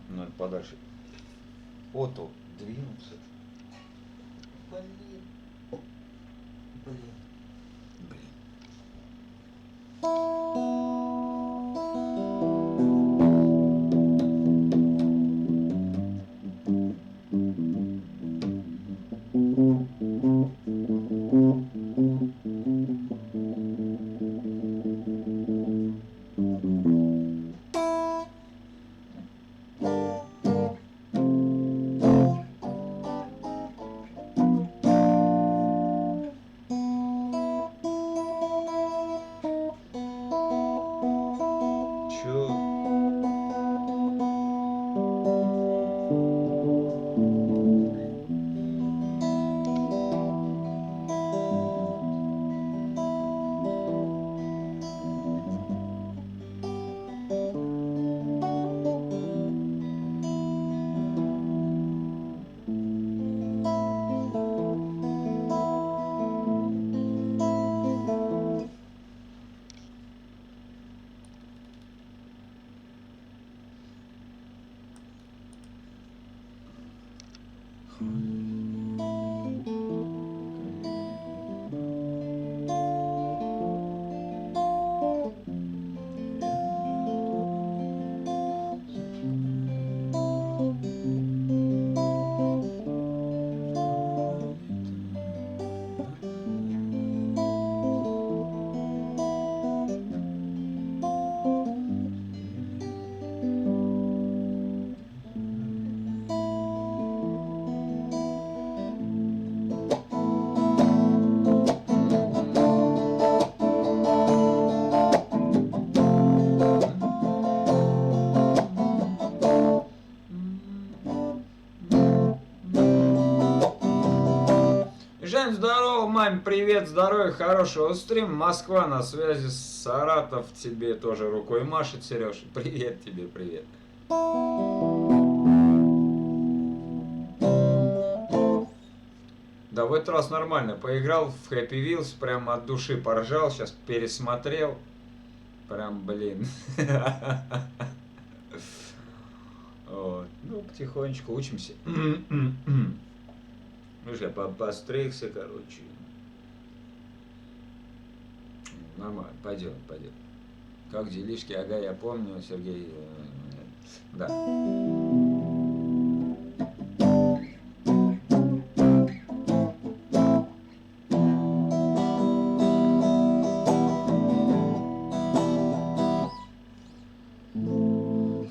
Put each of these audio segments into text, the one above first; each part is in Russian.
Надо подальше. Ото двинуться. Блин. Блин. Блин. Жень, здорово, маме, привет, здоровья, хорошего стрима. Москва на связи, Саратов тебе тоже рукой машет, Сереж. Привет тебе, привет. Да, в этот раз нормально поиграл в Happy Wheels, прям от души поржал, сейчас пересмотрел. Прям, блин. Вот. Ну, потихонечку учимся. Ну, я постригся, короче. Нормально, пойдет, пойдет. Как делишки? Ага, я помню, Сергей. Да.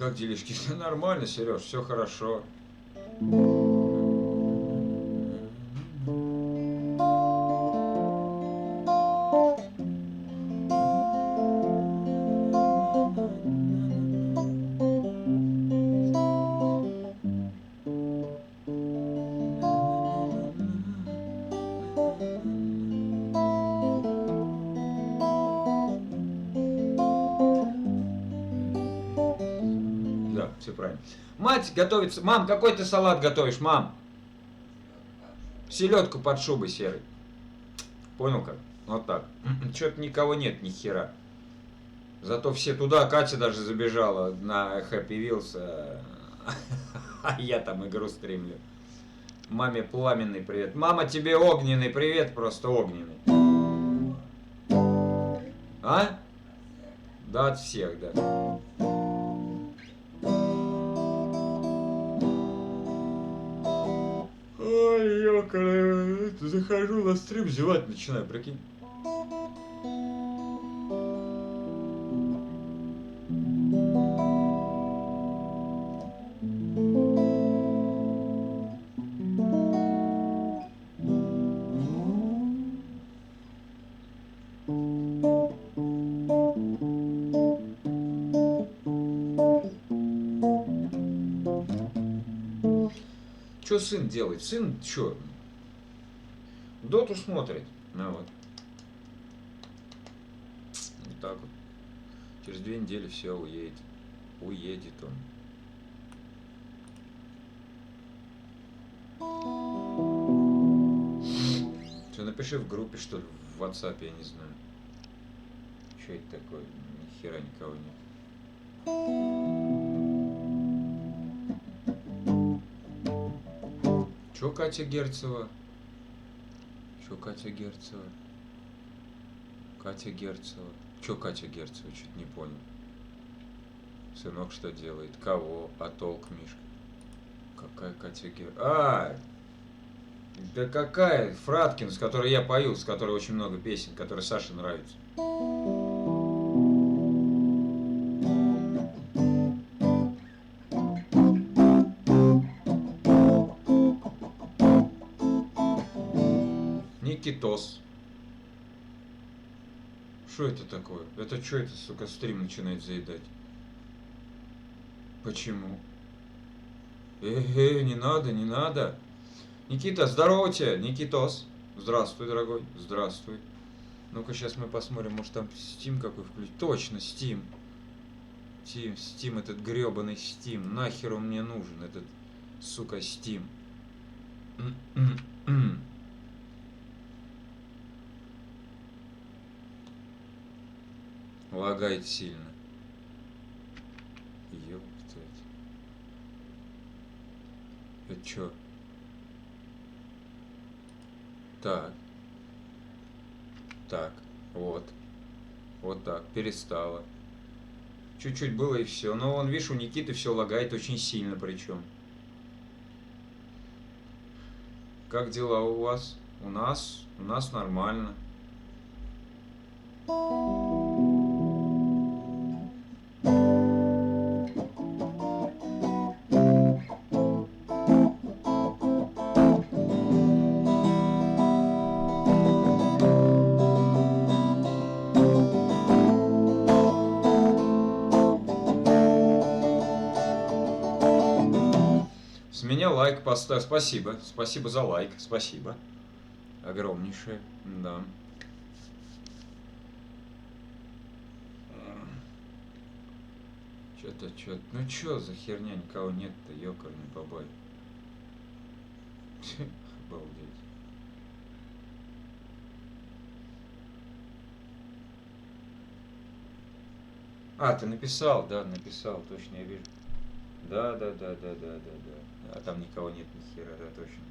Как делишки? Все нормально, Сереж, все хорошо. Да, все правильно. Мать готовится. Мам, какой ты салат готовишь, мам? Селедку под шубой серой. Понял как? Вот так. Что-то никого нет, ни хера. Зато все туда, Катя даже забежала на Happy Wheels, а я там игру стримлю. Маме пламенный привет. Мама, тебе огненный привет, просто огненный. А? Да, от всех, да. Ой, ёкарь, захожу на стрим, зевать начинаю, прикинь. Что сын делает? Сын что? Доту смотрит. Ну вот. Вот так вот. Через 2 недели все уедет. Уедет он. Что, напиши в группе, что ли, в WhatsApp, я не знаю. Что это такое? Ни хера никого нет. Чё Катя Герцева? Чё Катя Герцева? Катя Герцева. Чё Катя Герцева? Чё-то не понял. Сынок что делает? Кого? А толк, Мишка? Какая Катя Герцева? Да какая? Фраткин, с которой я пою, с которой очень много песен, которая Саше нравится. Никитос. Что это такое? Это что это, сука, стрим начинает заедать? Почему? Не надо, не надо. Никита, здорово тебе, Никитос. Здравствуй, дорогой. Здравствуй. Ну-ка, сейчас мы посмотрим, может там Steam какой включить. Точно, Steam. Steam, этот гребаный Steam. Нахер он мне нужен, этот, сука, Steam. Лагает сильно. Ёптать. Это чё? Так. Так. Вот. Вот так. Перестало. Чуть-чуть было и все. Но вон, видишь, у Никиты все лагает очень сильно причем. Как дела у вас? У нас нормально. С меня лайк поставь. Спасибо. Спасибо за лайк. Спасибо. Огромнейшее. Да. Что-то. Ну чё за херня? Никого нет-то, ёкарный бабай. Обалдеть. Ты написал, да, написал, точно я вижу. Да. А там никого нет ни хера, да, точно.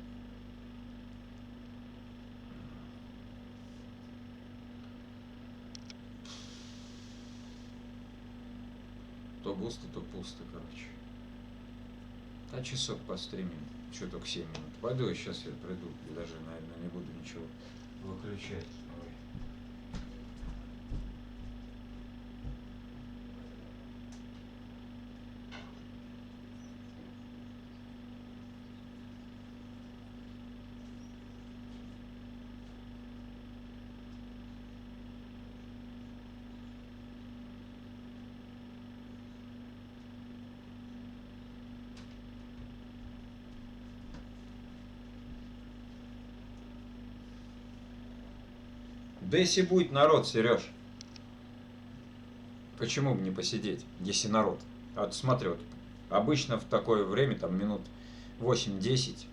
То густо, то пусто, короче. Часок постримим. Что только 7 минут. Пойду, сейчас я приду. И даже, наверное, не буду ничего выключать. Ой. Да если будет народ, Сереж, почему бы не посидеть, если народ? А ты смотри, вот обычно в такое время, там минут 8-10,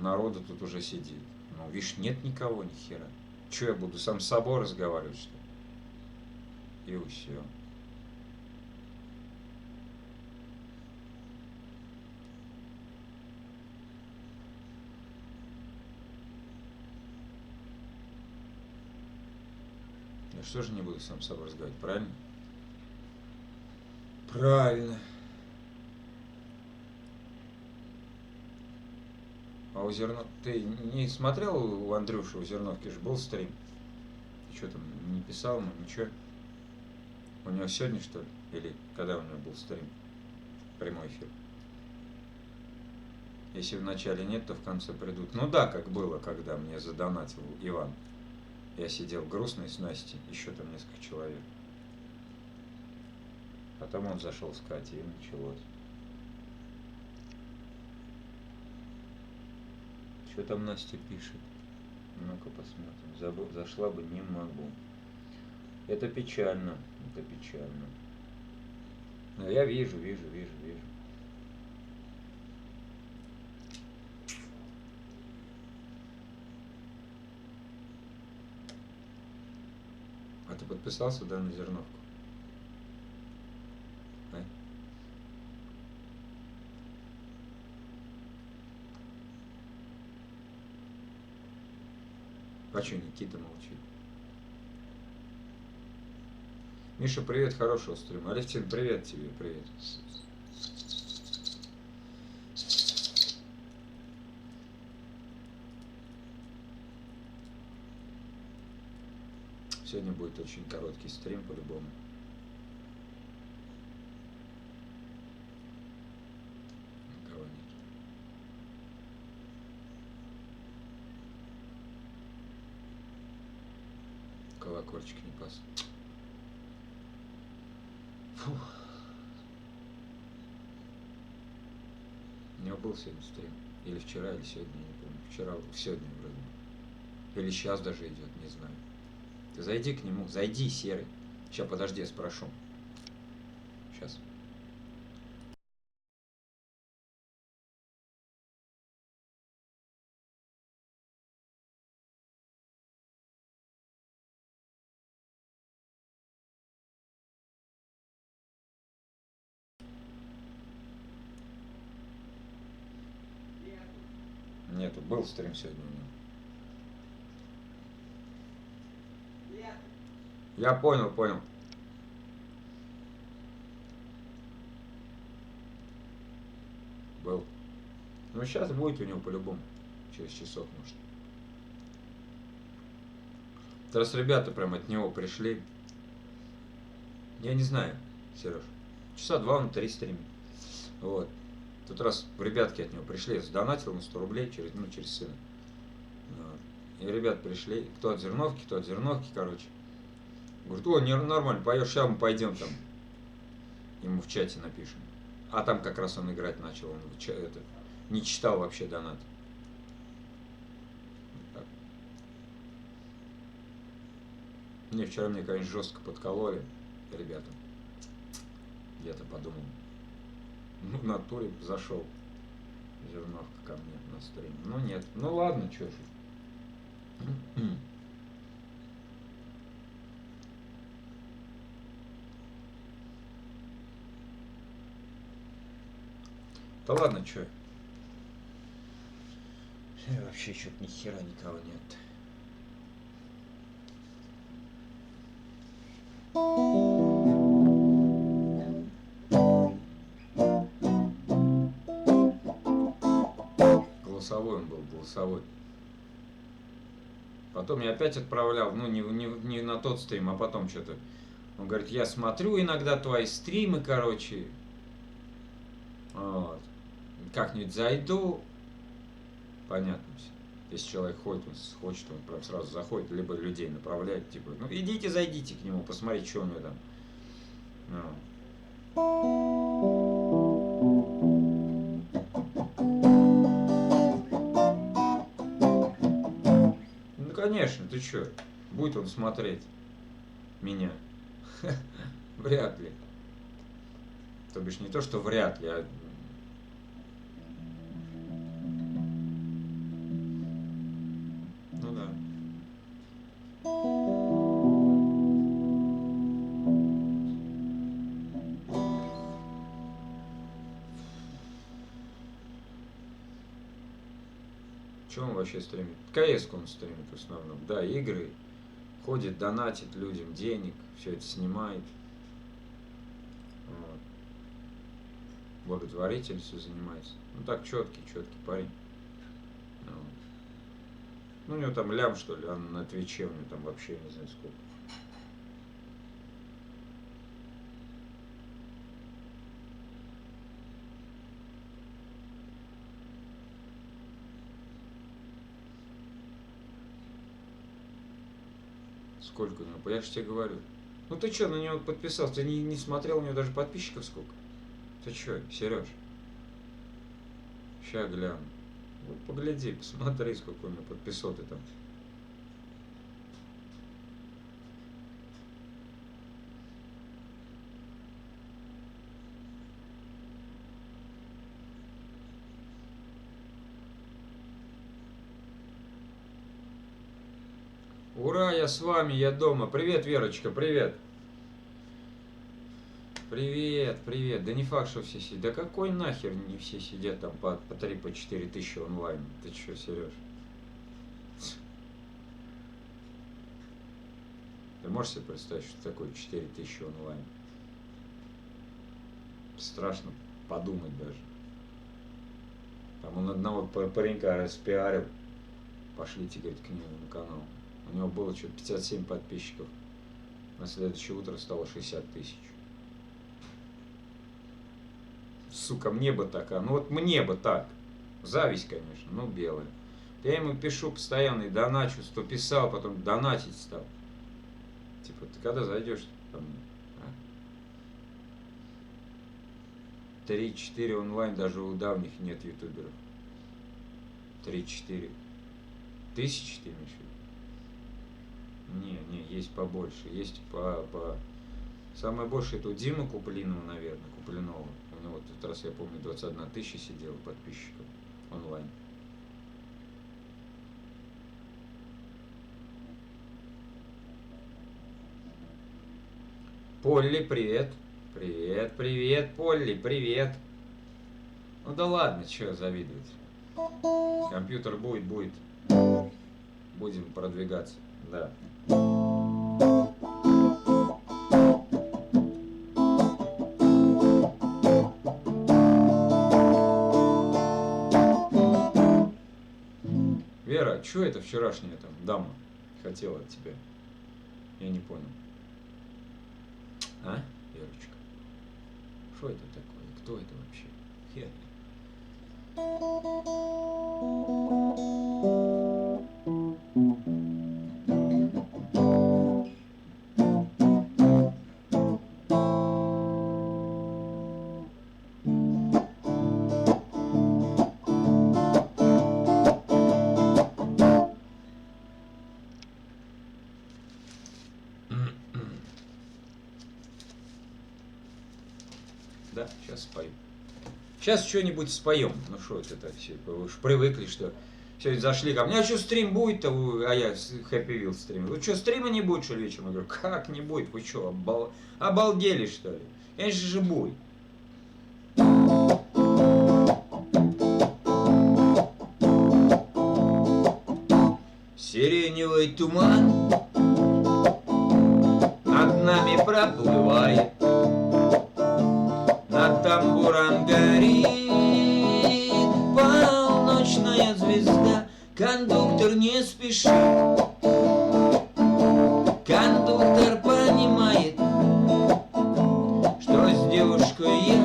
народу тут уже сидит. Ну, видишь, нет никого, ни хера. Че я буду сам с собой разговаривать, что ли? И все. Я что же не буду сам с собой разговаривать, правильно? Правильно. А у Зернов... Ты не смотрел у Андрюши, у Зерновки же был стрим? Ты что там, не писал ему, ничего? У него сегодня, что ли? Или когда у него был стрим? Прямой эфир. Если в начале нет, то в конце придут. Ну да, как было, когда мне задонатил Иван. Я сидел грустный с Настей, еще там несколько человек. Потом он зашел с Катей, и началось. Что там Настя пишет? Ну-ка посмотрим. Зашла бы, не могу. Это печально. Это печально. Но я вижу. Вижу. 。 . 。 . 。 . 。 . . 。 . 。 . . . 。 . 。 . 。 . 。 . . . 。 . 。 . . . 。 . . 。 . 。 . . . 。 . 。 . 。 . 。 . 。 . 。 . 。 . . 。 . Ты подписался, да, на Зерновку? А? А чё Никита молчит? Миша, привет, хорошего стрима. Алевтин, привет тебе, привет. Сегодня будет очень короткий стрим по-любому. Никого нет. Колокольчик не пас. Фух. У него был сегодня стрим. Или вчера, или сегодня, я не помню. Вчера, сегодня вроде. Или сейчас даже идет, не знаю. Ты зайди к нему, зайди, Серый. Сейчас, подожди, я спрошу. Сейчас. Нету, был стрим сегодня у него. Я понял, понял. Был. Ну сейчас будет у него по-любому. Через часов, может. Раз ребята прям от него пришли. Я не знаю, Сереж. Часа 2 на 3 стриме. Вот. Тут раз ребятки от него пришли, я задонатил на 100 рублей через сына. Вот. И ребят пришли, кто от Зерновки, короче. Говорит, о, не, нормально, поешь, сейчас мы пойдем там. Ему в чате напишем. А там как раз он играть начал, он это, не читал вообще донат. Так. Не, вчера мне, конечно, жестко подкололи, ребята. Я-то подумал, ну, в натуре зашел Зерновка ко мне на стрим. Ну нет, ну ладно, чё ж. Да ладно, чё. Вообще что-то ни хера никого нет. Голосовой он был, голосовой. Потом я опять отправлял, ну не на тот стрим, а потом что-то. Он говорит, я смотрю иногда твои стримы, короче. Вот. Как-нибудь зайду. Понятно все. Если человек хочет, он прям сразу заходит, либо людей направляет, типа, ну идите, зайдите к нему, посмотрите, что у него там. Ну конечно, ты чё? Будет он смотреть меня? Вряд ли. То бишь не то, что вряд ли, а... Ну да. Что он вообще стримит? КС он стримит в основном. Да, игры. Ходит, донатит людям денег, все это снимает. Вот. Благотворительностью занимается. Ну так, четкий парень. Вот. Ну у него там лям, что ли, а на Твиче у него там вообще не знаю сколько. Сколько у него? Я же тебе говорю. Ну ты что, на него подписался? Ты не смотрел у него даже подписчиков сколько? Ты что, Сереж? Ща гляну. Вот погляди, посмотри, сколько у него подписоты там. Ура, я с вами, я дома. Привет, Верочка, привет. Привет, привет. Да не факт, что все сидят. Да какой нахер не все сидят там по 3, по 4 тысячи онлайн? Ты чё, Сереж? Ты можешь себе представить, что такое 4 тысячи онлайн? Страшно подумать даже. Там он одного паренька распиарил. Пошлите, говорит, к нему на канал. У него было что-то 57 подписчиков. На следующее утро стало 60 тысяч. Сука, мне бы так, ну вот мне бы так. Зависть, конечно, но белая. Я ему пишу постоянно и доначу, что писал, потом донатить стал. Типа, ты когда зайдешь ко мне? А? 3-4 онлайн даже у давних нет ютуберов. 3-4. Тысячи ты имеешь в виду? Не, есть побольше. Есть по... Самое большее это у Димы Куплинова, наверное, Куплинова. У него в тот раз, я помню, 21 тысяча сидела подписчиков онлайн. Полли, привет. Привет, привет, Полли, привет. Ну да ладно, чё завидовать. Компьютер будет. Будем продвигаться, да. Вера, чё это вчерашняя там дама хотела от тебя? Я не понял. А, Верочка? Что это такое? Кто это вообще? Хер. Да, сейчас спою. Сейчас что-нибудь споем. Ну что это все, вы уж привыкли, что все зашли ко мне. А что стрим будет-то? А я Happy Wheels стрим. Ну что, стрима не будет, что ли, вечером? Я говорю, как не будет? Вы что, обалдели, что ли? Конечно же будет. Сиреневый туман над нами проплывает. Над тамбуром горит полночная звезда. Кондуктор не спешит. Кондуктор понимает, что с девушкой я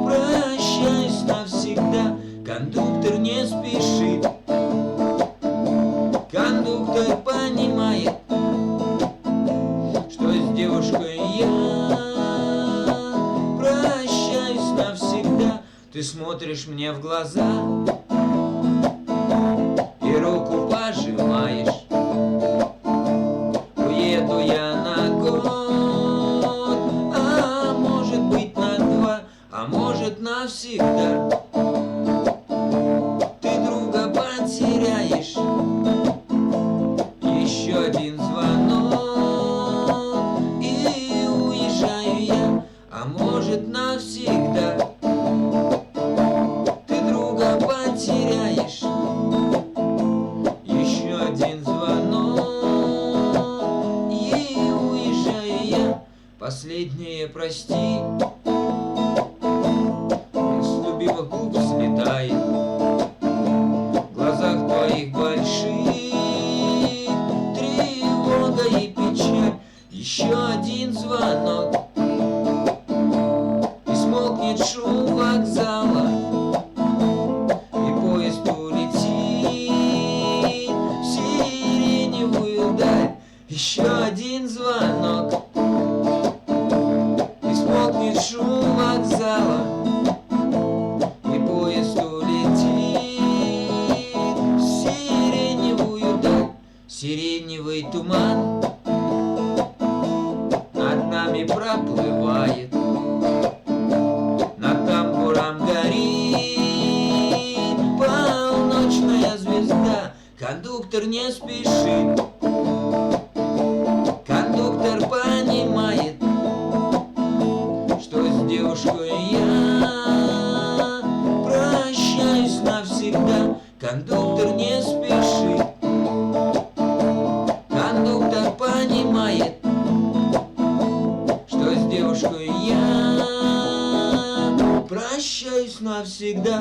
прощаюсь навсегда. Кондуктор не спешит. Кондуктор понимает, что с девушкой я навсегда. Ты смотришь мне в глаза и руку пожимаешь. Уеду я на год, а может быть на 2, а может навсегда. Ты друга потеряешь. Еще один звонок и уезжаю я, а может навсегда. Ты друга потеряешь. Еще один звонок и уезжаю я. Последнее прости. С любимых губ слетает. В глазах твоих больших тревога и печаль. Еще один звонок. Смолкнет шум вокзала, и поезд улетит в сиреневую даль. Еще один звонок, и смолкнет шум вокзала, и поезд улетит в сиреневую даль. Сиреневый туман над нами проплывает. Горит полночная звезда. Кондуктор не спешит, кондуктор понимает, что с девушкой я прощаюсь навсегда. Кондуктор не спешит, кондуктор понимает, что с девушкой я прощаюсь навсегда.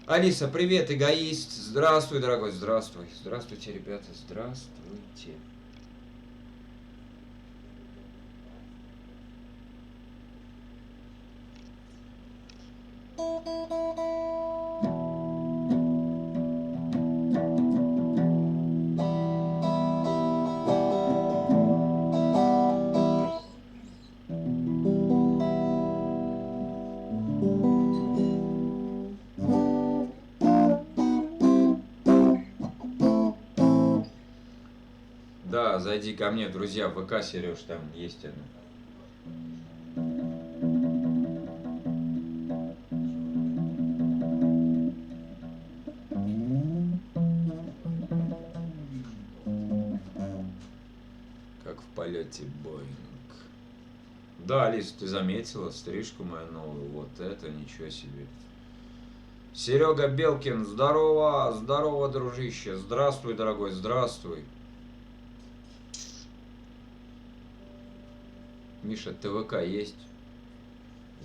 Алиса, привет, эгоист. Здравствуй, дорогой, здравствуй. Здравствуйте, ребята, здравствуйте. Да, зайди ко мне, друзья, в ВК, Сереж, там есть одно. Как в полете Боинг. Да, Алис, ты заметила стрижку мою новую? Вот это ничего себе. Серега Белкин, здорово, здорово, дружище. Здравствуй, дорогой, здравствуй. Миша, ТВК есть?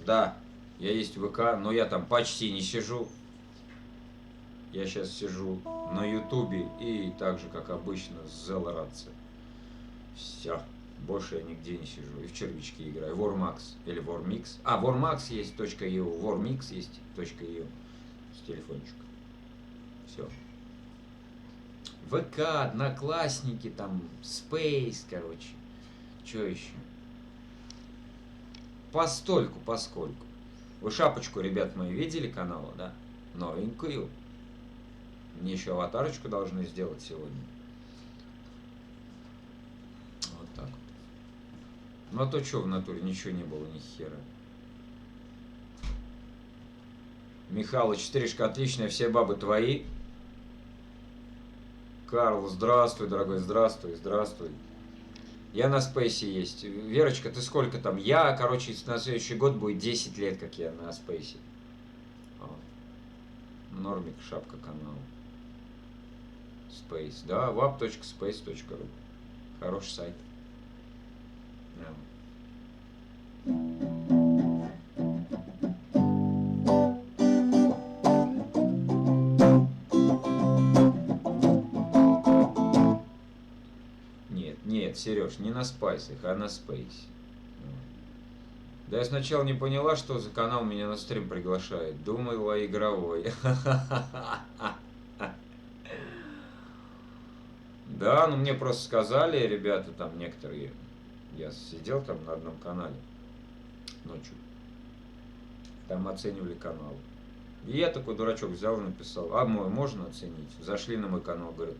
Да, я есть в ВК, но я там почти не сижу. Я сейчас сижу на Ютубе и так же, как обычно, с Зелорадце. Все, больше я нигде не сижу. И в червячки играю. Warmax или Warmix. А, Warmax есть .eu, Warmix есть .eu. С телефончика. Все. ВК, Одноклассники, там, Space, короче. Что еще? Постольку, поскольку. Вы шапочку, ребят мои, видели канала, да? Новенькую. Мне еще аватарочку должны сделать сегодня. Вот так вот. Ну а то что в натуре, ничего не было, ни хера. Михалыч, стрижка отличная, все бабы твои. Карл, здравствуй, дорогой, здравствуй, здравствуй. Я на спейсе есть. Верочка, ты сколько там? Я, короче, на следующий год будет 10 лет, как я на спейсе. Нормик, шапка канала. Space, да, wap.space.ru. Хороший сайт. Нет, Сереж, не на спайсах, а на спейсе. Да я сначала не поняла, что за канал меня на стрим приглашает. Думала, игровой. Да, ну мне просто сказали, ребята, там некоторые. Я сидел там на одном канале ночью. Там оценивали канал. И я такой дурачок взял и написал: а мой можно оценить? Зашли на мой канал, говорят: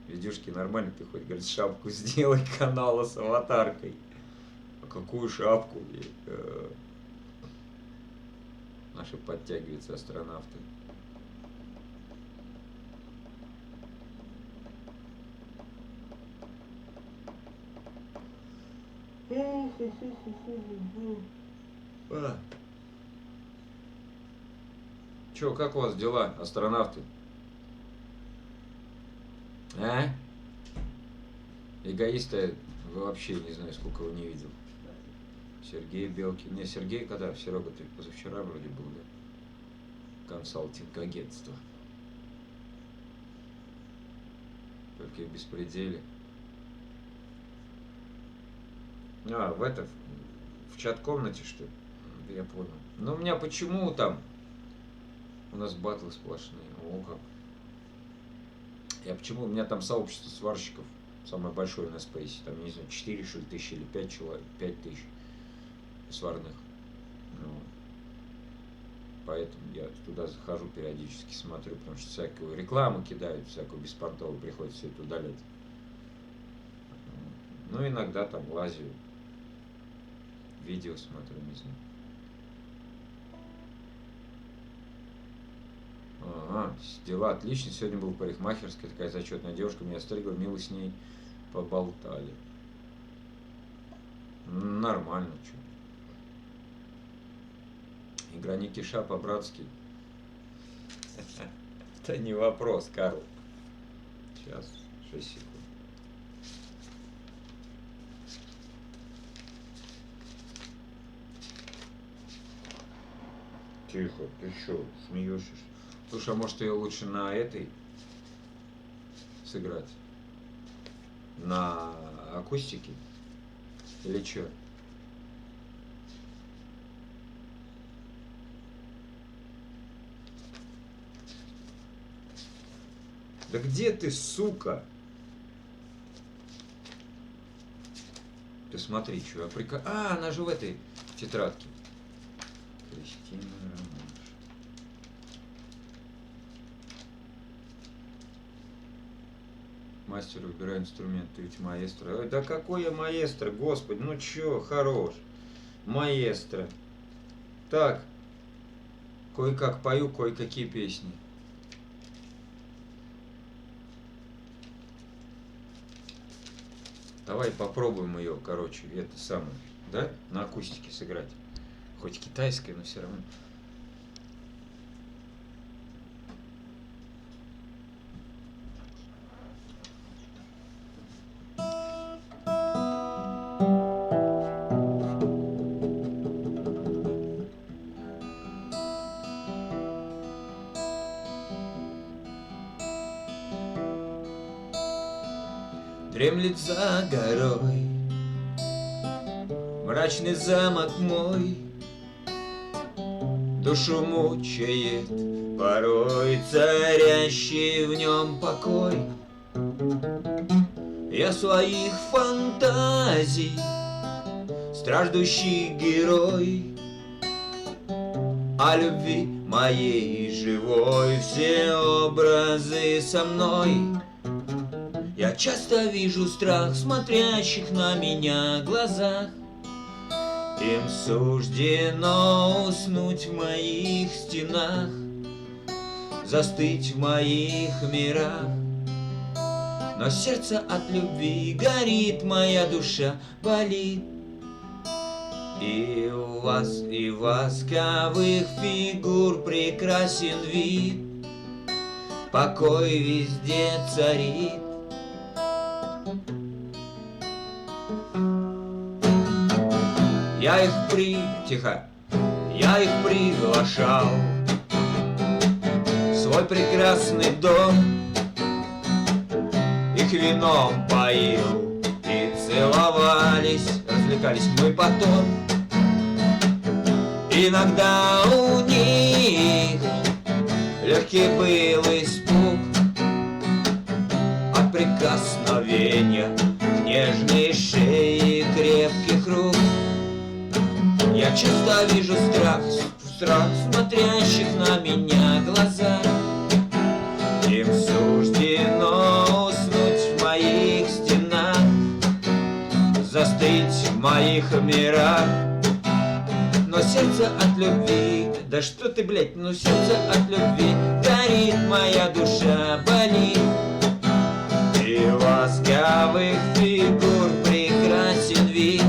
видюшки, нормально ты хоть, говорит, шапку сделай канала с аватаркой. А какую шапку? Наши подтягиваются астронавты. Чё, как у вас дела, астронавты? А? Эгоиста вообще не знаю, сколько его не видел. Сергей Белкин. Не, Сергей когда? Серега, ты позавчера вроде был, да? Консалтинг агентство. Только и беспределе. А, в чат-комнате, что ли? Я понял. Но у меня почему там? У нас батлы сплошные. О, как. У меня там сообщество сварщиков самое большое на спейсе. Там, не знаю, 4 что ли, тысячи или 5 человек, 5 тысяч сварных. Ну, поэтому я туда захожу периодически, смотрю, потому что всякую рекламу кидают, всякую беспонтовую, приходится все это удалять. Ну, иногда там лазю, видео смотрю, не знаю. Дела отлично. Сегодня был в парикмахерской, такая зачетная девушка меня стригла, мило с ней поболтали. Нормально, что. Игра не киша по-братски. Это не вопрос, Карл. Сейчас, 6 секунд. Тихо, ты что, смеешься? Слушай, а может ее лучше на этой сыграть? На акустике? Или что? Да где ты, сука? Ты смотри, что я прикол... А, она же в этой тетрадке. Кристина Ромаш. Мастер, выбирай инструмент, ты ведь маэстро. Ой, да какой я маэстро, господи, ну чё, хорош. Маэстро. Так, кое-как пою кое-какие песни. Давай попробуем ее, короче, это самое, да, на акустике сыграть. Хоть китайская, но все равно. Дремлет за горой мрачный замок мой, душу мучает порой царящий в нем покой. Я своих фантазий страждущий герой, о любви моей живой все образы со мной. Я часто вижу страх смотрящих на меня глазах. Им суждено уснуть в моих стенах, застыть в моих мирах. Но сердце от любви горит, моя душа болит. И у восковых фигур прекрасен вид, покой везде царит. Я их приглашал в свой прекрасный дом, их вином поил и целовались, развлекались мы потом. Иногда у них легкий был испуг от прикосновения нежной шеи крепких рук. Я часто вижу страх смотрящих на меня глаза. Им суждено уснуть в моих стенах, застыть в моих мирах. Но сердце от любви, да что ты, блядь, но сердце от любви горит, моя душа болит. И восковых фигур прекрасен вид,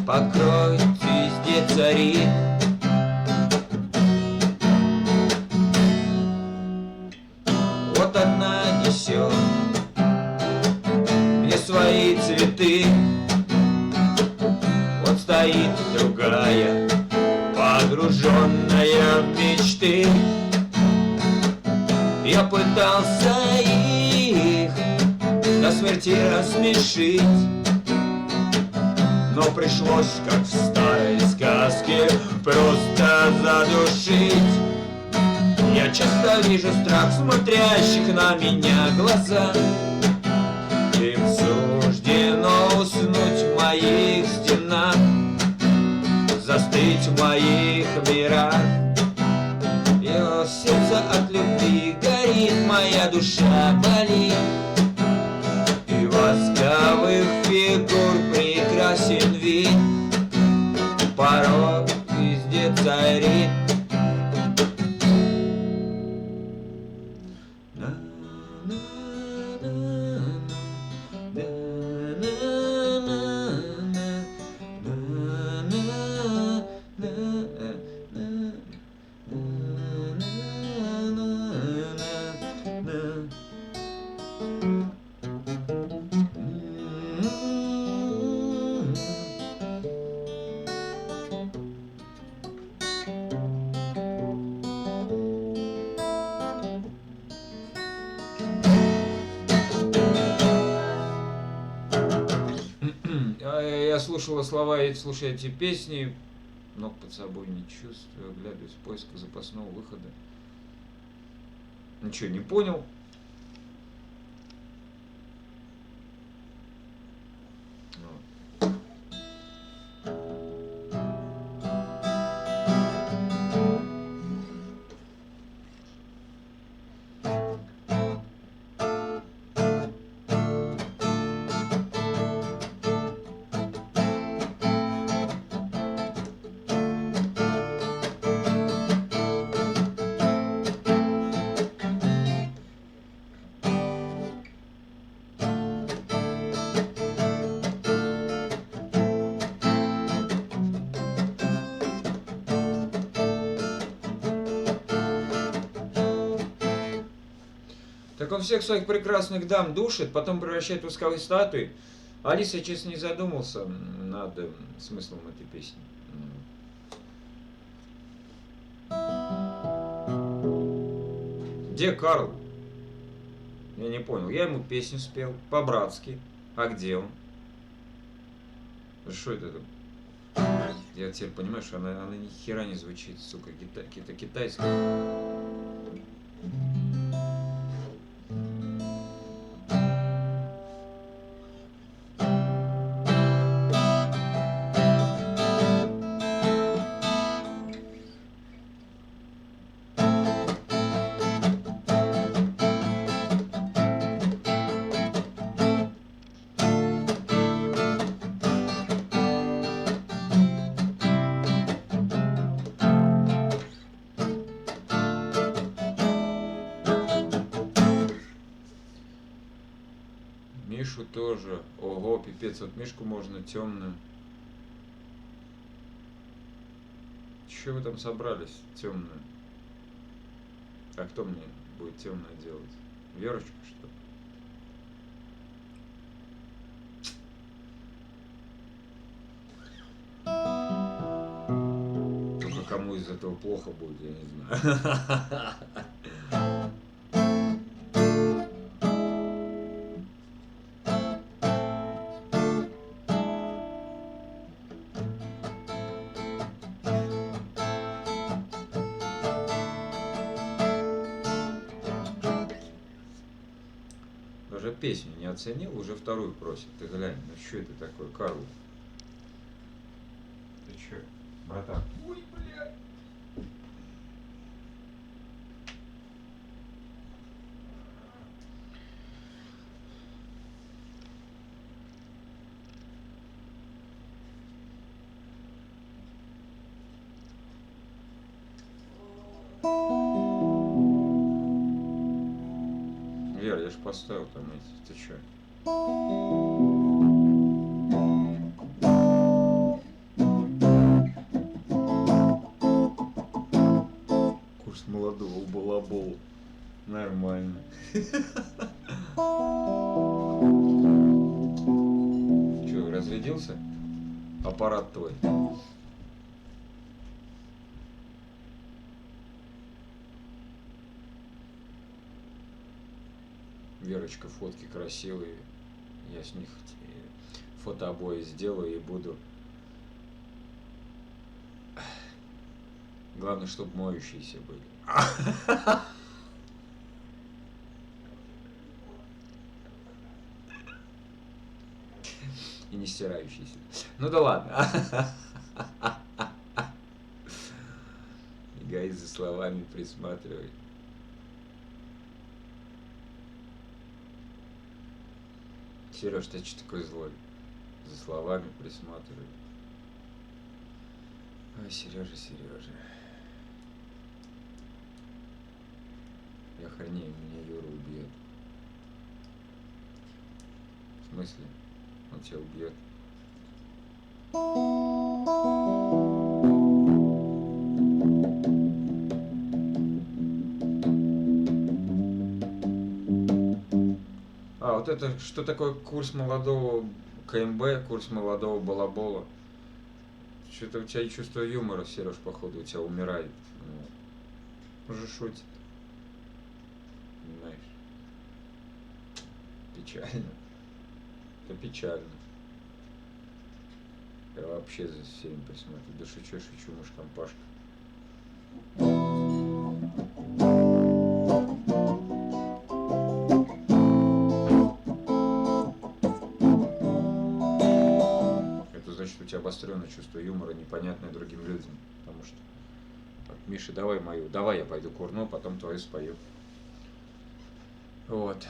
покрой везде царит. Вот одна несет мне свои цветы, вот стоит другая, погруженная в мечты. Я пытался их до смерти рассмешить, но пришлось, как в старой сказке, просто задушить. Я часто вижу страх смотрящих на меня глаза. Им суждено уснуть в моих стенах, застыть в моих мирах. Его сердце от любви горит, моя душа болит. И восковых фигур прекрасен вид, порой везде царит. слушала слова и слушая эти песни, ног под собой не чувствую, оглядываюсь в поисках запасного выхода. Ничего не понял. Так он всех своих прекрасных дам душит, потом превращает в восковые статуи. Алиса, я, честно, не задумался над смыслом этой песни. Где Карл? Я не понял. Я ему песню спел, по-братски. А где он? Что это? Я теперь понимаю, что она ни хера не звучит, сука, какие-то китайские. Мишу тоже. Ого, пипец, вот Мишку можно темную. Че вы там собрались, темную? А кто мне будет темную делать? Верочку, что ли? Только кому из этого плохо будет, я не знаю. Даже песню не оценил, уже вторую просит. Ты глянь, ну что это такое, Карл? Ты че, братан? Ой, блядь! Вер, я ж поставил там эти, ты чё? Курс молодого балабола. Нормально. Чё, разрядился? Аппарат твой. Верочка, фотки красивые. Я с них фотообои сделаю и буду. Главное, чтобы моющиеся были. И не стирающиеся. Ну да ладно. Эгоист за словами присматривай. Сереж, ты что такой злой? За словами присматривай. Ой, Сережа, Сережа. Я охренею, меня Юра убьет. В смысле? Он тебя убьет. А, вот это что такое курс молодого КМБ, курс молодого балабола? Что-то у тебя чувство юмора, Сереж, походу, у тебя умирает. Ну, уже шутит. Понимаешь? Печально. Это печально. Я вообще за всеми присмотрю. Да шучу, мышь компашка. Это значит, у тебя обостренное чувство юмора, непонятное другим людям. Потому что, так, Миша, давай мою, давай я пойду курну, потом твою спою. Вот.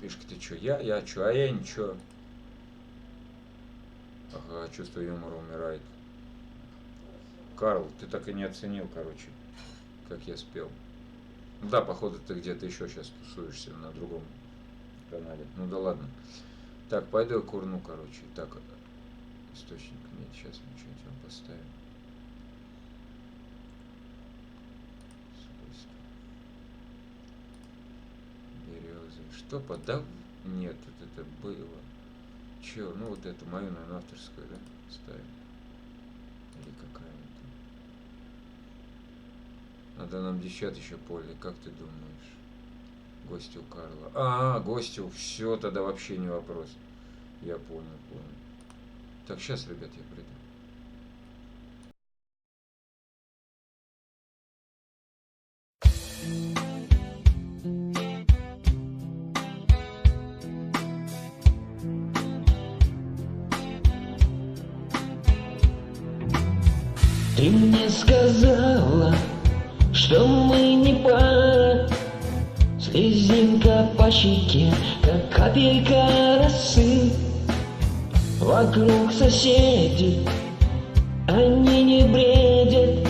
Мишка, ты чё? Я чё? А я ничего. Ага, чувство юмора умирает. Карл, ты так и не оценил, короче, как я спел. Да, походу ты где-то еще сейчас тусуешься на другом канале. Ну да ладно. Так, пойду я курну, короче. Так, источник нет. Сейчас мы что-нибудь вам поставим. Березы. Что подав? Нет, вот это было. Че, ну вот это мою, наверное, авторскую, да, ставим. Или какая-то. Надо нам девчат еще поле, как ты думаешь? Гости у Карла. А, гости, все, тогда вообще не вопрос. Я понял. Так, сейчас, ребят, я приду. Ты мне сказала, что мы не пара. Слезинка по щеке, как капелька росы. Вокруг соседи, они не бредят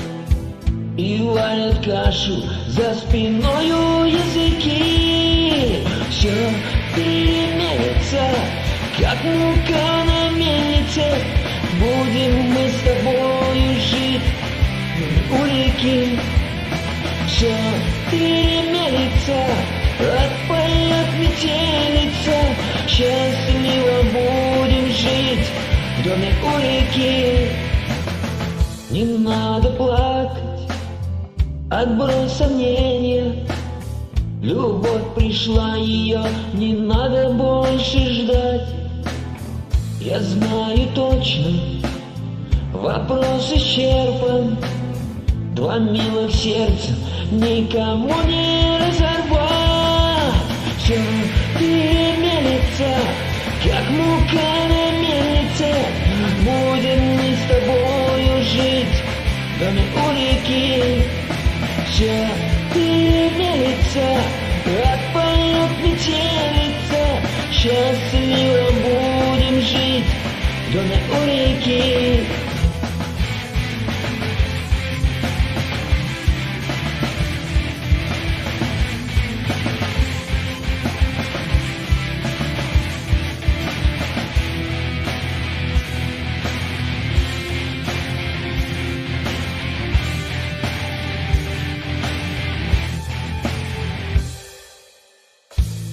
и варят кашу за спиною языки. Все переменится, как мука на мельнице. Будем мы с тобою жить у реки. Все переменится, отпоет метелица. Счастливо будем жить в доме у реки. Не надо плакать, отбрось сомнения. Любовь пришла, ее не надо больше ждать. Я знаю точно, вопрос исчерпан. Два милых сердца никому не разорвать. Все переменится, как мука на мельнице. Будем мы с тобою жить в доме у реки. Все переменится, отпоет метелица. Счастливо будем жить в доме у реки.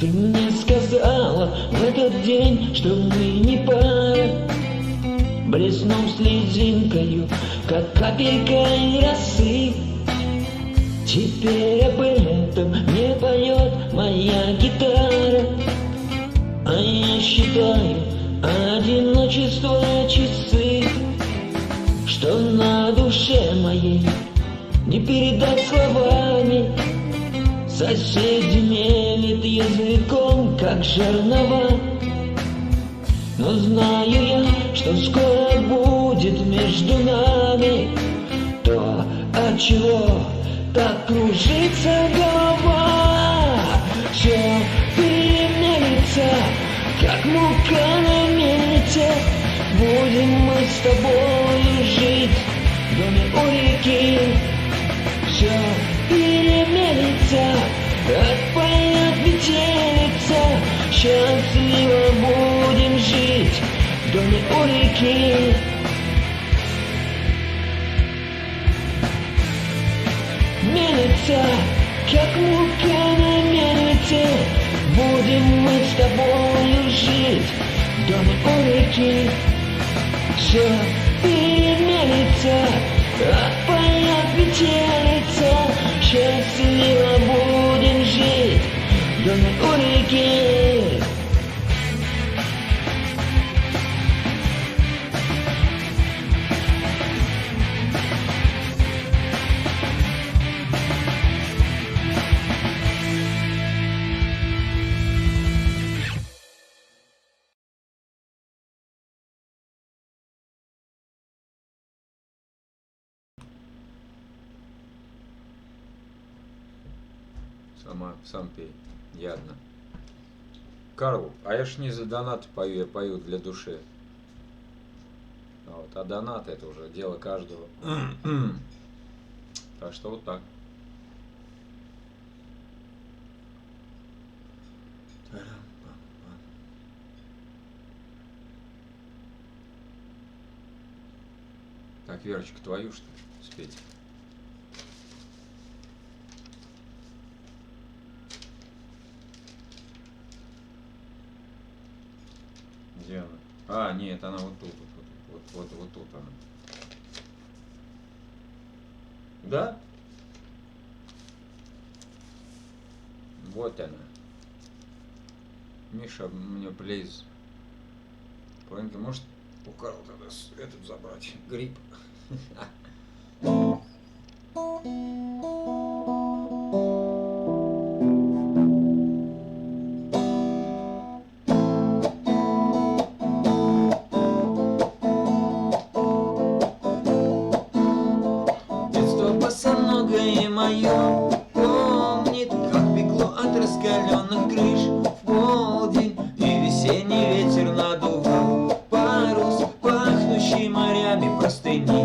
Ты мне сказала в этот день, что мы не пара. Блеснув слезинкою, как капелькой росы. Теперь об этом не поет моя гитара. А я считаю одиночество часы, что на душе моей не передать словами. Соседи мелет языком, как жернова. Но знаю я, что скоро будет между нами то, от чего так кружится голова. Все переменится, как мука на мельнице. Будем мы с тобою жить в доме у реки. Все переменится, отпоет метелица. Счастливо будем жить в доме у реки. Мельница, как мука на мельнице. Будем мы с тобою жить в доме у реки. Все переменится, отпоет метелица. Счастливо будем жить в доме у реки. Сам пей. Ядно. Карл, а я ж не за донаты пою, я пою для души. А донаты это уже дело каждого. Так что вот так. Так, Верочка, твою что ли спеть? Где она? А, нет, она вот тут, вот тут она. Да? Вот она. Миша, мне плиз. Половинка, может у Карла тогда этот забрать? Гриб. Детство босоногое мое помнит, как пекло от раскаленных крыш в полдень, и весенний ветер надувал парус, пахнущий морями простыни.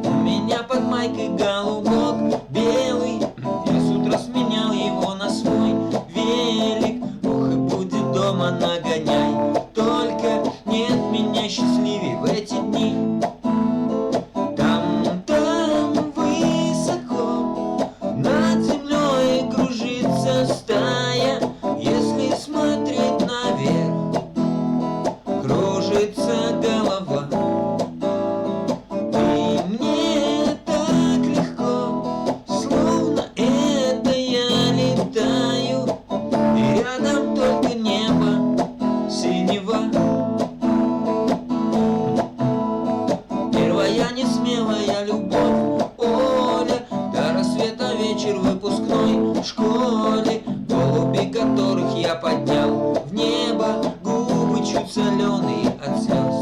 У меня под майкой голубок белый, я с утра сменял его на свой велик. Ох, и будет дома нагоняй, только нет меня счастливей в эти дни. Там высоко над землей кружится стая, если смотреть наверх, кружится голова. И мне так легко, словно это я летаю, и рядом только небо синего. Первая несмелая любовь, Оля, до рассвета вечер выпускной в школе, голуби которых я поднял в небо, губы чуть соленые от слез.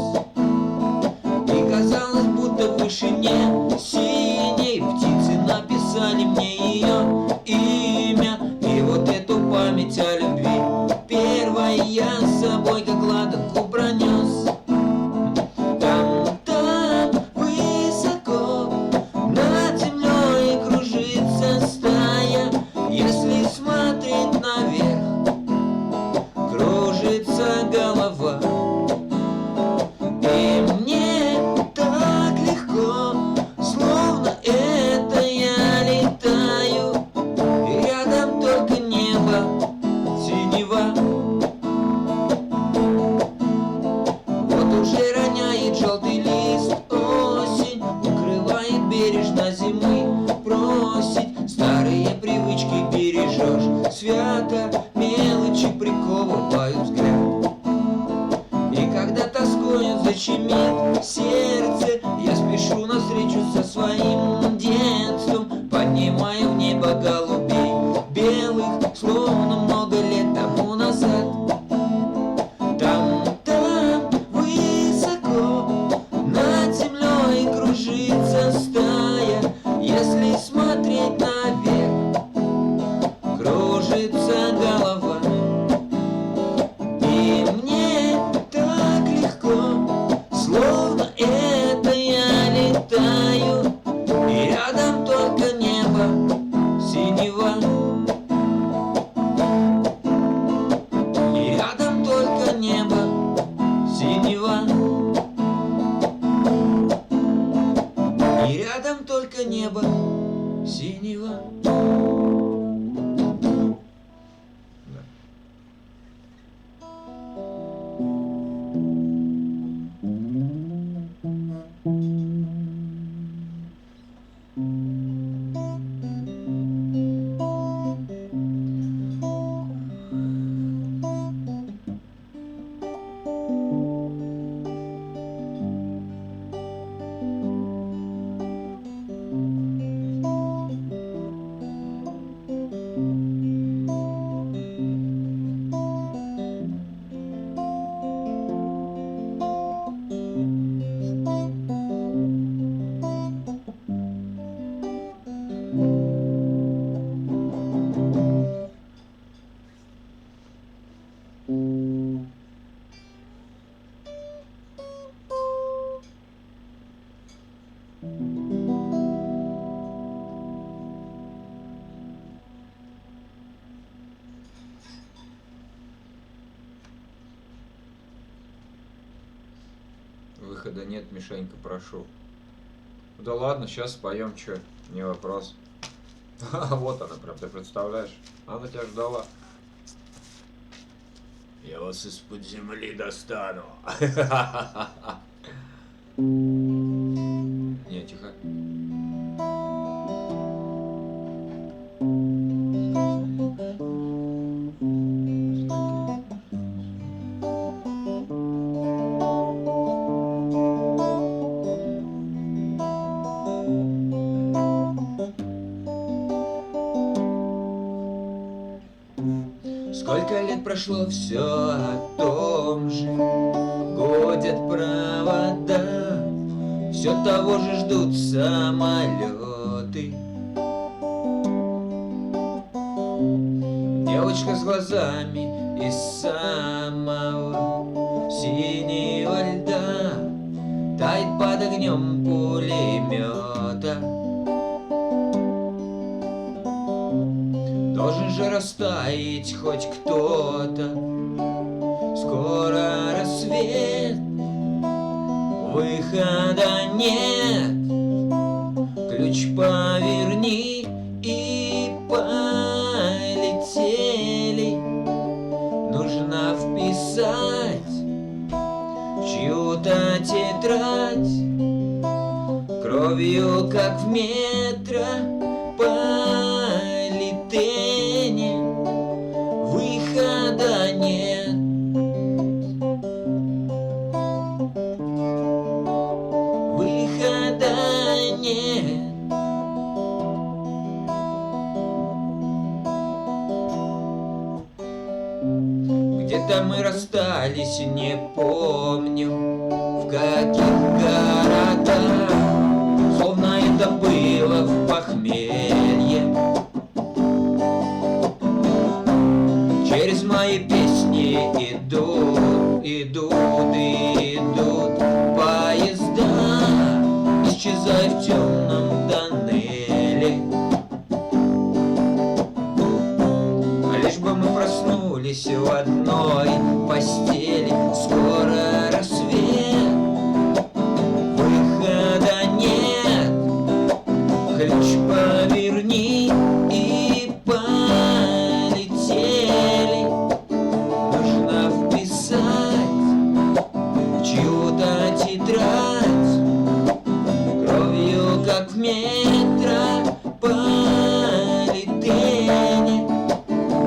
И казалось, будто в вышине синей птицы написали мне ее имя. И вот эту память о любви первой я с собой как ладанку пронес. Там высоко над землей кружится стая, если смотреть наверх, кружится голова. И мне так легко, словно это я летаю, и рядом только небо синего. Вот уже роняет желтый лист осень, укрывает бережно зимы, просить старые привычки бережешь, свято мелочи приковывают взгляд. И когда тоскою защемит сердце, я спешу навстречу со своим детством, поднимая в небо голубей белых, словно много лет тому назад. Там высоко над землей кружится стая, если смотреть наверх, кружится голова. И мне так легко, словно это я летаю, и рядом только небо синего. И рядом только небо синего. И рядом только небо синего. Да. выхода нет, Мишенька, прошу. Да ладно, сейчас споем, чё, не вопрос. Вот она прям, ты представляешь? Она тебя ждала. Я вас из-под земли достану. Не, тихо. Сколько лет прошло, все о том же. Ходят провода, все того же ждут самолеты. Девочка с глазами из самого синего льда тает под огнем пулемета. Должен же растаять хоть кто-то. Скоро рассвет, выхода нет. Ключ поверни и полетели. Нужно вписать в чью-то тетрадь кровью, как в метрополитене. Выхода нет. Выхода нет. Где-то мы расстались, не помню, в каких городах. Словно это было в похмелье. Через мои песни идут, идут и идут поезда, исчезая в темном тоннеле. Лишь бы мы проснулись в одной постели. Скоро рассвет, выхода нет. Ключ поверни и полетели. Нужно вписать в чью-то тетрадь кровью, как в метрополитене.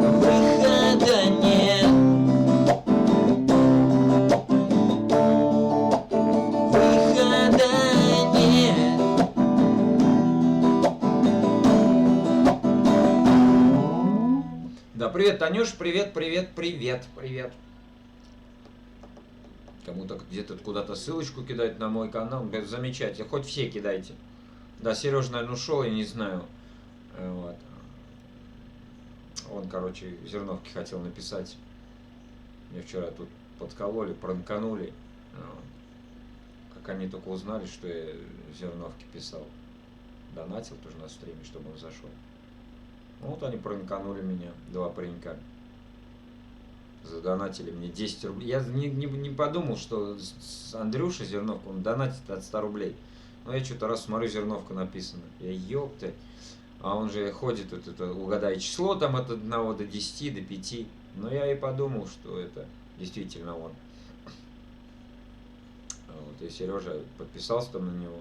Выхода нет. Выхода нет. Да, привет, Танюш, привет, привет, привет, привет. Кому-то где-то куда-то ссылочку кидать на мой канал, замечательно, хоть все кидайте. Да, Сережа, наверное, ушел, я не знаю. Вот. Он, короче, Зерновки хотел написать. Мне вчера тут подкололи, пранканули. Вот. Как они только узнали, что я Зерновки писал. Донатил тоже на стриме, чтобы он зашел. Вот они пранканули меня, два паренька. Задонатили мне 10 рублей. Я не подумал, что с Андрюшей Зерновка, он донатит от 100 рублей. Но я что-то раз смотрю, Зерновка написано. Я ёпты. А он же ходит, вот это, угадай число там от 1 до 10, до 5. Но я и подумал, что это действительно он. Вот, и Сережа подписался там на него.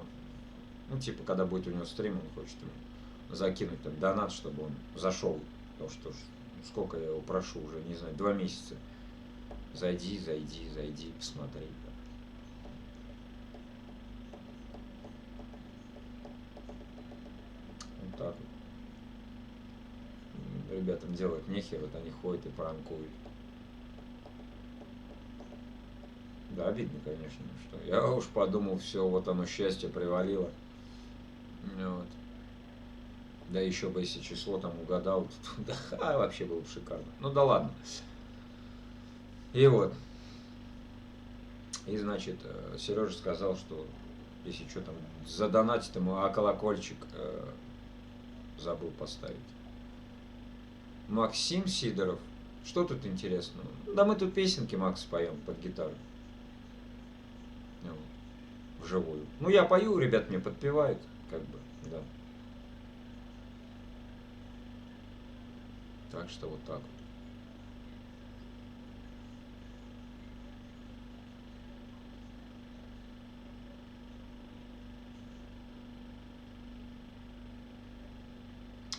Ну, типа, когда будет у него стрим, он хочет ему закинуть там донат, чтобы он зашел. Потому что сколько я его прошу уже, не знаю, 2 месяца. Зайди, посмотри. Вот так вот. Ребятам делать нехер, вот они ходят и пранкуют. Да, обидно, конечно, что я уж подумал, все, вот оно, счастье привалило. Вот. Да еще бы, если число там угадал, да, вообще было бы шикарно. Ну да ладно. И вот. И значит, Сережа сказал, что если что там задонатить ему, а колокольчик забыл поставить. Максим Сидоров. Что тут интересного? Да мы тут песенки, Макс, поем под гитару. Вот. вживую. Ну, я пою, ребят мне подпевают, как бы, да. Так что вот так вот.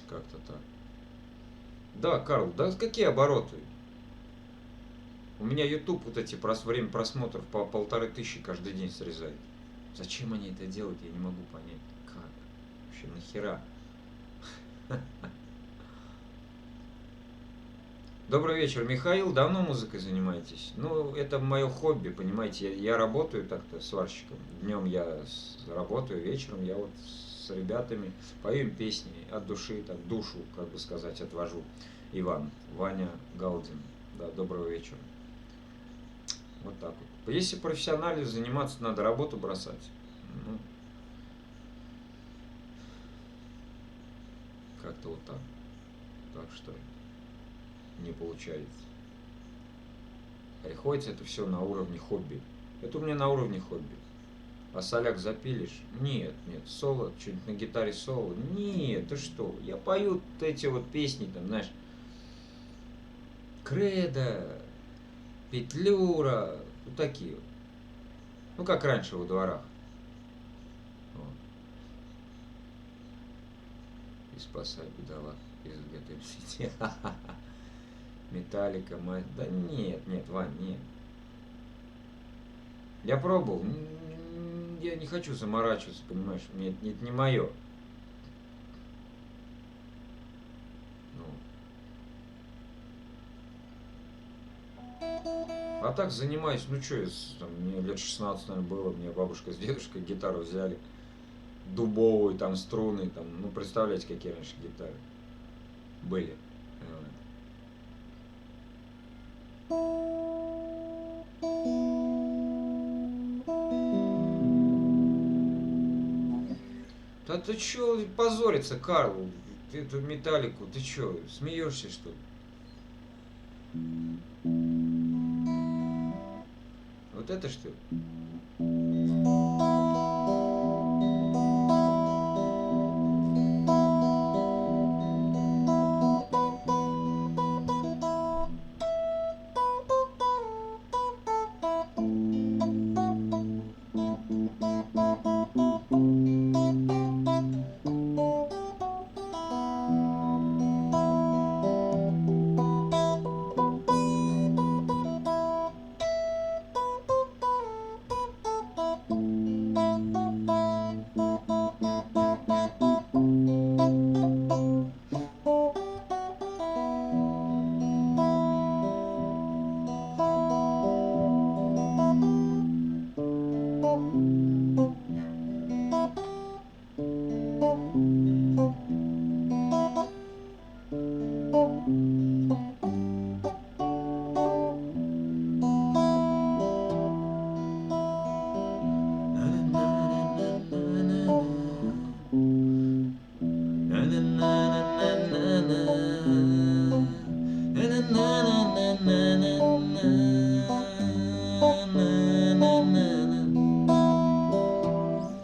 Как-то так. Да, Карл, да какие обороты? У меня YouTube вот эти время просмотров по 1500 каждый день срезает. Зачем они это делают, я не могу понять. Как? Вообще нахера? Добрый вечер, Михаил. Давно музыкой занимаетесь? Ну, это мое хобби, понимаете. Я работаю так-то сварщиком. Днем я работаю, вечером я вот с ребятами пою им песни от души, так, душу, как бы сказать, отвожу. Иван, Ваня Галдин. Да, доброго вечера. Вот так вот. Если профессионально заниматься, надо работу бросать. Ну, как-то вот так. Так что не получается. Приходится это все на уровне хобби. Это у меня на уровне хобби. А соляк запилишь? Нет, нет. Соло, что-нибудь на гитаре соло? Нет, ты что? Я пою вот эти вот песни, там, знаешь, Кредо, Петлюра, вот такие вот. Ну, как раньше во дворах. Вот. И спасай бедолаг из Готэм Сити. Металлика, мать. Да нет, нет, Вань, нет. Я пробовал. Я не хочу заморачиваться, понимаешь? Мне это не мое. А так занимаюсь, ну что, мне лет 16, наверное, было, мне бабушка с дедушкой гитару взяли, дубовую, там, струны, там, ну, представляете, какие раньше гитары были. Да ты чё позориться, Карл? Ты эту металлику, ты чё, смеешься, что ли? Вот это что ли?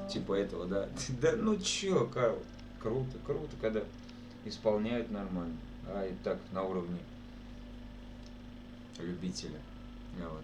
Типа этого, да. Да ну чё, Карл, круто, круто, когда исполняют нормально. А и так на уровне любителя. Вот.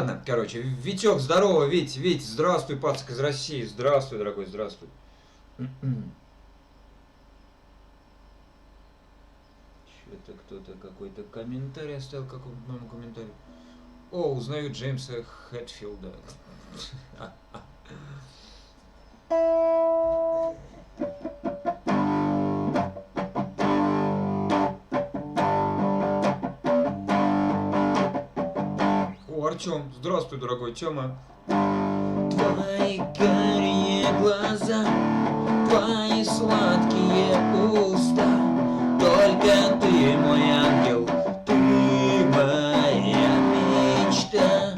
ладно, короче, Витек, здорово, Вить, здравствуй, пацак из России, здравствуй, дорогой, здравствуй. Что-то кто-то какой-то комментарий оставил, какой-то новый комментарий. О, узнаю Джеймса Хэтфилда. О, Артем, здравствуй, дорогой Тёма. Твои карие глаза, твои сладкие уста, только ты мой ангел, ты моя мечта.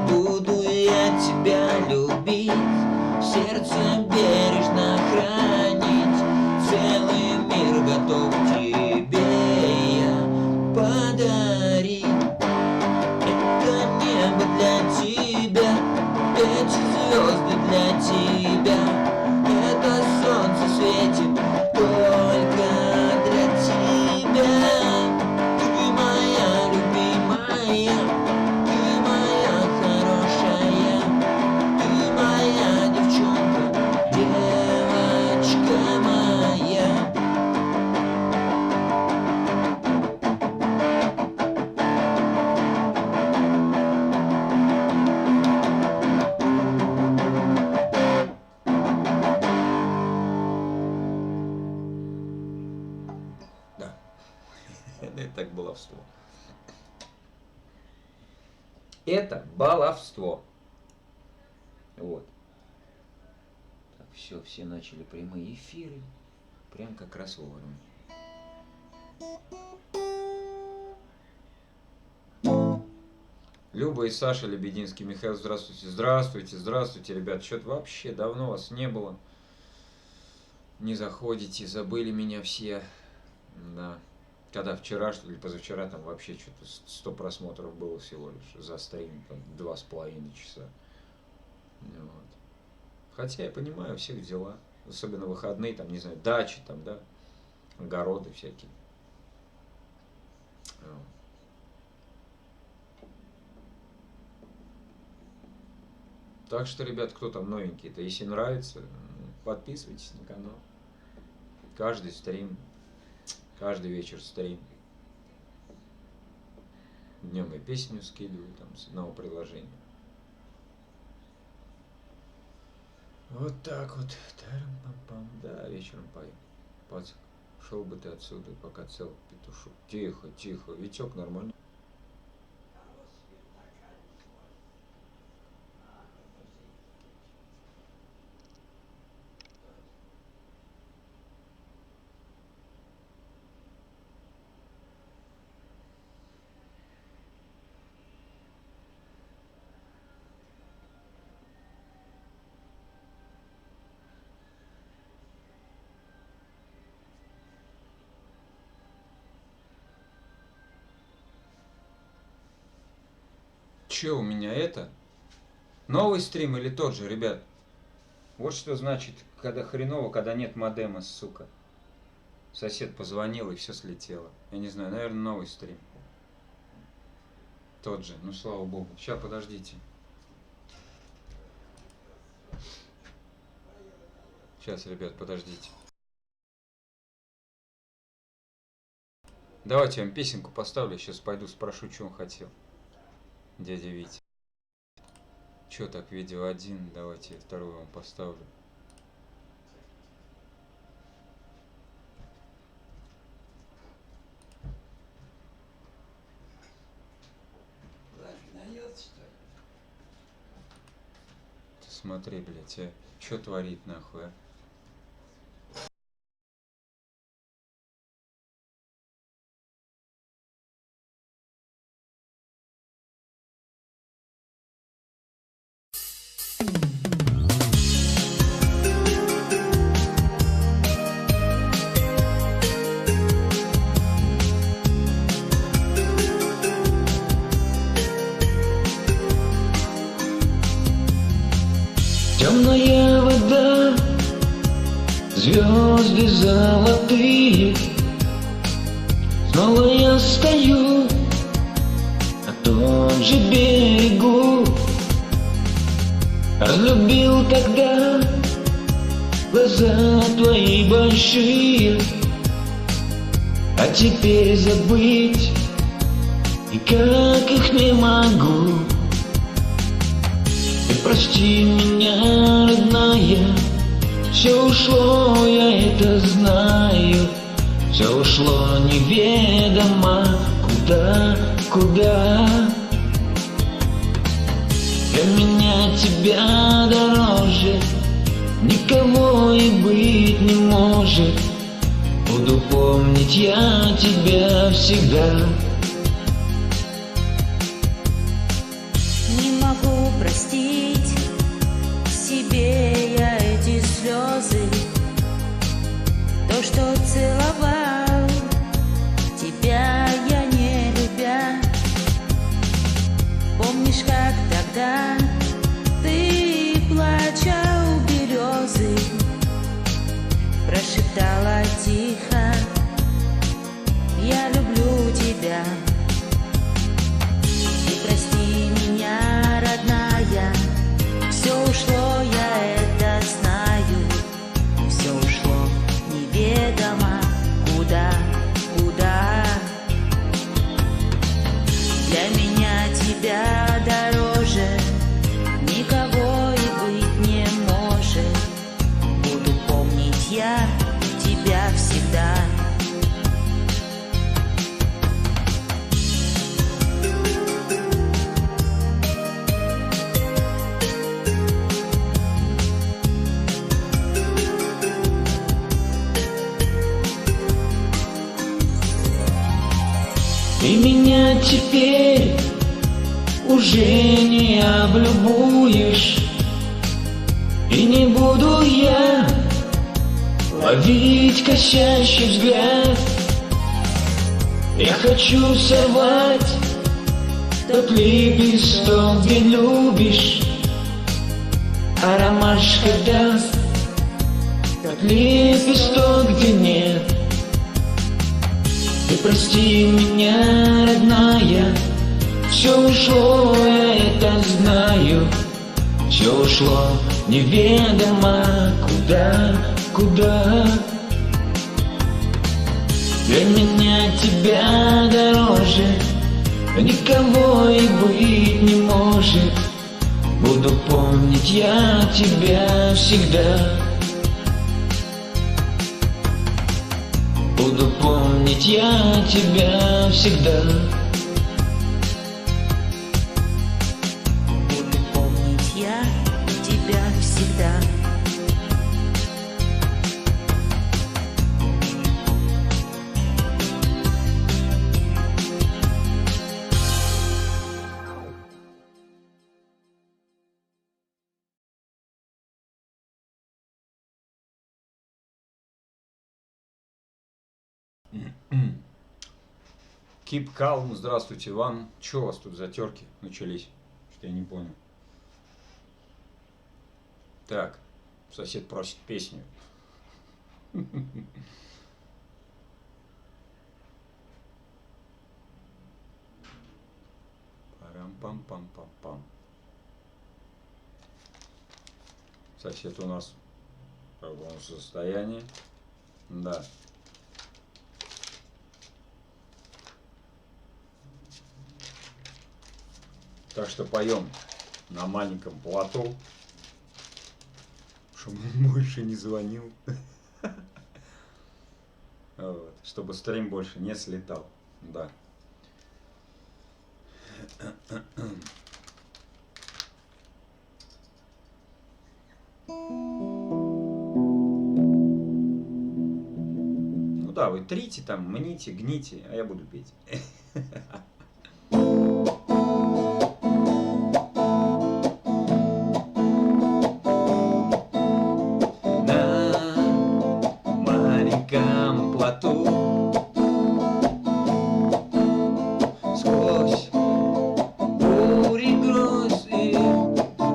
Буду я тебя любить, в сердце бережно хранить, целый мир готов тебе я подарить. Это небо для тебя, эти звезды для тебя, это солнце светит только для тебя. Ты моя любимая, ты моя хорошая, ты моя девчонка, девочка моя. Да. Это так баловство. Это баловство. Вот. Так, все начали прямые эфиры. Прям как раз вовремя. Люба и Саша Лебединский. Михаил, здравствуйте. Здравствуйте, ребят. Что-то вообще давно вас не было. Не заходите, забыли меня все. Да. Когда вчера, что ли, позавчера, там вообще что-то 100 просмотров было всего лишь за стрим, там 2,5 часа. Вот. Хотя я понимаю, у всех дела. Особенно выходные, там, не знаю, дачи, там, да, огороды всякие. Вот. Так что, ребят, кто там новенький-то, если нравится, подписывайтесь на канал. Каждый стрим, каждый вечер стрим. Днем я песню скидываю там с одного приложения. Вот так вот. Тарам-пам-пам. Да, вечером пою. Пацак, шел бы ты отсюда, пока цел петушок. Тихо, тихо. Витек нормально. Че у меня это? Новый стрим или тот же, ребят? Вот что значит, когда хреново, когда нет модема, сука. Сосед позвонил и все слетело. Я не знаю, наверное, новый стрим. Тот же, ну слава богу. Сейчас, подождите. Сейчас, ребят, подождите. Давайте я вам песенку поставлю. Сейчас пойду спрошу, что он хотел. Дядя Витя. Чё так, видео 1? Давайте я вторую вам поставлю. Ты смотри, блядь, а чё творит нахуй, а? Темная вода, звезды золотые. Снова я стою, а то том же берегу. Разлюбил тогда, глаза твои большие, а теперь забыть никак их не могу. Ты прости меня, родная, все ушло, я это знаю. Все ушло неведомо куда, куда. Для меня тебя дороже никого и быть не может. Буду помнить я тебя всегда. Не могу простить себе я эти слезы, то, что целовал тебя я не любя. Помнишь, как тогда ты, плача у березы, прошептала тихо: я люблю тебя. И прости меня, родная, все ушло, я это знаю. Все ушло неведомо куда, куда. Для меня тебя дороже никого и быть не может. Буду помнить я тебя всегда. Ты меня теперь уже не облюбуешь, и не буду я ловить косящий взгляд. Я хочу сорвать тот лепесток, где любишь, а ромашка даст тот лепесток, где нет. Ты прости меня, родная, все ушло, я это знаю. Все ушло неведомо куда, куда. Для меня тебя дороже никого и быть не может. Буду помнить я тебя всегда. Буду помнить я тебя всегда. Буду помнить я тебя всегда. Keep calm, здравствуйте вам. Че у вас тут затерки начались? Что я не понял. Так, сосед просит песню. Парам-пам-пам-пам-пам. Сосед у нас в каком состоянии? Да. Так что поем на маленьком плато, чтобы он больше не звонил, вот, чтобы стрим больше не слетал. Да. Ну да, вы трите там, мните, гните, а я буду петь.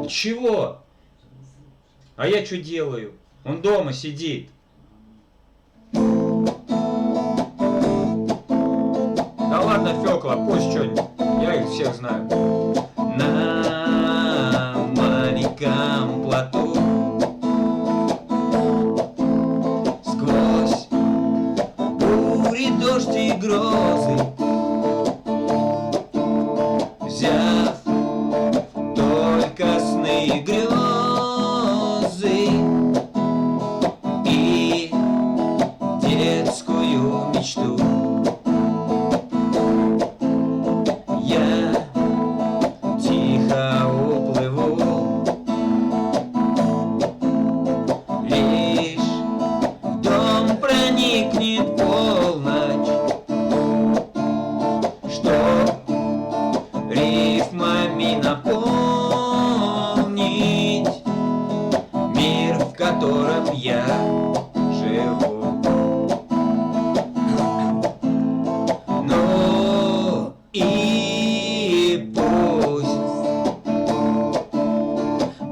Чего? А я что делаю? Он дома сидит. Да ладно, Фёкла, пусть что-нибудь. Я их всех знаю. На маленьком плоту сквозь бури, дождь и грозы, взяв только сны и грезы и детскую мечту, я тихо уплыву, лишь в дом проникнет полночь, чтоб рифмами наполнить мир, в котором я живу. Ну и пусть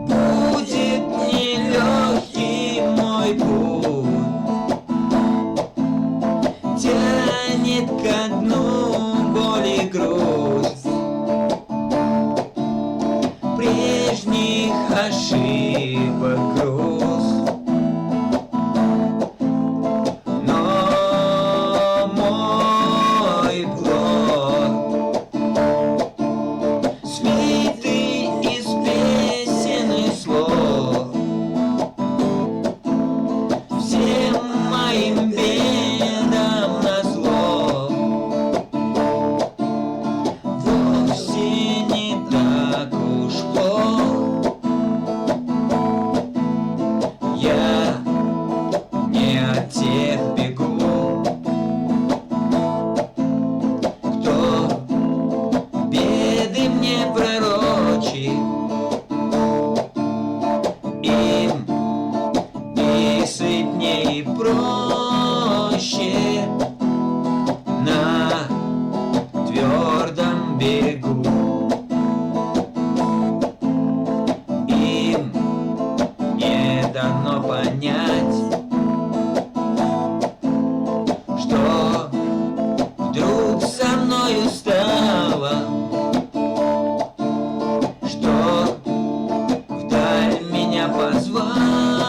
будет нелегкий мой путь, тянет ко дну боль и грусть прежних ошибок груз. Но мой плод свитый из песен и слов, всем моим бедам назло, вовсе не так уж плох. Я не от тех бегу, кто беды мне пророчит. Им и сытней, и проще на твердом берегу. Им не дано понять, что вдруг со мною стало, что вдаль меня позвала,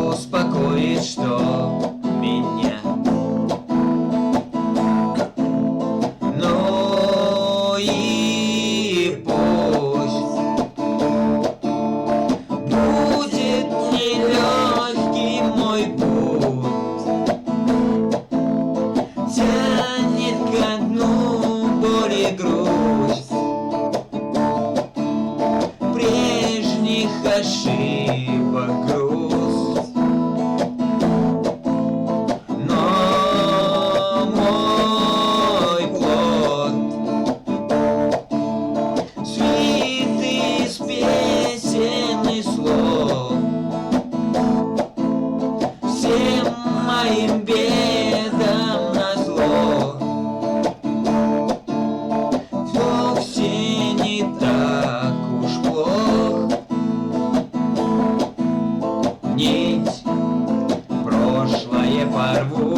успокоит, что меня. Ну и пусть будет нелегкий мой путь, тянет ко дну боль и грусть прежних ошибок груз. Но мой плод свитый из песен и слов, всем моим бедам назло, вовсе не так уж плох. Нить прошлое порву,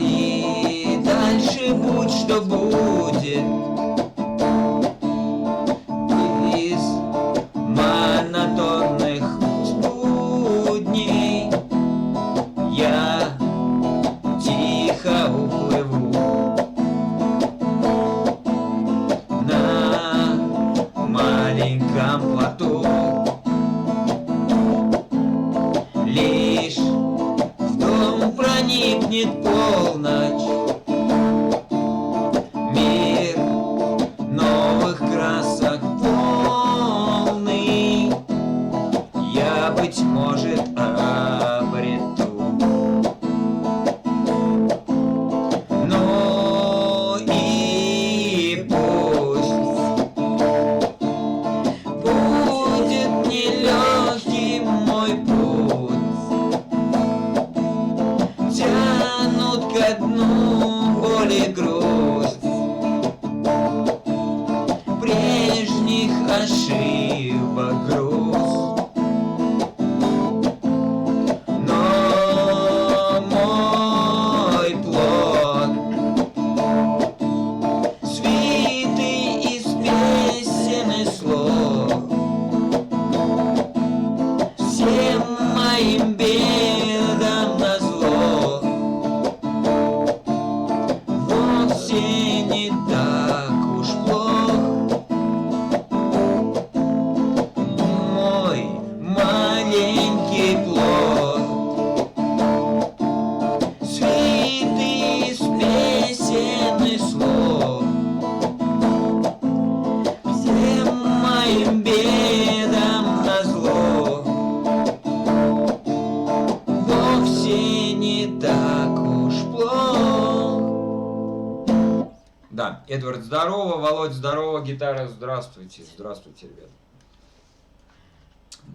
и дальше будь что будет. Из монотонных будней я тихо уплыву на маленьком плоту, лишь в дом проникнет полночь, мир новых красок полный я, быть может, обрету. Ну и пусть будет нелегкий мой путь, тянут ко дну боль и грусть прежних ошибок груз. Да, Эдвард, здорово, Володь, здорово, гитара, здравствуйте, здравствуйте, ребят.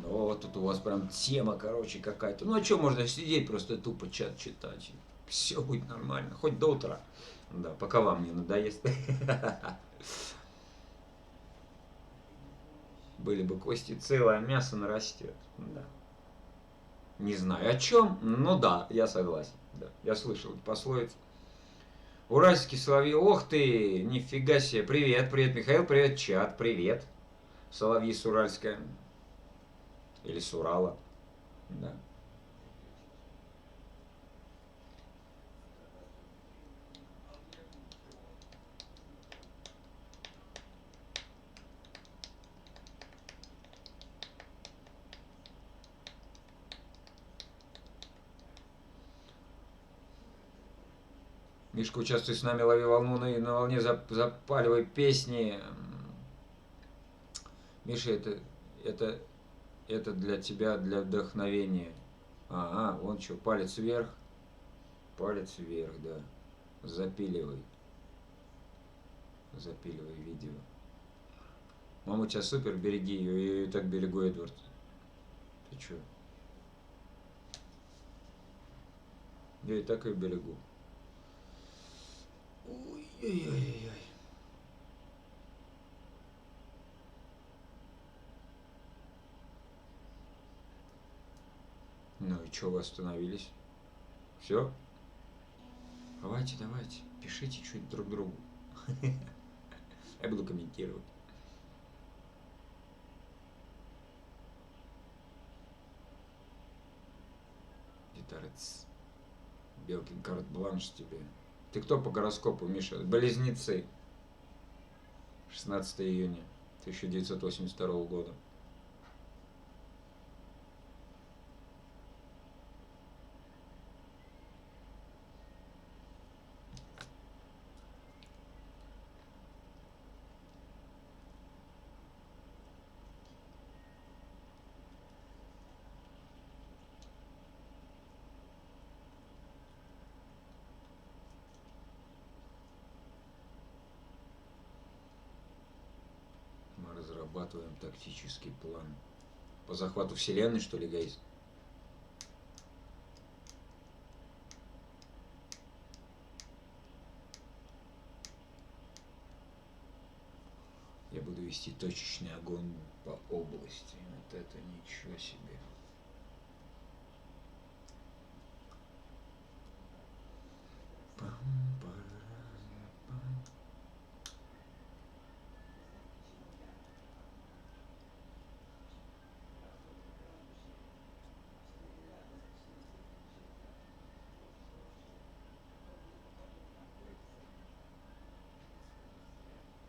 Ну, вот тут у вас прям тема, короче, какая-то. Ну, а что, можно сидеть, просто тупо чат читать. Все будет нормально, хоть до утра. Да, пока вам не надоест. Были бы кости целые, а мясо нарастет. Да. Не знаю о чем, но да, я согласен. Да, я слышал пословицу. Уральский соловьи, ох ты, нифига себе, привет, привет, Михаил, привет, чат, привет. Соловьи с Уральска. Или с Урала, да. Мишка, участвуй с нами, лови волну, на волне запаливай песни. Миша, это для тебя, для вдохновения. Вон что, палец вверх, да. Запиливай видео. Мама у тебя супер, береги ее, я ее так берегу, Эдвард. Ты че? Я и так ее берегу. Ой-ой-ой-ой. Ну и что, вы остановились? Все? Давайте, пишите что-нибудь друг другу. Я буду комментировать. Гитарец. Белкин, карт-бланш тебе. Ты кто по гороскопу, Миша? Близнецы. 16 июня 1982 года. Мы разрабатываем тактический план. По захвату вселенной, что ли, гайз? Я буду вести точечный огонь по области. Вот это ничего себе.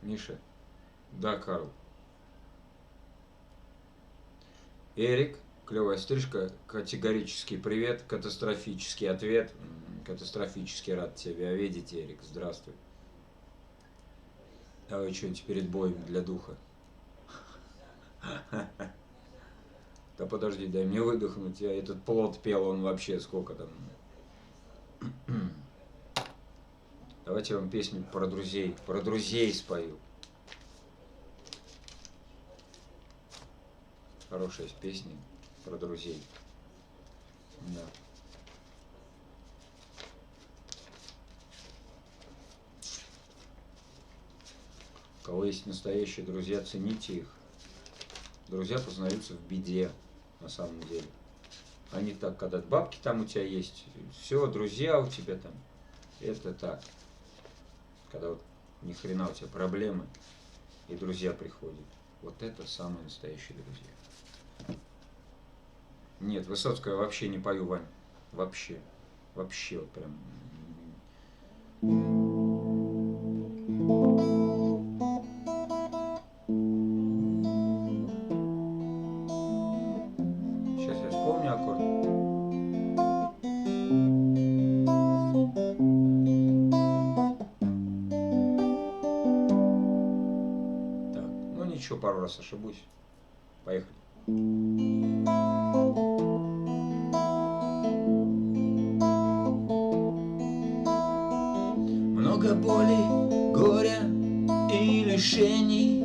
Миша. Да, Карл. Эрик, клевая стрижка, категорический привет, катастрофический ответ. Катастрофически рад тебя видеть, Эрик. Здравствуй. Давай что-нибудь перед боем для духа. Да подожди, дай мне выдохнуть. Я этот плод пел, он вообще сколько там. Давайте я вам песню про друзей спою. Хорошая песня про друзей. Да. У кого есть настоящие друзья, цените их. Друзья познаются в беде, на самом деле. А не так, когда бабки там у тебя есть, все, друзья у тебя там. Это так. Когда вот ни хрена у тебя проблемы, и друзья приходят. Вот это самые настоящие друзья. Нет, Высоцкая вообще не пою, Вань. Вообще. Вообще вот прям. Сейчас я вспомню аккорд. Так, ну ничего, пару раз ошибусь. Поехали. Много боли, горя мишени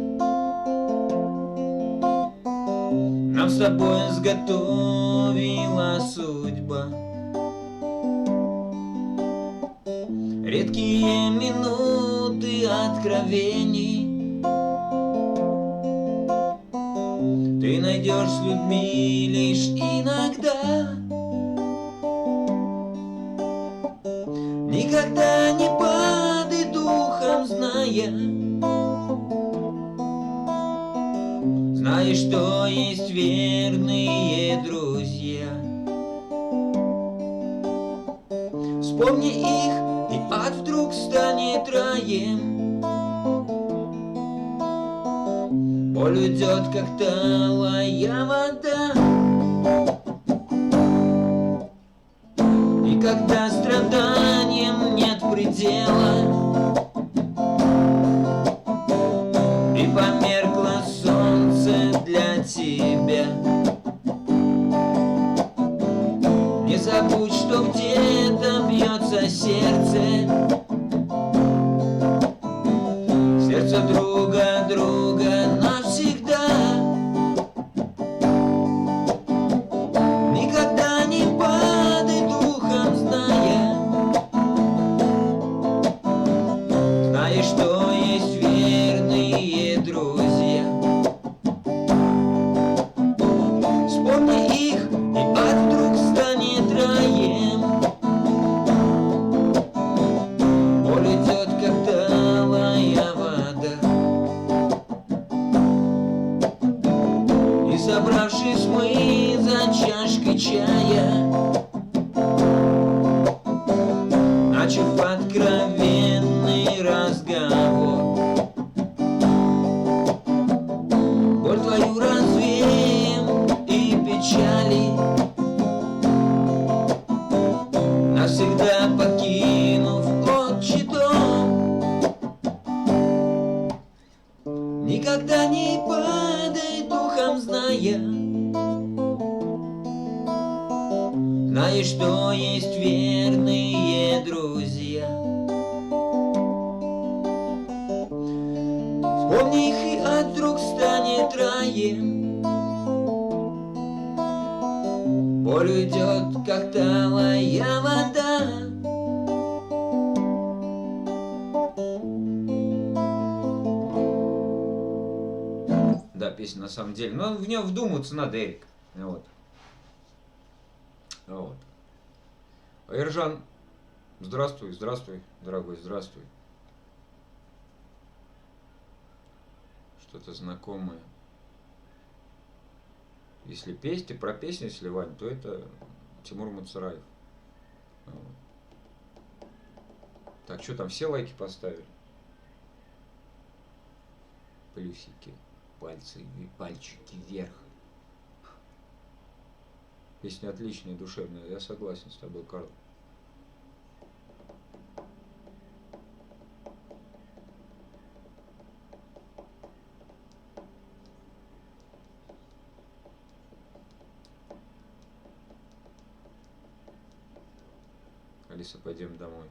нам с тобой изготовила судьба. Редкие минуты откровений ты найдешь с людьми лишь иногда. Никогда не падай духом, зная, что есть верные друзья. Вспомни их, и ад вдруг станет раем. Боль уйдет, как талая вода. И когда страданиям нет предела, и померкло солнце для тебя, не забудь, что где-то бьется сердце друга навсегда. Никогда не падай духом, зная, что есть верные друзья. Вспомни их, и ад вдруг станет раем. Боль идет, как талая вода. И собравшись мы за чашкой чая, начав откровенный разговор, боль твою развеем и печали, навсегда покинув отчий дом. Никогда не падай духом, зная, что есть верные друзья. Вспомни их, и ад вдруг станет раем. Боль уйдет, как талая вода. Да, песня на самом деле. Но в нее вдуматься надо, Эрик. Вот. Вот. Айржан, здравствуй, здравствуй, дорогой, здравствуй. Что-то знакомое. Если песни, про песню, если Вань, то это Тимур Муцараев. Вот. Так, что там, все лайки поставили? Плюсики, пальцы, пальчики вверх. Песня отличная, душевная, я согласен с тобой, Карл. Алиса, пойдем домой.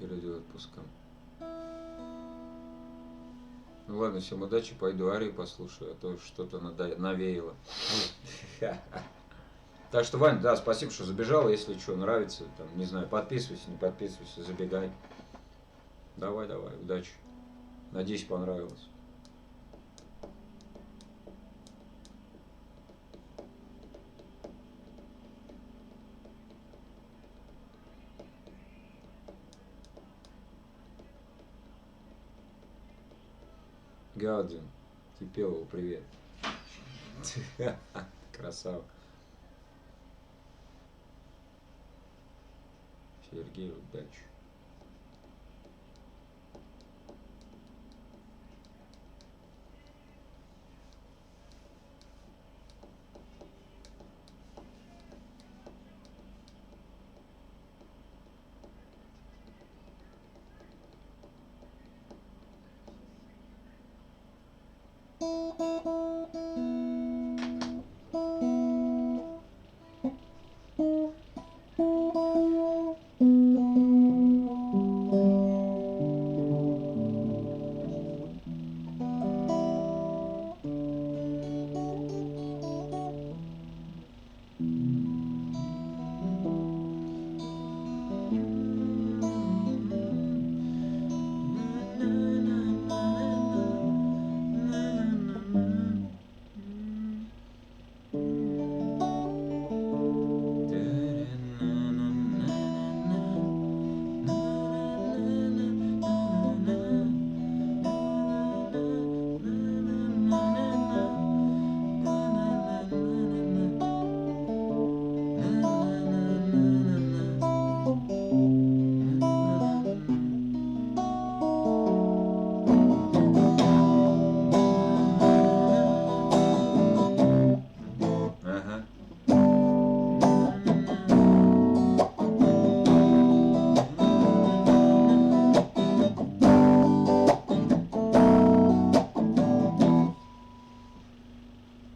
Перед отпуском. Ну ладно, всем удачи, пойду Арию послушаю, а то что-то навеяло. Так что, Вань, да, спасибо, что забежал, если что, нравится, там, не знаю, подписывайся, не подписывайся, забегай. Давай, удачи. Надеюсь, понравилось. Галдин, Кипелову привет. Красава. Сергей, удачи. Ага.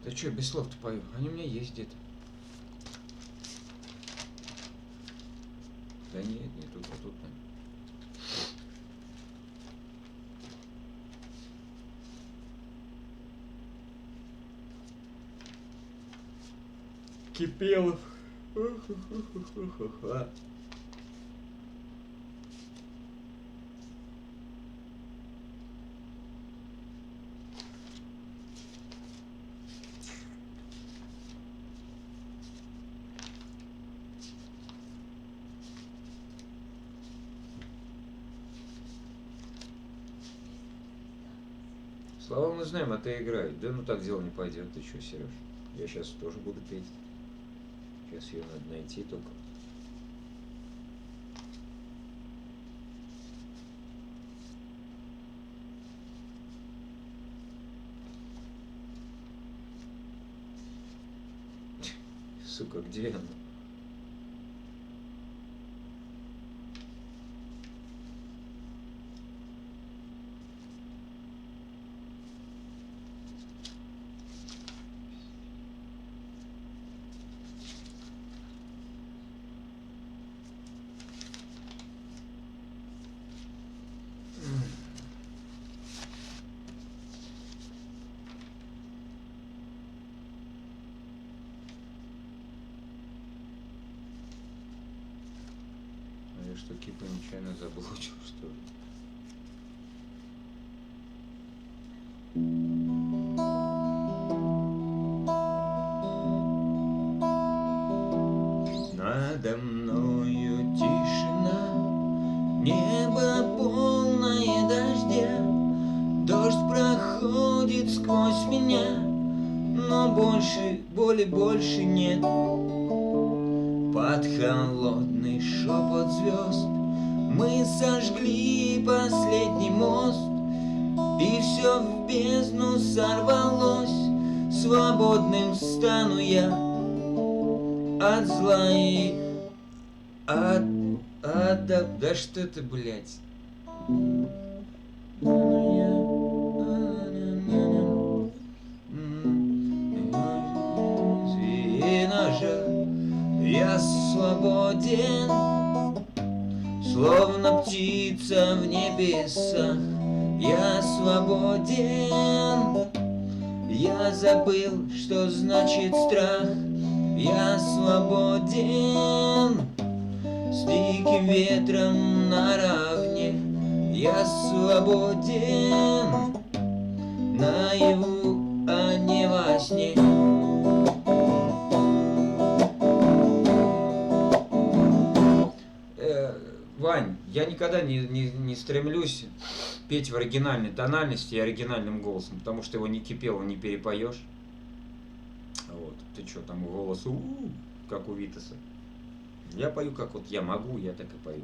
Да чё, без слов-то пою? Они у меня есть где-то. Да нет, не тут, а тут. Кипелов. Слова мы знаем, а ты играй. Да ну так дело не пойдет. Ты чё, Сереж? Я сейчас тоже буду петь. Сейчас ее надо найти только. Сука, где она? Я что, Кипа нечаянно заблочил, что ли? Надо мною тишина, небо полное дождя. Дождь проходит сквозь меня, но больше боли больше нет. Под холодный шепот звезд мы сожгли последний мост, и все в бездну сорвалось. Свободным стану я от зла и да что это, блядь? Я свободен, словно птица в небесах. Я свободен, я забыл, что значит страх. Я свободен, с диким ветром наравне. Я свободен, наяву, а не во сне. Вань, я никогда не стремлюсь петь в оригинальной тональности и оригинальным голосом, потому что его не кипело, не перепоешь. Вот. Ты что, там голос как у Витаса. Я пою, как вот я могу, я так и пою.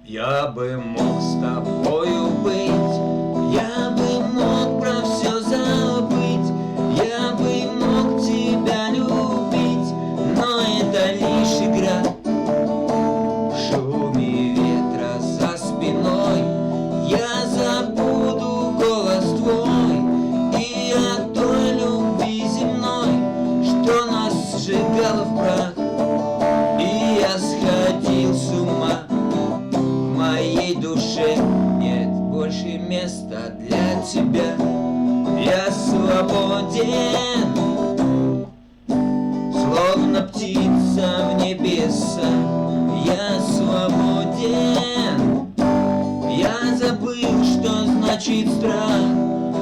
Я бы мог с тобою быть, я бы мог про все забыть, я бы мог тебя любить, но это лишь игра. В шуме ветра за спиной я забуду голос твой и о той любви земной, что нас сжигало в прах, и я сходил с ума. В моей душе нет больше места для тебя. Я свободен, словно птица в небеса. Я свободен, я забыл, что значит страх.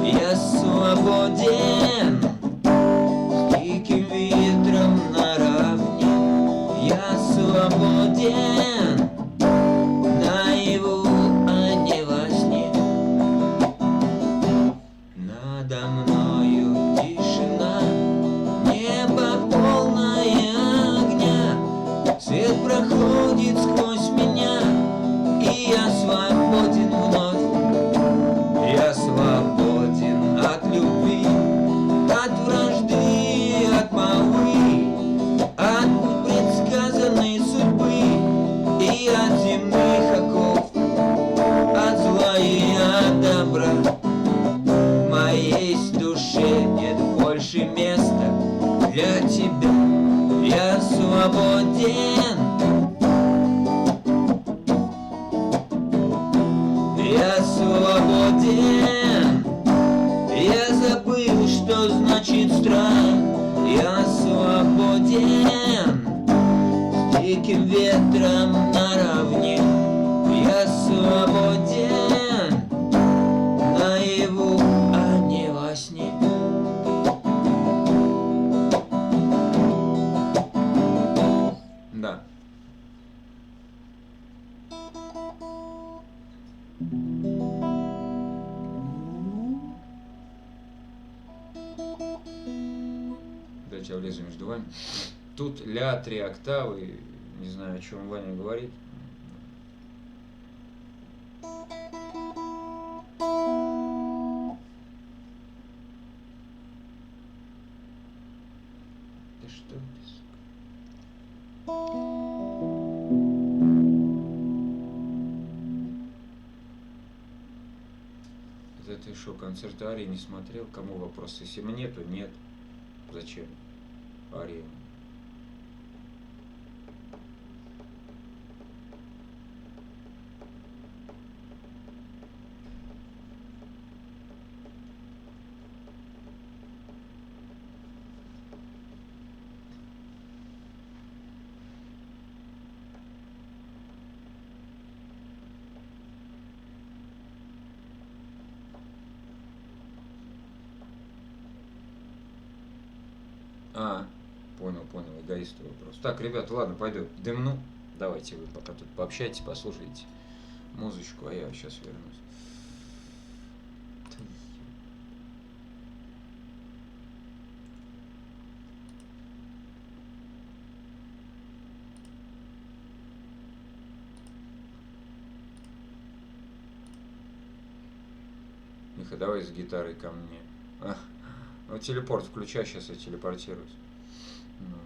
Я свободен, с диким ветром наравне. Я свободен, наяву, а не во сне. Надо мною тишина, небо полное огня. Свет проходит сквозь меня, и я свободен вновь. Я свободен от любви, от вражды, от молвы, от предсказанной судьбы и от земных оков, от зла и от добра. В моей душе нет больше места для тебя. Я свободен, я свободен, я забыл, что значит страх. Я свободен, с диким ветром наравне. Я свободен, наяву, а не во сне. Да. Дайте я влезу между вами. Тут ля 3 октавы. Не знаю, о чем Ваня говорит. Да что ты, сука? Это ты что, концерт Арии не смотрел? Кому вопрос? Если мне, то нет. Зачем? Ария. Понял, эгоистый вопрос. Так, ребят, ладно, пойду дымну. Давайте вы пока тут пообщайтесь, послушайте музычку, а я сейчас вернусь. Миха, давай с гитарой ко мне. Ну, телепорт включай, сейчас я телепортируюсь. Ну.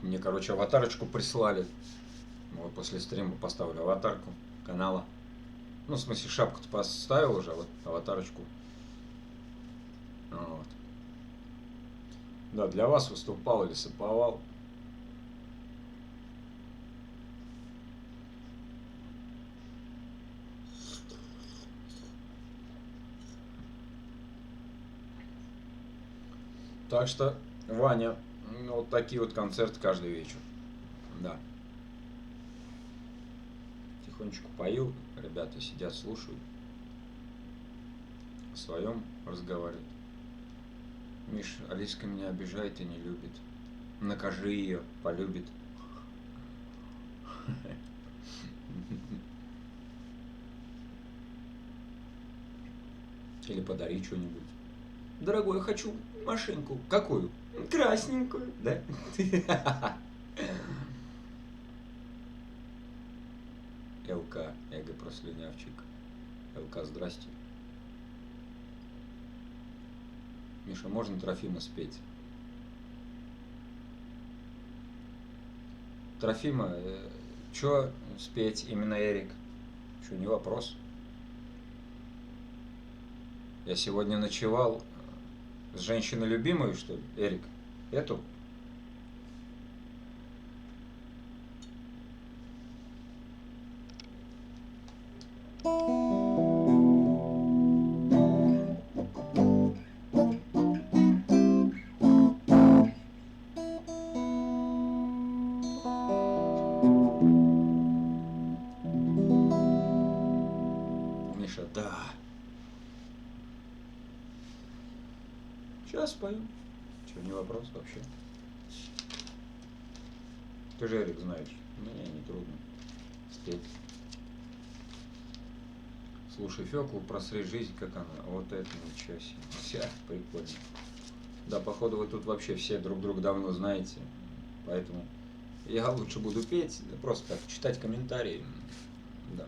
Мне, короче, аватарочку прислали. Вот после стрима поставлю аватарку канала. Ну, в смысле, шапку-то поставил уже, а вот аватарочку. Вот. Да, для вас выступал или саповал. Так что, Ваня, ну, вот такие вот концерты каждый вечер. Да. Тихонечку пою, ребята сидят, слушают. О своем разговаривают. Миш, Алиска меня обижает и не любит. Накажи ее, полюбит. Или подари что-нибудь. Дорогой, я хочу машинку. Какую? Красненькую, да? ЛК, эго прослюнявчик. ЛК, здрасте. Миша, можно Трофима спеть? Трофима, чё спеть именно Эрик? Чё, не вопрос. Я сегодня ночевал с женщиной любимой, что ли, Эрик? Эту? Миша, да. Сейчас спою. Чего, не вопрос вообще. Ты же, Эрик, знаешь, мне не трудно спеть. Слушай, Фёклу, просри жизнь, как она. Вот это ничего себе. Вся, прикольно. Да, походу, вы тут вообще все друг друга давно знаете. Поэтому я лучше буду петь, просто так, читать комментарии. Да.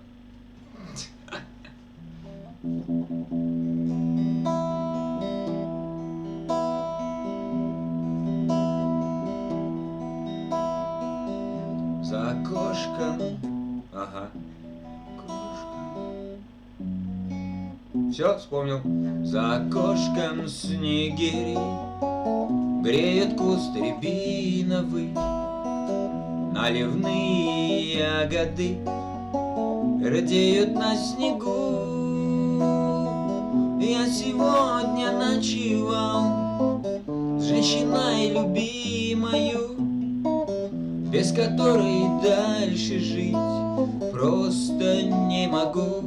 За окошком. Ага. Все, вспомнил. За окошком снегири греет куст рябиновый, наливные ягоды радеют на снегу. Я сегодня ночевал с женщиной любимою, без которой дальше жить просто не могу.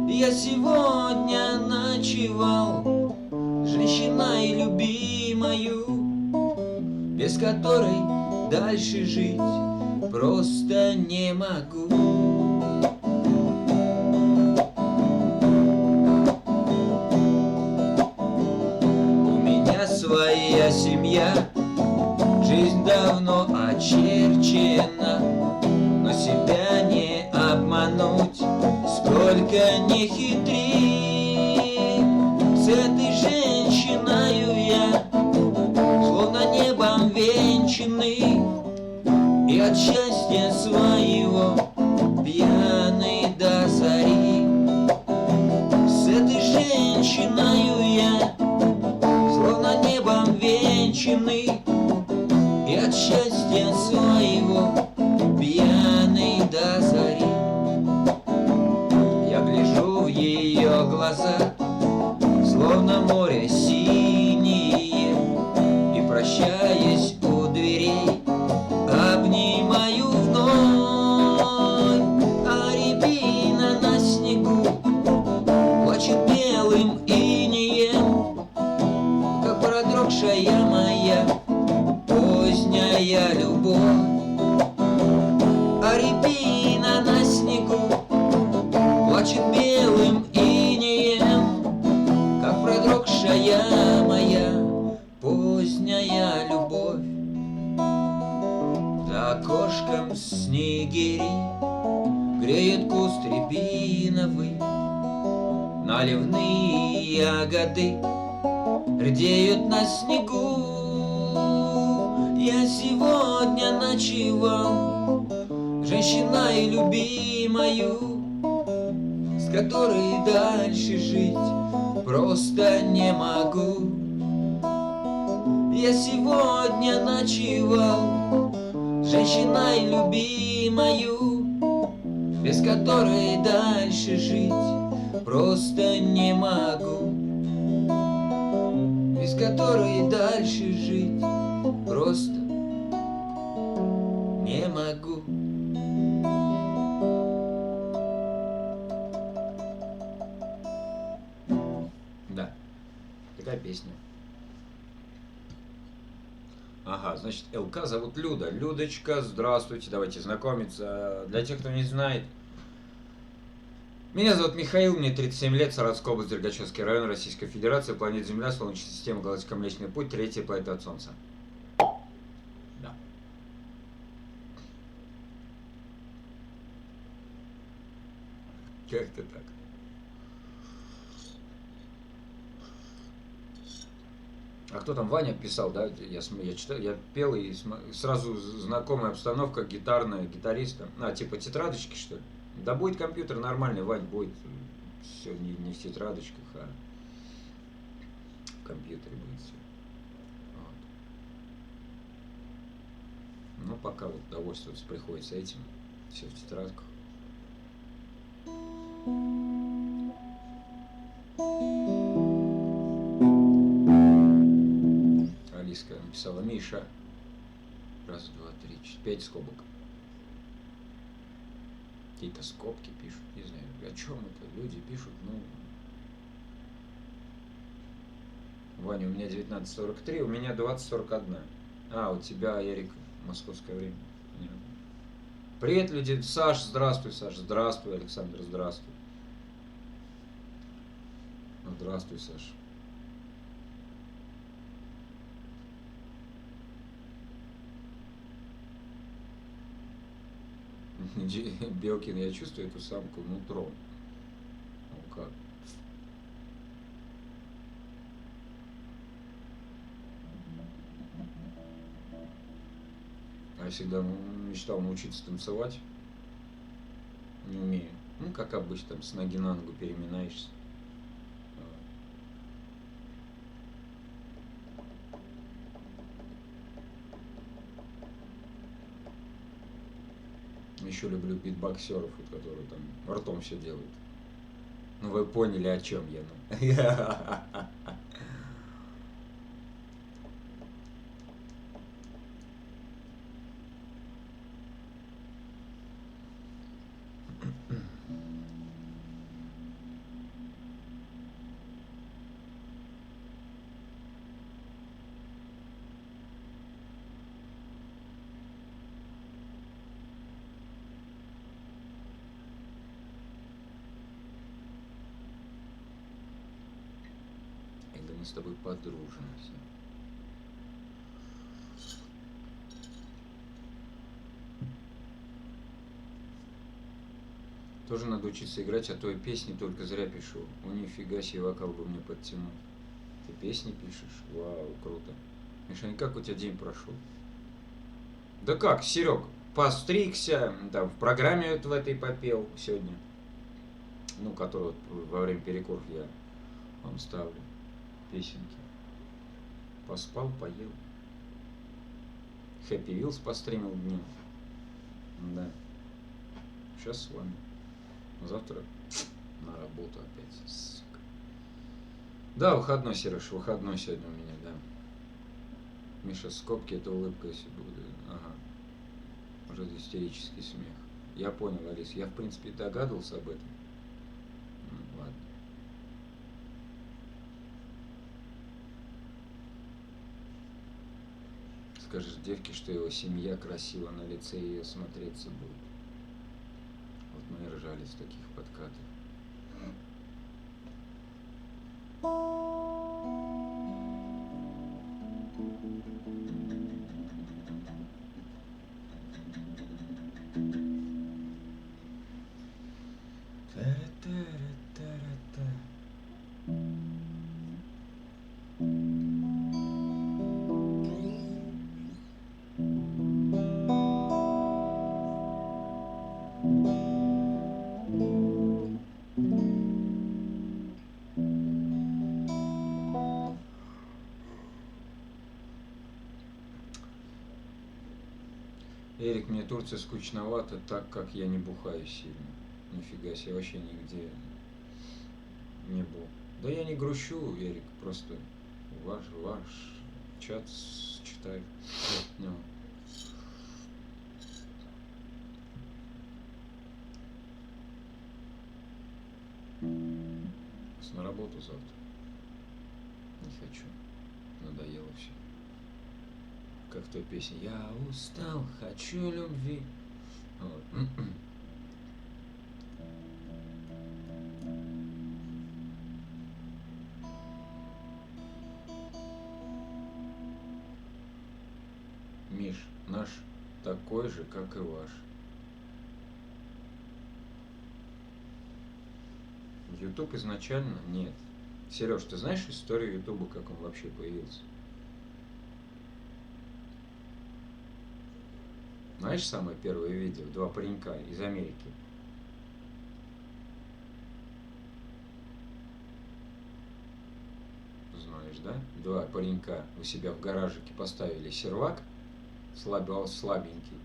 Я сегодня ночевал с женщиной любимою, без которой дальше жить просто не могу. У меня своя семья, жизнь давно очерчена, но себя не обмануть, сколько не хитри. С этой женщиною я словно небом венчанный, и от счастья своего пьяный до зари. С этой женщиною я словно небом венчанный, и от счастья своего пьяный до зари. Я гляжу в ее глаза, словно море синее, и, прощаясь у дверей, обнимаю вновь. А рябина на снегу плачет белым инеем, как продрогшая моя поздняя любовь. А рябина на снегу плачет белым инеем, как продрогшая моя поздняя любовь. За окошком снегири греет куст рябиновый, наливные ягоды рдеют на снегу. Я сегодня ночевал женщиной любимою, с которой дальше жить просто не могу. Я сегодня ночевал женщиной любимою, без которой дальше жить просто не могу. Без которой дальше жить просто не могу. Да, такая песня. Ага, значит, ЛК зовут Люда. Людочка, здравствуйте, давайте знакомиться. Для тех, кто не знает, меня зовут Михаил, мне 37 лет, Саратовская область, Дергачевский район, Российская Федерация, планета Земля, Солнечная система, галактика Млечный Путь, третья планета от Солнца. Да. Как-то так. А кто там, Ваня писал, да? Я читал, я пел, и сразу знакомая обстановка, гитарная, гитариста. А, типа тетрадочки, что ли? Да будет компьютер нормальный, Вань, будет. Все не в тетрадочках, а в компьютере будет все. Вот. Ну, пока вот довольствоваться приходится этим. Все в тетрадках. Алиска написала: Миша. Раз, два, три, четыре, 5 скобок. Какие-то скобки пишут, не знаю, о чем это люди пишут, ну... Ваня, у меня 19:43, у меня 20:41. А, у тебя, Эрик, московское время. Понятно. Привет, люди. Саш, здравствуй, Саш, здравствуй, Александр, здравствуй. Здравствуй, Саш. Белкин, я чувствую эту самку нутром. Ну как? А я всегда мечтал научиться танцевать. Не умею. Ну, как обычно, там с ноги на ногу переминаешься. Еще люблю битбоксеров, вот, которые там ртом все делают. Ну вы поняли, о чем я. Ну. Мы с тобой подружимся. Тоже надо учиться играть, а то я песни только зря пишу. Ну нифига себе, вокал бы мне подтянул. Ты песни пишешь? Вау, круто. Мишань, как у тебя день прошел? Да как, Серег, постригся, там в программе вот в этой попел сегодня. Ну, которую вот во время перекуров я вам ставлю. Песенки. Поспал, поел. Happy Wheels постримил днем. Да. Сейчас с вами. Завтра на работу опять. Сука. Да, выходной, Сереж, выходной сегодня у меня, да. Миша, скобки, это улыбка, если будет. Ага. Уже истерический смех. Я понял, Алис. Я, в принципе, догадывался об этом. Ну, ладно. Скажешь девке, что его семья красиво на лице ее смотреться будет. Вот мы и ржали с таких подкатов. Эрик, мне Турция скучновато, так как я не бухаю сильно. Нифига себе, вообще нигде не был. Да я не грущу, Эрик, просто ваш чат читаю. Ну. На работу завтра. Не хочу. Надоело все. Как в той песне. Я устал, хочу любви. Вот. Миш, наш такой же, как и ваш. YouTube изначально нет. Сереж, ты знаешь историю Ютуба, как он вообще появился? Знаешь самое первое видео? Два паренька из Америки. Знаешь, да? Два паренька у себя в гаражике поставили сервак слабенький.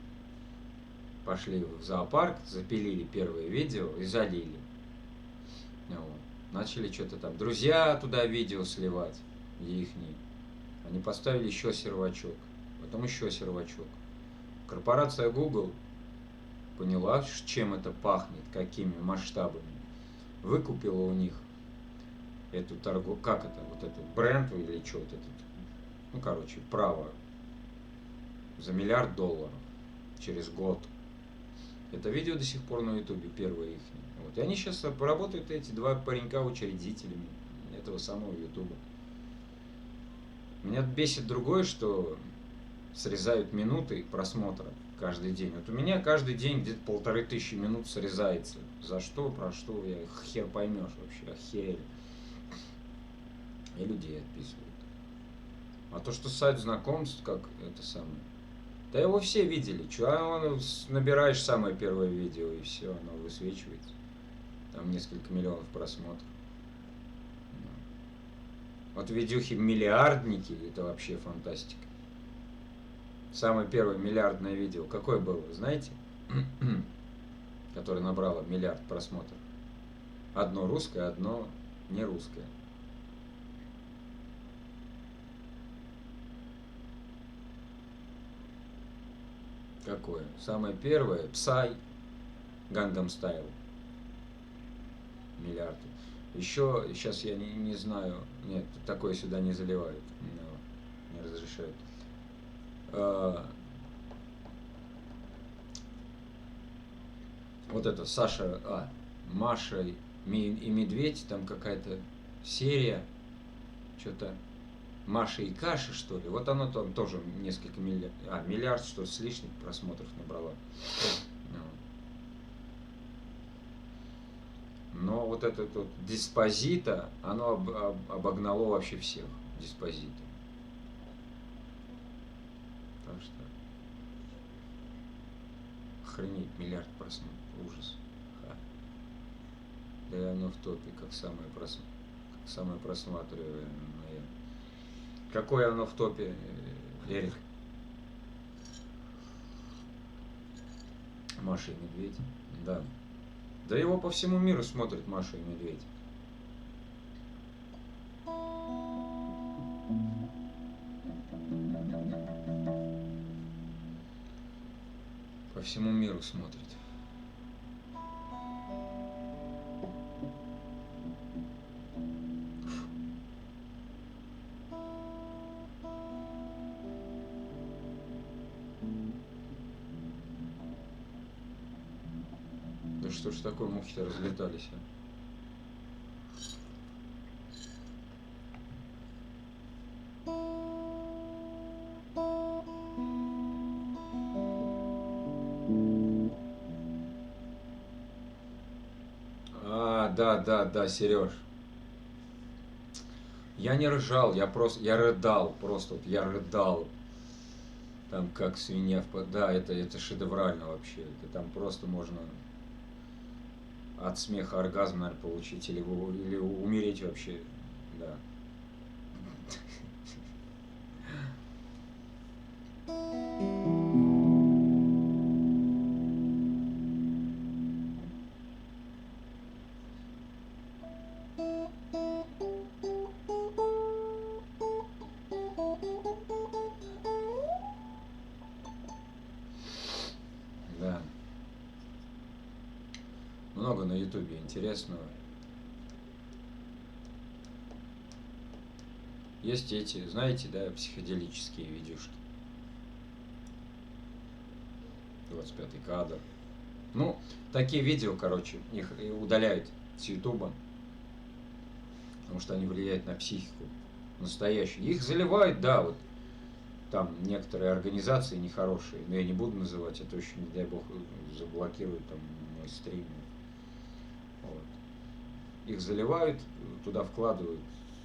Пошли в зоопарк, запилили первое видео и залили. Вот. Начали что-то там. Друзья туда видео сливать. Ихние. Они поставили еще сервачок. Потом еще сервачок. Корпорация Google поняла, чем это пахнет, какими масштабами. Выкупила у них эту торговлю, как это, вот этот бренд или что вот этот, ну короче, право за $1 миллиард через год. Это видео до сих пор на Ютубе, первое их. Вот. И они сейчас работают, эти два паренька, учредителями этого самого Ютуба. Меня бесит другое, что срезают минуты просмотра каждый день. Вот у меня каждый день где-то 1500 минут срезается. За что, про что, я хер поймешь вообще, охерели. И людей отписывают. А то, что сайт знакомств, как это самое, да его все видели. Че, набираешь самое первое видео, и все, оно высвечивается. Там несколько миллионов просмотров. Вот видюхи миллиардники, это вообще фантастика. Самое первое миллиардное видео, какое было, знаете? Которое набрало 1 миллиард просмотров. Одно русское, одно не русское. Какое? Самое первое, Psy, Gangnam Style. 1 миллиард. Еще, сейчас я не знаю, нет, такое сюда не заливают, не разрешают. Вот это Саша, Маша и Медведь, там какая-то серия, что-то Маша и Каша, что ли. Вот оно там тоже несколько миллиард, что с лишним просмотров набрала. Но вот это вот Диспозита, оно обогнало вообще всех. Диспозита. Так что охренеть, 1 миллиард просмотров. Ужас. Да и оно в топе, как самое просматриваемое. Какое оно в топе, Эрик? Маша и Медведь. Да. Да его по всему миру смотрят Маша и Медведь. По всему миру смотрят. Да что ж такое, мухи-то разлетались, Да, Сереж. Я не ржал, я рыдал, просто вот я рыдал. Там как свинья Да, это шедеврально вообще. Это там просто можно от смеха оргазм, наверное, получить или умереть вообще. Да. Да. Много на ютубе интересного. Есть эти, знаете, да, психоделические видюшки. 25-й кадр. Ну, такие видео, короче, их и удаляют с ютуба, потому что они влияют на психику настоящую. Их заливают, да, вот там некоторые организации нехорошие, но я не буду называть, а то еще, не дай бог, заблокируют там мой стрим. Вот. Их заливают, туда вкладывают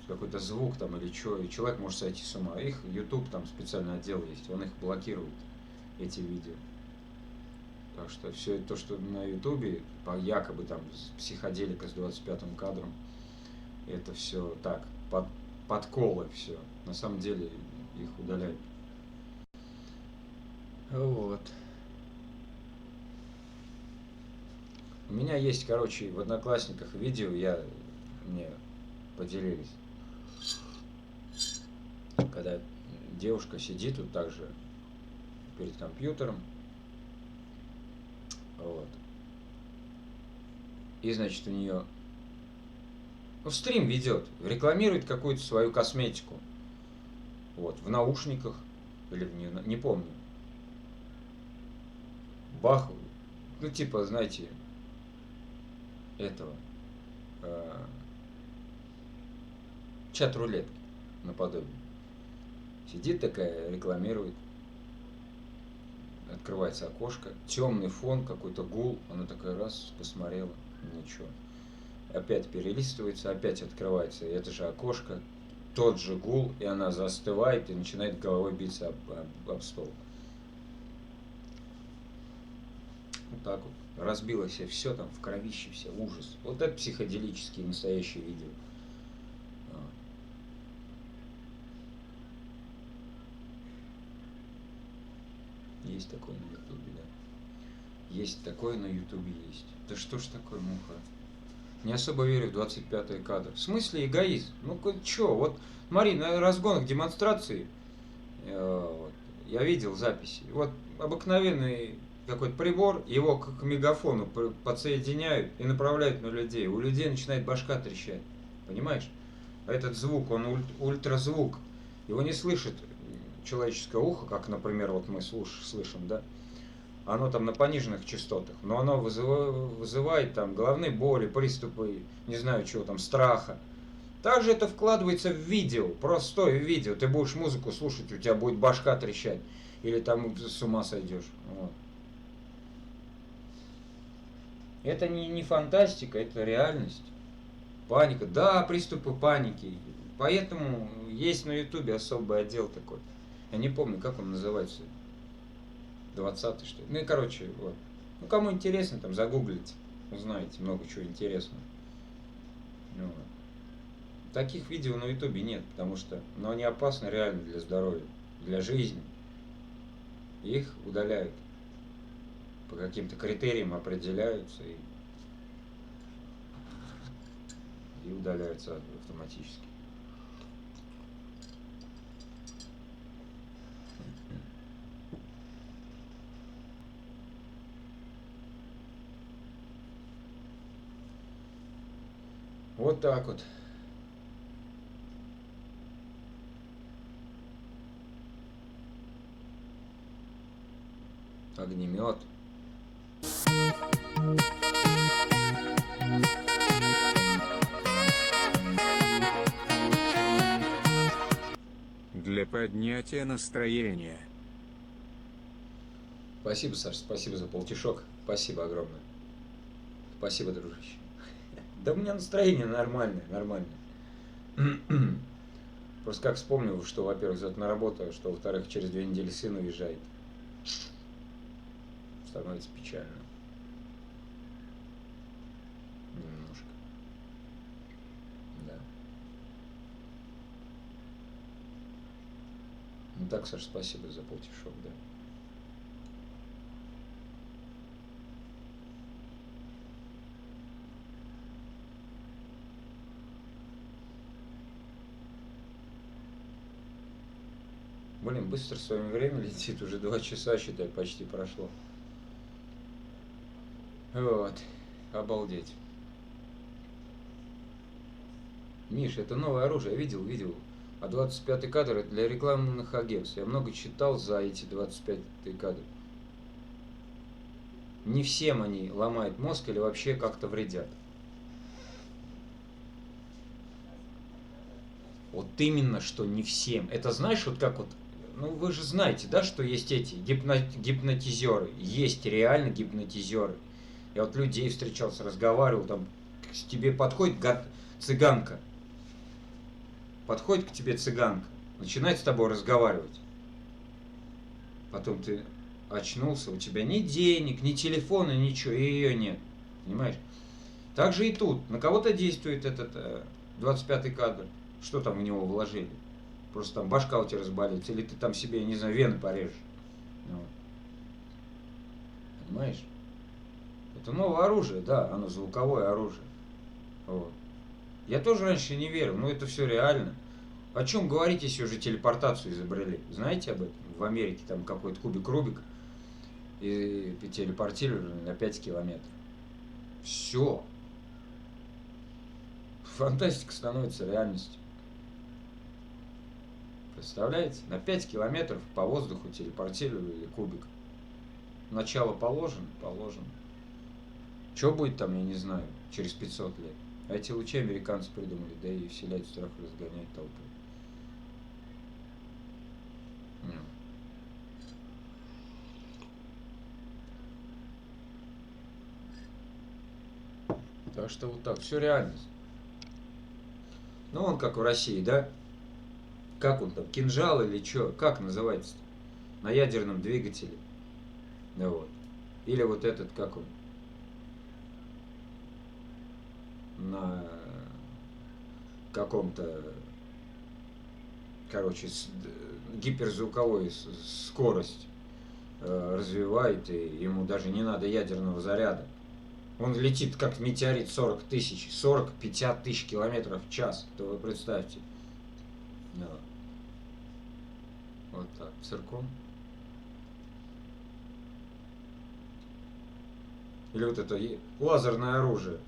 какой-то звук там или что, и человек может сойти с ума. Их YouTube там специальный отдел есть, он их блокирует, эти видео. Так что все то, что на ютубе, якобы там психоделика с 25-м кадром, это все так, подколы все. На самом деле их удаляют. Вот. У меня есть, короче, в Одноклассниках видео, мне поделились. Когда девушка сидит вот так же перед компьютером. Вот. И, значит, у нее стрим ведет, рекламирует какую-то свою косметику. Вот, в наушниках, или не помню. Бах, ну типа, знаете, этого чат-рулетки наподобие. Сидит такая, рекламирует. Открывается окошко, темный фон, какой-то гул, она такая раз посмотрела, ничего. Опять перелистывается, опять открывается, и это же окошко, тот же гул, и она застывает и начинает головой биться об стол. Вот так вот. Разбило себе все там в кровище, все, ужас. Вот это психоделические настоящие видео. Есть такое на ютубе, да. Есть такое на ютубе есть. Да что ж такое, муха? Не особо верю в 25-й кадр. В смысле эгоизм? Ну чё, вот смотри, на разгонах демонстрации вот, я видел записи. Вот обыкновенный какой-то прибор, его к мегафону подсоединяют и направляют на людей. У людей начинает башка трещать. Понимаешь? А этот звук, он ультразвук. Его не слышит человеческое ухо, как, например, вот мы слышим, да, оно там на пониженных частотах, но оно вызывает там головные боли, приступы, не знаю чего там, страха. Также это вкладывается в видео, простое видео, ты будешь музыку слушать, у тебя будет башка трещать, или там с ума сойдешь. Вот. Это не фантастика, это реальность. Паника, да, приступы паники, поэтому есть на ютубе особый отдел такой. Я не помню, как он называется. 20-й, что ли. Ну и короче, вот. Ну кому интересно, там загуглите. Узнаете много чего интересного. Вот. Таких видео на ютубе нет, потому что они опасны реально для здоровья, для жизни. Их удаляют. По каким-то критериям определяются и удаляются автоматически. Вот так вот. Огнемет. Для поднятия настроения. Спасибо, Саш, спасибо за полтишок. Спасибо огромное. Спасибо, дружище. Да у меня настроение нормальное, нормальное. Просто как вспомнил, что, во-первых, завтра на работу, а что, во-вторых, через 2 недели сын уезжает. Становится печально. Немножко. Да. Ну так, Саша, спасибо за полтишок, да. Блин, быстро с вами время летит, уже 2 часа, считай, почти прошло. Вот, обалдеть. Миш, это новое оружие, я видел. А 25-й кадр это для рекламных агентств. Я много читал за эти 25-й кадры. Не всем они ломают мозг или вообще как-то вредят. Вот именно, что не всем. Это знаешь, вот как вот, ну вы же знаете, да, что есть эти гипнотизеры. Есть реально гипнотизеры. Я вот людей встречался, разговаривал, там к тебе подходит цыганка. Подходит к тебе цыганка, начинает с тобой разговаривать. Потом ты очнулся, у тебя ни денег, ни телефона, ничего, и ее нет. Понимаешь? Так же и тут. На кого-то действует этот 25-й кадр. Что там в него вложили? Просто там башка у тебя разболится, или ты там себе, я не знаю, вены порежешь. Вот. Понимаешь? Это новое оружие, да, оно звуковое оружие. Вот. Я тоже раньше не верил, но это все реально. О чем говорить, если уже телепортацию изобрели? Знаете об этом? В Америке там какой-то кубик Рубик и телепортировали на 5 километров. Все. Фантастика становится реальностью. Представляете? На 5 километров по воздуху телепортировали кубик. Начало положено? Положено. Что будет там, я не знаю, через 500 лет. А эти лучи американцы придумали, да и вселяют страх, разгоняют толпу. Так что вот так, все реальность. Ну, он как в России, да? Как он там, кинжал или что? Как называется-то? На ядерном двигателе. Да вот. Или вот этот, как он? На каком-то, короче, гиперзвуковой скорость развивает, и ему даже не надо ядерного заряда. Он летит как метеорит 40-50 тысяч километров в час. То вы представьте. Да. Вот так. Циркон. Или вот это лазерное оружие.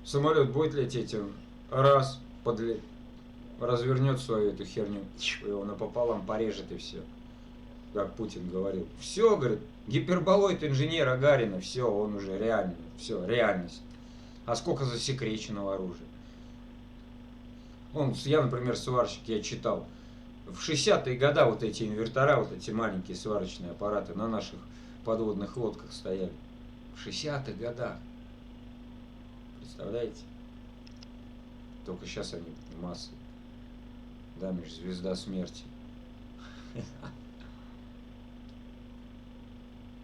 Самолет будет лететь, он раз, развернет свою эту херню, его напополам порежет и все. Как Путин говорил. Все, говорит, гиперболоид инженера Гарина, все, он уже реальный, все, реальность. А сколько засекреченного оружия? Я, например, сварщик, я читал. В 60-е годы вот эти инвертора, вот эти маленькие сварочные аппараты на наших подводных лодках стояли. В 60-х годах. Представляете? Только сейчас они массы. Да, звезда смерти.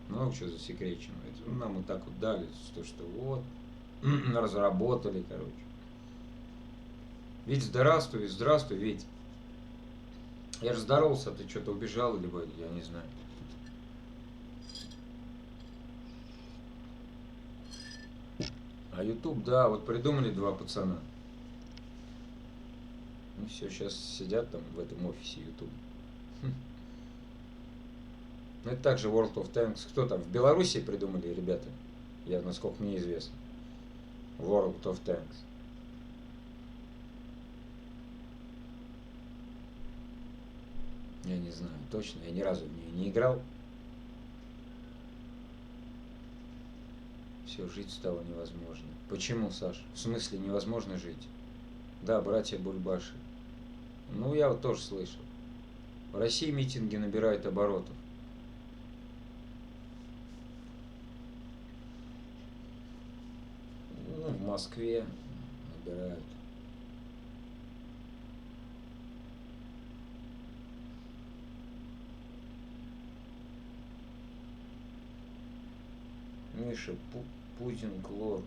Много чего засекречено. Нам вот так вот дали, что вот, разработали, короче. Вить, здравствуй, Вить. Я же здоровался, а ты что-то убежал, либо я не знаю. А YouTube, да, вот придумали 2 пацана. Ну все, сейчас сидят там в этом офисе YouTube. Ну это также World of Tanks. Кто там? В Беларуси придумали ребята? Я, насколько мне известно. World of Tanks. Я не знаю, точно, я ни разу в нее не играл. Все, жить стало невозможно. Почему, Саш? В смысле невозможно жить? Да, братья Бульбаши. Ну, я вот тоже слышал. В России митинги набирают оборотов. Ну, в Москве набирают. Миша, пудинг, лор.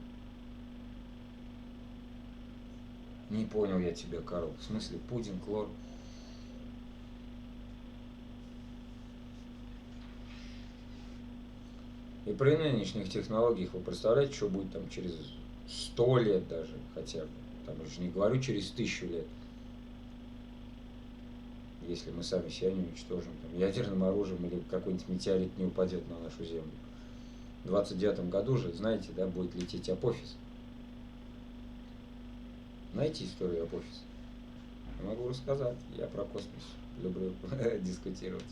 Не понял я тебя, Карл. В смысле, пудинг, лор? И при нынешних технологиях вы представляете, что будет там через 100 лет даже хотя бы. Там я же не говорю через 1000 лет. Если мы сами себя не уничтожим там, ядерным оружием или какой-нибудь метеорит не упадет на нашу Землю. В 29 году же, знаете, да, будет лететь Апофис. Знаете историю Апофиса? Я могу рассказать. Я про космос люблю дискутировать.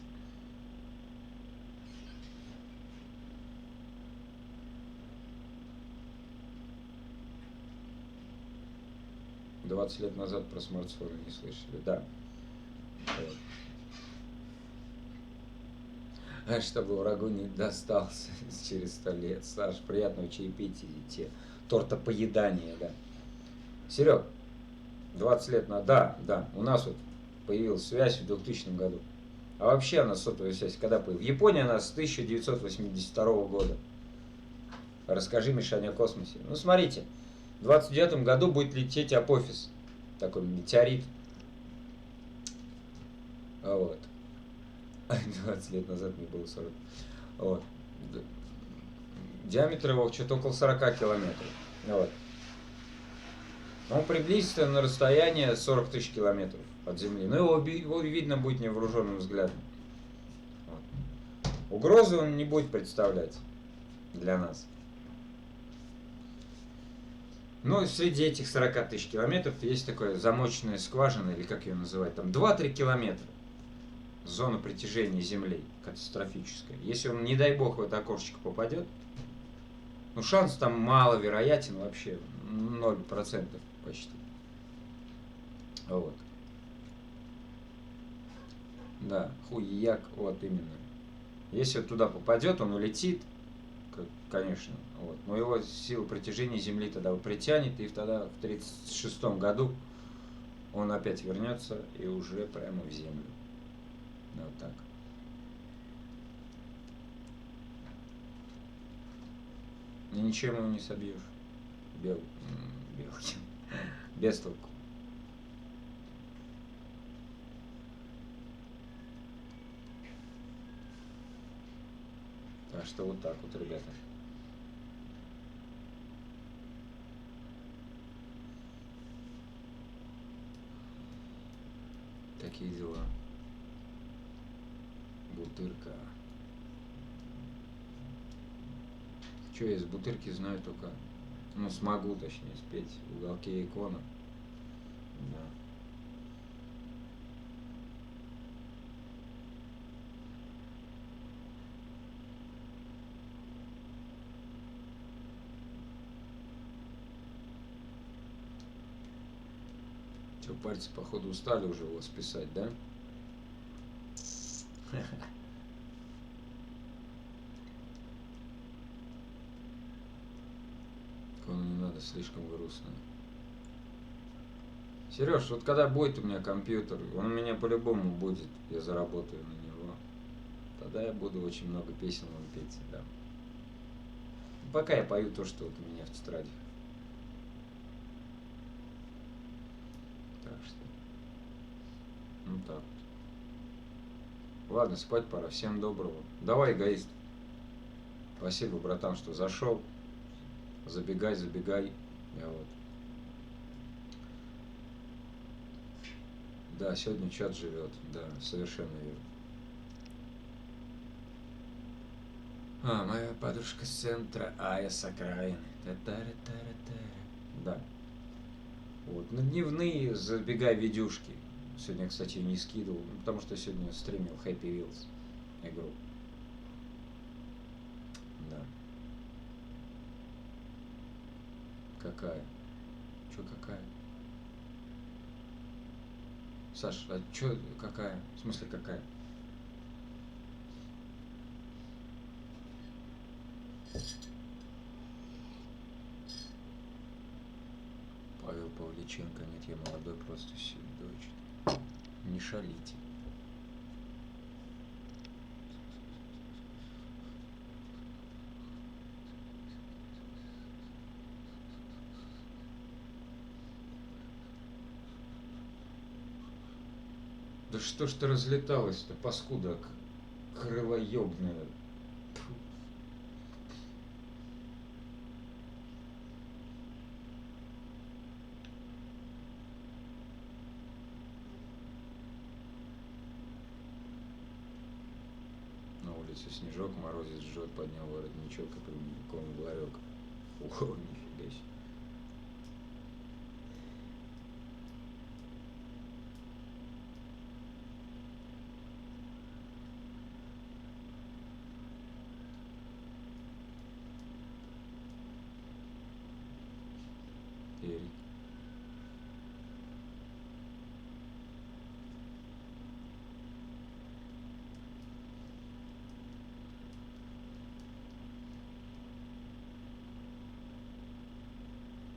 «20 лет назад про смартфоны не слышали». Да. Вот. А чтобы врагу не достался через 100 лет. Саш, приятного чаепития, те тортопоедания, да. Серег, 20 лет назад, да, у нас вот появилась связь в 2000 году. А вообще она сотовая связь когда появилась? В Японии она с 1982 года. Расскажи, Мишаня, о космосе. Ну, смотрите, в 29 году будет лететь Апофис. Такой метеорит. Вот. 20 лет назад мне было 40. Вот. Диаметр его что-то около 40 километров. Вот. Он приблизится на расстояние 40 тысяч километров от Земли. Но его видно будет невооруженным взглядом. Вот. Угрозы он не будет представлять для нас. Но среди этих 40 тысяч километров есть такая замочная скважина, или как ее называют, там 2-3 километра. Зона притяжения Земли катастрофическая. Если он, не дай бог, в это окошечко попадет, ну шанс там маловероятен вообще, 0% почти. Вот. Да, хуяк, вот именно. Если он туда попадет, он улетит, конечно, вот. Но его сила притяжения Земли тогда притянет, и тогда в 1936 году он опять вернется и уже прямо в Землю. Вот так. И ничем его не собьешь. Белки. Без толку. Так что вот так вот, ребята. Такие дела. Бутырка. Че, я из Бутырки знаю только, ну, смогу, точнее, спеть в уголке икона. Да. Че, пальцы, походу, устали уже у вас писать, да? Не надо, слишком грустно. Сереж, вот когда будет у меня компьютер, он у меня по-любому будет, я заработаю на него. Тогда я буду очень много песен вам петь, да. Пока я пою то, что вот у меня в тетради. Так что. Ну так вот. Ладно, спать пора. Всем доброго. Давай, эгоист. Спасибо, братан, что зашел. Забегай, забегай. Я вот. Да, сегодня чат живет. Да, совершенно верно. А, моя подружка с центра, а я с окраины. Да. Вот. На дневные забегай видюшки. Сегодня, кстати, не скидывал, потому что сегодня стримил Happy Wheels игру. Да. Какая? Чё какая? Саш, а чё какая? В смысле какая? Павел Павличенко, нет, я молодой, просто дочь. Не шалите. Да что ж ты разлеталась-то, паскуда крылоёбная. На улице снежок, морозец жжет, поднял воротничок и прямиком в ларек. О, нифига себе. Эрик.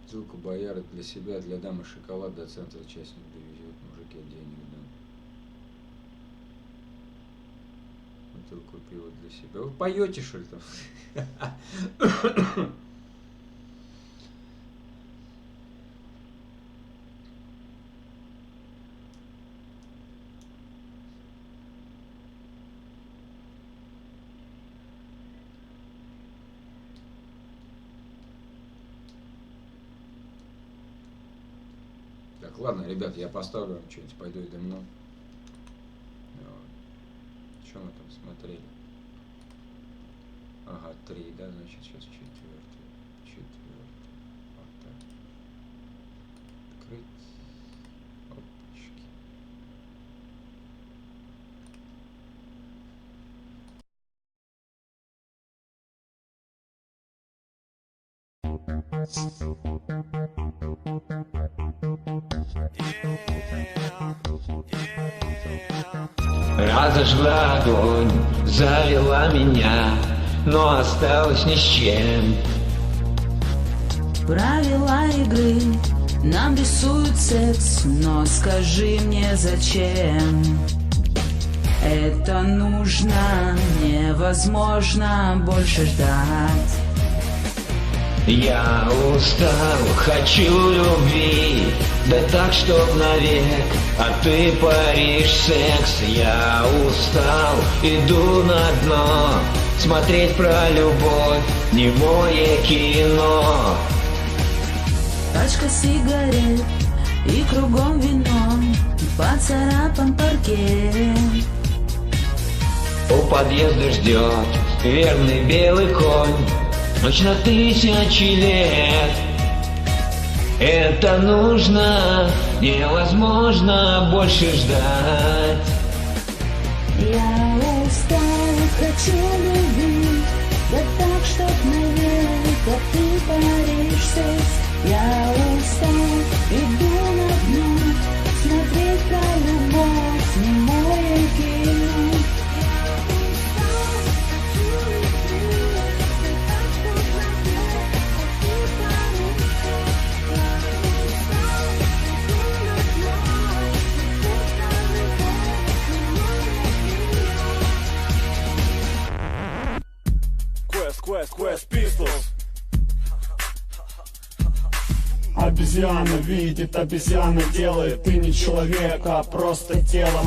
Бутылку бояры для себя, для дамы шоколад до центра частник довезет, мужики денег дам. Бутылку пива для себя. Вы поете, что ли, там? Так, ладно, ребят, я поставлю вам что-нибудь, пойду и дымну. Что мы там смотрели? Ага, 3, да, значит, сейчас 4. Вот так. Открыть. Опачки. Разожгла огонь, завела меня, но осталась ни с чем. Правила игры нам рисуют секс, но скажи мне зачем? Это нужно, невозможно больше ждать. Я устал, хочу любви, да так, чтоб навек, а ты паришь секс. Я устал, иду на дно, смотреть про любовь, немое кино. Пачка сигарет и кругом вино, поцарапан паркет. У подъезда ждет верный белый конь, ночь на 1000 лет. Это нужно, невозможно больше ждать. Я устал, хочу любви, да так, чтоб навек, а ты паришь секс. Я устал, иду на дно, смотреть про любовь, немое кино. Quest Pistols. Обезьяна видит, обезьяна делает. Ты не человек, а просто тело.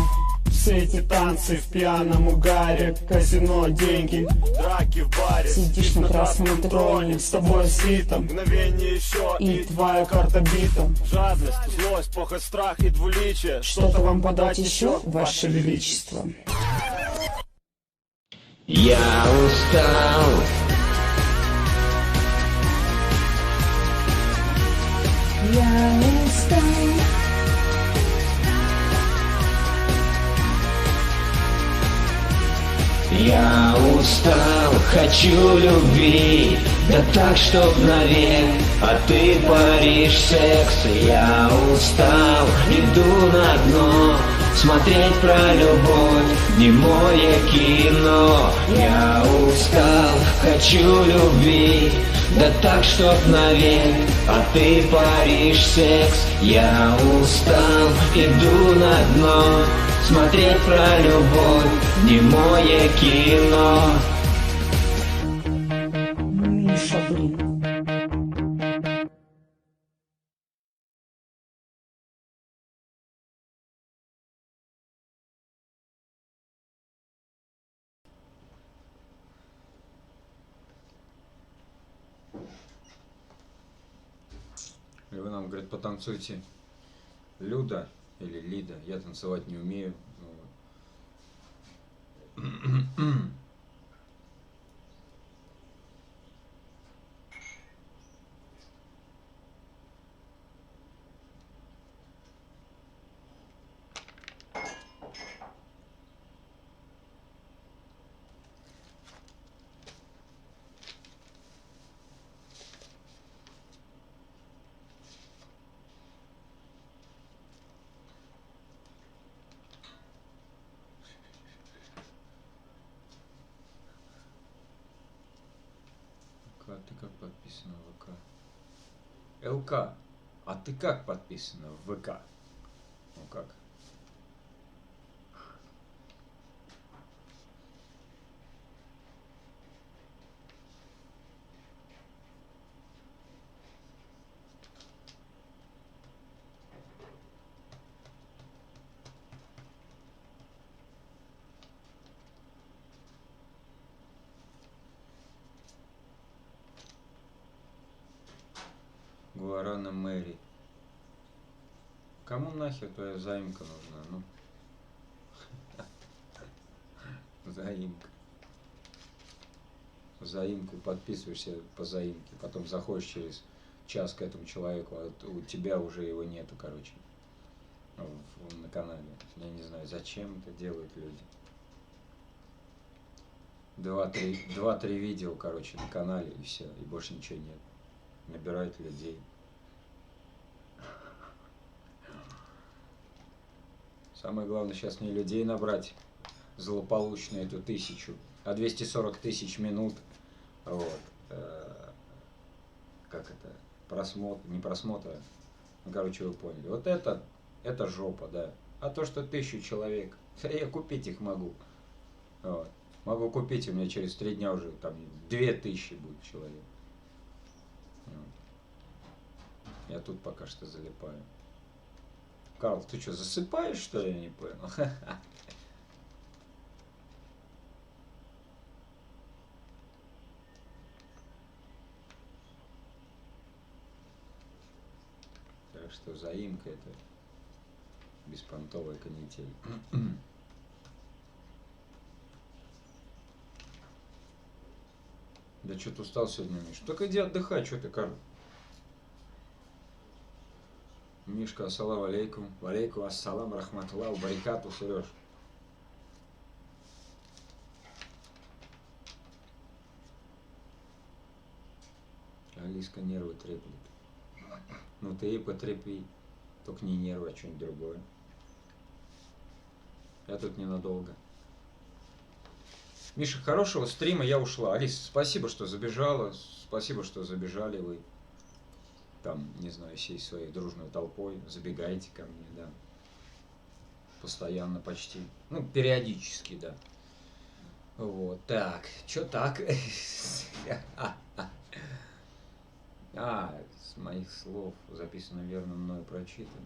Все эти танцы в пьяном угаре, казино, деньги, драки в баре. Сидишь на красном троне, с тобой свита, мгновение еще и твоя карта бита. Жадность, злость, похоть, страх и двуличие. Что-то вам подать еще, ваше величество? Я устал. Я устал. Я устал, хочу любви, да так, чтоб навек, а ты паришь секс. Я устал, иду на дно, смотреть про любовь, немое кино. Я устал, хочу любви, да так, чтоб навек, а ты паришь секс. Я устал, иду на дно, смотреть про любовь, немое кино. Миша, блин. И вы нам, говорит, потанцуйте Люда или Лида. Я танцевать не умею. Вот. А ты как подписана в ВК? ЛК, а ты как подписана в ВК? Ну как? Гуарана Мэри. Кому нахер твоя заимка нужна? Ну. Заимка. Заимку подписываешься по заимке, потом заходишь через час к этому человеку, а у тебя уже его нету, короче, на канале. Я не знаю, зачем это делают люди. 2-3 видео, короче, на канале, и все, и больше ничего нет. Набирают людей. Самое главное сейчас не людей набрать злополучную эту 1000, а 240 тысяч минут. Вот. Как это? Просмотр, не просмотра. Ну, короче, вы поняли. Вот это жопа, да. А то, что 1000 человек, я купить их могу. Вот. Могу купить, у меня через 3 дня уже там 2000 будет человек. Вот. Я тут пока что залипаю. Карл, ты что, засыпаешь, что ли? Я не понял. Так что заимка это беспонтовая канитель. Да что-то устал сегодня, Миш. Только иди отдыхай, что ты, Карл. Мишка, ассаламу алейкум. Валейкум ассалам, рахматуллаху, барикату, Сереж. Алиска нервы треплет. Ну ты и потрепи. Только не нервы, а что-нибудь другое. Я тут ненадолго. Миша, хорошего стрима, я ушла. Алис, спасибо, что забежала. Спасибо, что забежали вы. Там, не знаю, всей своей дружной толпой. Забегайте ко мне, да. Постоянно почти. Ну, периодически, да. Вот, так. Чё так? С моих слов записано верно, мною прочитано.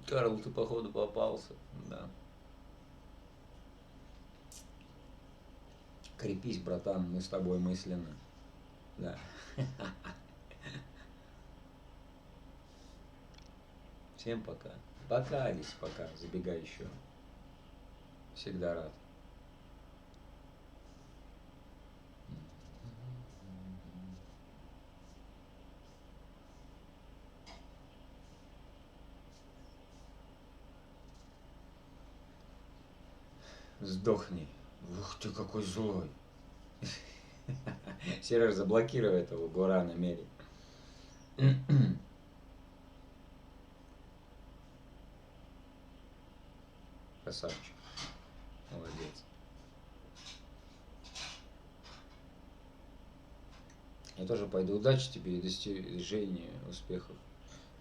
Карл, ты походу попался, да. Крепись, братан, мы с тобой мысленно. Да. Всем пока. Пока, Алис, пока. Забегай еще. Всегда рад. Сдохни. Ух ты, какой злой. Сереж, заблокируй этого Гурана Мери. Красавчик. Молодец. Я тоже пойду. Удачи тебе и достижения успехов.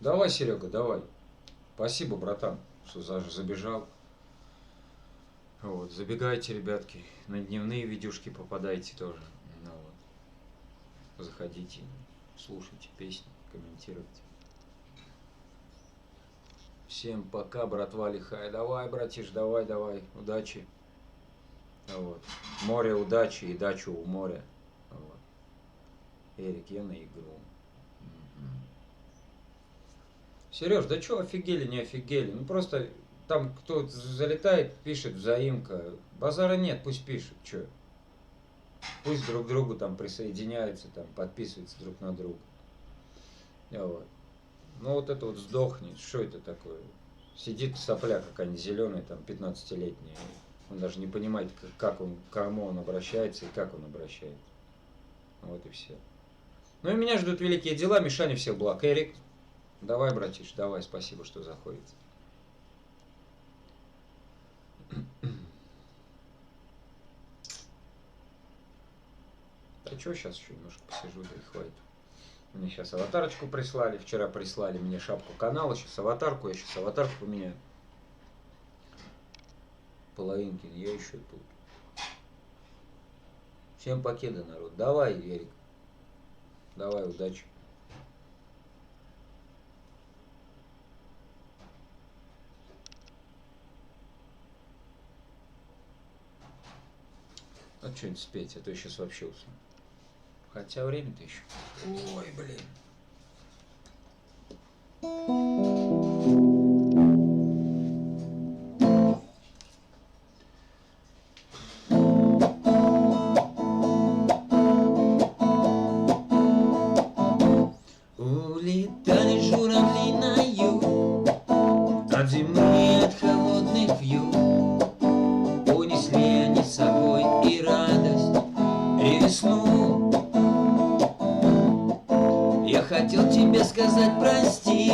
Давай, Серега, давай. Спасибо, братан, что забежал. Вот, забегайте, ребятки, на дневные видюшки попадайте тоже. Ну, вот. Заходите, слушайте песни, комментируйте. Всем пока, братва лихая. Давай, братиш, давай, давай. Удачи. Вот. Море удачи и дачу у моря. Вот. Эрик, я на игру. Сереж, да что офигели, не офигели? Ну просто там кто залетает, пишет взаимка. Базара нет, пусть пишет, что. Пусть друг к другу там присоединяются, там подписываются друг на друга. Вот. Ну вот это вот сдохнет. Что это такое? Сидит сопля какая-нибудь зеленая, там 15-летняя. Он даже не понимает, как он, к кому он обращается и как он обращается. Вот и все. Ну и меня ждут великие дела. Мишаня, всех благ. Эрик, давай, братиш, давай, спасибо, что заходите. А что, сейчас еще немножко посижу, да и хватит. Мне сейчас аватарочку прислали. Вчера прислали мне шапку канала. Сейчас аватарку. Я сейчас аватарку поменяю. Половинкин, я еще тут. Всем покеда, народ. Давай, Эрик. Давай, удачи. А что-нибудь спеть, а то я сейчас вообще усну. Хотя время-то еще. Ой, блин. Улетали журавли на юг, от зимы, от холодных вьюг. Унесли они с собой и радость, и весну. Я хотел тебе сказать прости,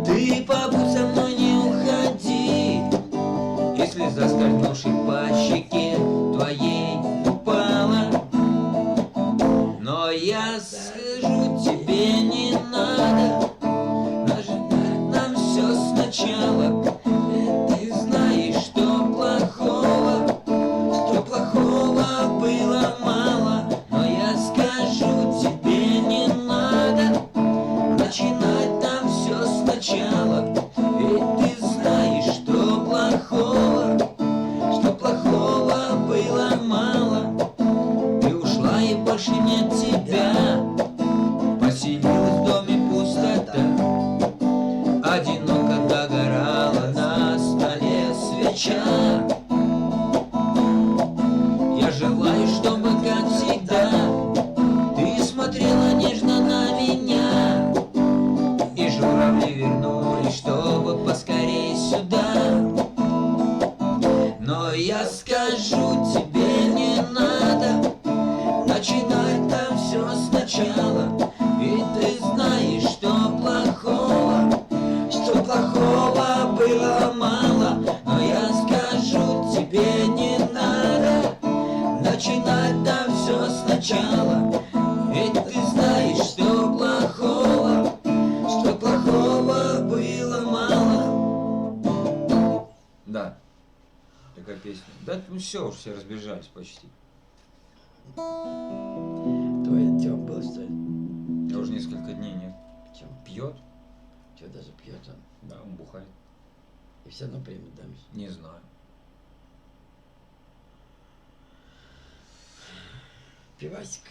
ты побудь со мной, не уходи. И слеза, скользнувшей по щеке твоей, упала. Но я скажу тебе, не надо ожидать нам все сначала. Ты знаешь, что плохого было мало. Но я скажу тебе, не надо начинать нам все сначала. Ведь ты знаешь, что плохого было мало. Ты ушла и больше нет тебя. Поселилась в доме пустота. Одиноко догорала на столе свеча. Я желаю, чтобы, как всегда, ты смотрела нежно на меня. И журавли вернулись, чтобы поскорей сюда. Но я скажу тебе, не надо начинать там все сначала. Ведь ты знаешь, что плохого было мало. Но я скажу тебе, не надо начинать там все сначала. Ведь ты знаешь, что плохого было мало. Да, такая песня. Да, ну все, уж все разбежались почти. Твой Артем был, что ли? Я уже несколько дней нет. Почему? Пьет? Что, даже пьет он? Да, он бухает. И все равно примет, да, Миш? Не знаю. Пивасик.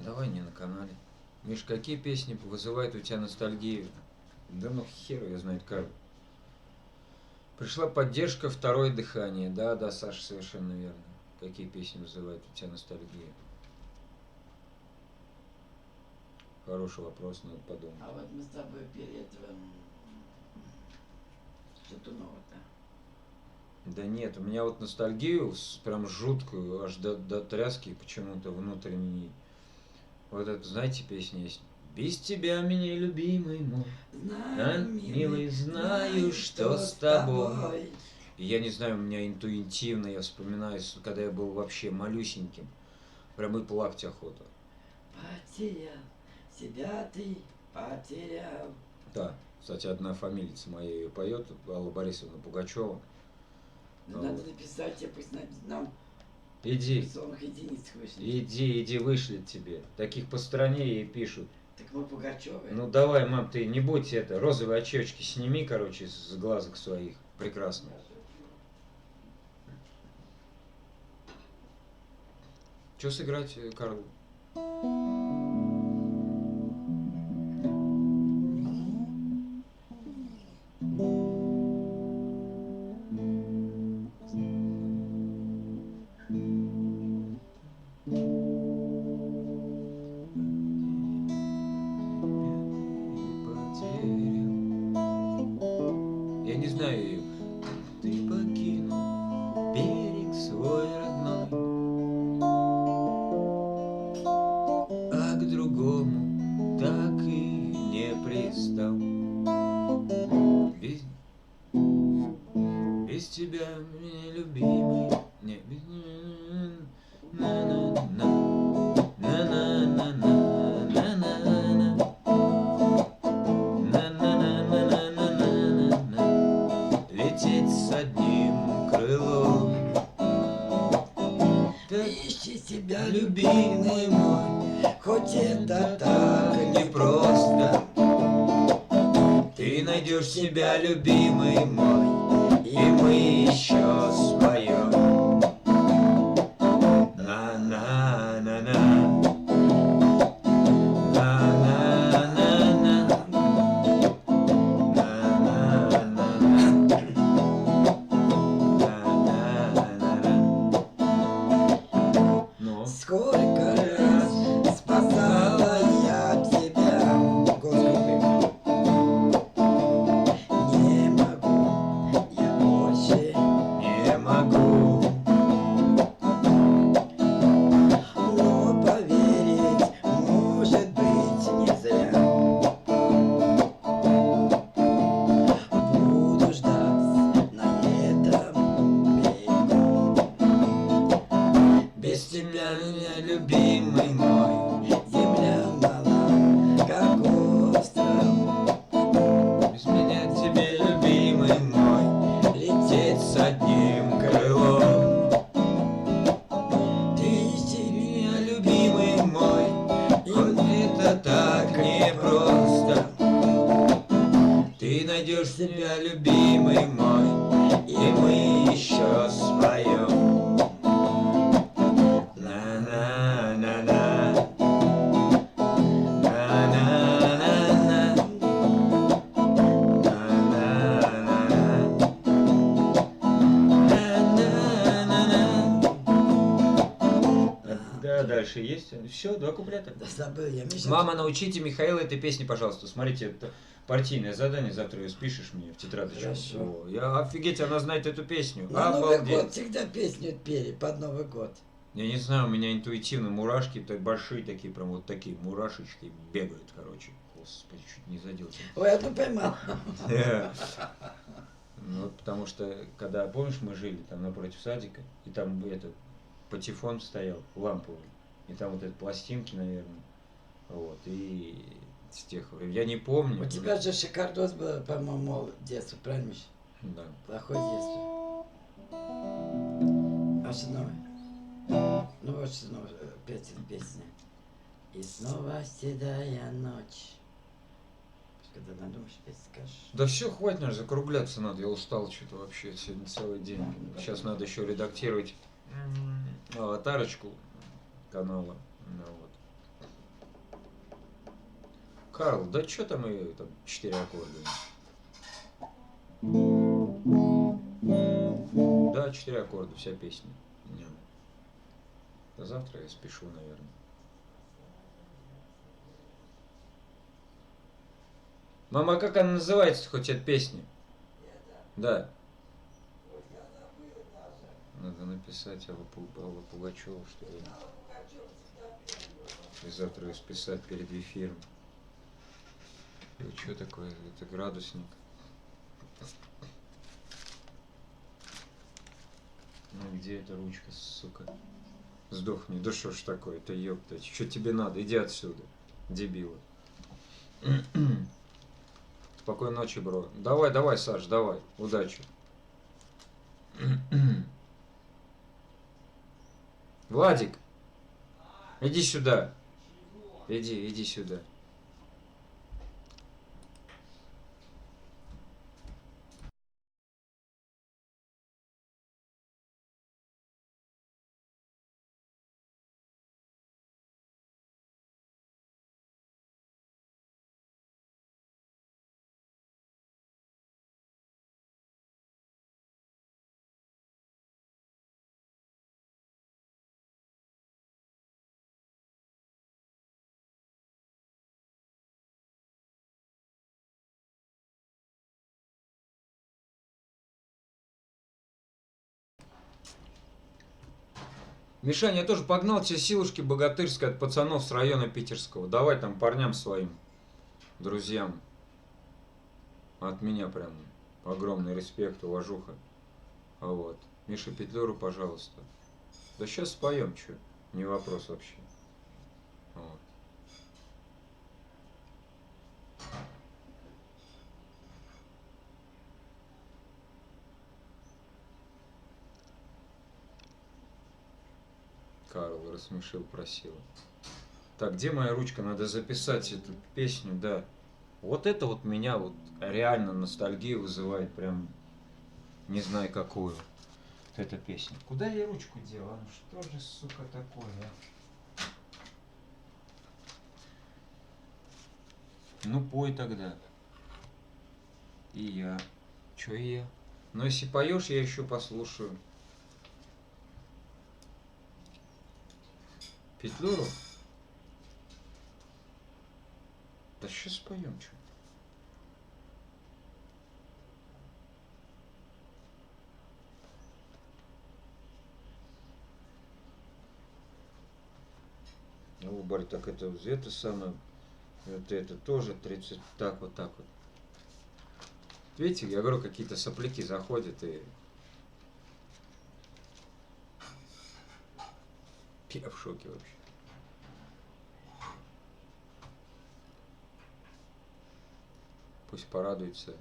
Давай не на канале. Миш, какие песни вызывают у тебя ностальгию? Да ну херу я знает как. Пришла поддержка, второе дыхание. Да, да, Саша, совершенно верно. Какие песни вызывают у тебя ностальгию? Хороший вопрос, надо подумать. А вот мы с тобой перед этого Шатунова-то. Да нет, у меня вот ностальгию прям жуткую, аж до тряски почему-то внутренней. Вот это, знаете, песня есть? Без тебя, меня любимый мой, Знаю, милый, знаю, что с тобой. И я не знаю, у меня интуитивно, я вспоминаю, когда я был вообще малюсеньким. Прям и плакать охота. Потерял, себя ты потерял. Да, кстати, одна фамилица моя ее поет, Алла Борисовна Пугачева. Ну, надо написать тебе, пусть нам Иди, в единиц вышли. иди, вышлет тебе. Таких по стране ей пишут. Так мы Пугачевы. Ну давай, мам, ты не будь это, розовые очечки сними, короче, с глазок своих. Прекрасно. Что сыграть, Карл? Я не знаю ее. Ты покинул берег свой родной, а к другому так и не пристал. Без тебя, меня любимый, не без... На-на-на, на-на-на-на, на-на-на. На-на-на-на-на-на-на-на. Лететь с одним крылом. Ищи себя, любимый мой, хоть это так непросто. Ты найдешь себя, любимый мой, и мы еще споем. На-на-на-на. На-на-на-на. Ну? Сколько раз спасала я тебя, Господи. Не могу я больше, Не могу. но поверить, может быть, не зря. Буду ждать на этом берегу. Без тебя, меня, любимый мой. Земля мала, как остров. Без меня тебе, любимый мой, лететь с одним крылом. Ты ищи меня, любимый мой, хоть это так непросто. Ты найдешь себя, любимый мой, и мы еще споем. На-на-на-на. На-на-на-на. Да, дальше есть. Все, два куплета. Да забыл я, Миша. Мама, научите Михаила этой песни, пожалуйста. Смотрите, это партийное задание, завтра ее спишешь мне в тетрадочку. Хорошо. О, я офигеть, она знает эту песню. На Новый Обалдеть. год всегда песню пели, под Новый год. Я не знаю, у меня интуитивно мурашки так большие такие, прям вот такие мурашечки бегают, короче. Господи, чуть не задел. Ой, одну поймал. Ну, вот потому что, когда, помнишь, мы жили там напротив садика, и там этот патефон стоял, ламповый, и там вот эти пластинки, наверное, вот, и с тех времен. Я не помню. У тебя же шикардос был, по-моему, детство, правильно, Миша? Да. Плохое детство. А что новое? Ну вот что новое, песня. И снова седая ночь. Когда надумаешь, петь скажешь. Да все, хватит, наверное, закругляться надо. Я устал что-то вообще сегодня целый день. Сейчас надо еще редактировать аватарочку канала. Ну, вот. Карл, да что там и там 4 аккорда? Да, 4 аккорда, вся песня. Да. Завтра я спешу, наверное. Мама, а как она называется, хоть эта песня? Да. Надо написать Алла Пугачева, что ли. И завтра ее списать перед эфиром. И что такое? Это градусник. Ну где эта ручка, сука? Сдохни, да что ж такое, это ёпта. Что тебе надо? Иди отсюда, дебила. Спокойной ночи, бро. Давай, давай, Саш, давай. Удачи. Владик, иди сюда. Иди сюда. Мишаня, я тоже погнал тебе силушки богатырской от пацанов с района питерского. Давай там парням своим, друзьям. От меня прям огромный респект, уважуха. Вот. Миша Петлюру, пожалуйста. Да сейчас споем, что? Не вопрос вообще. Вот. Карл рассмешил, просил. Так, где моя ручка? Надо записать эту песню, да. Вот это вот меня вот реально ностальгию вызывает, прям не знаю какую. Эта песня. Куда я ручку делал? Ну что же, сука, такое, а? Ну пой тогда. И я. Чё и я? Но если поешь, я еще послушаю. Петлюру? Да сейчас споем, что. Ну, Барь, так это самое, это тоже 30, так вот так вот. Видите, я говорю, какие-то сопляки заходят и... Я в шоке вообще. Пусть порадуется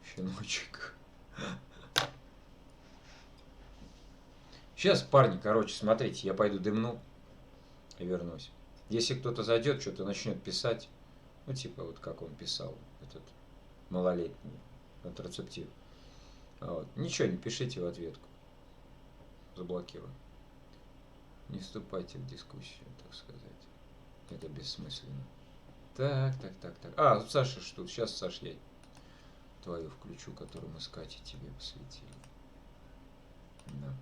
щеночек. Сейчас, парни, короче, смотрите, я пойду дымну и вернусь. Если кто-то зайдет, что-то начнет писать, ну, типа, вот как он писал, этот малолетний, контрацептив. Вот. Ничего, не пишите в ответку. Заблокирую. Не вступайте в дискуссию, так сказать. Это бессмысленно. Так. А, Саша что? Сейчас, Саш, я твою включу, которую мы с Катей тебе посвятили. Да.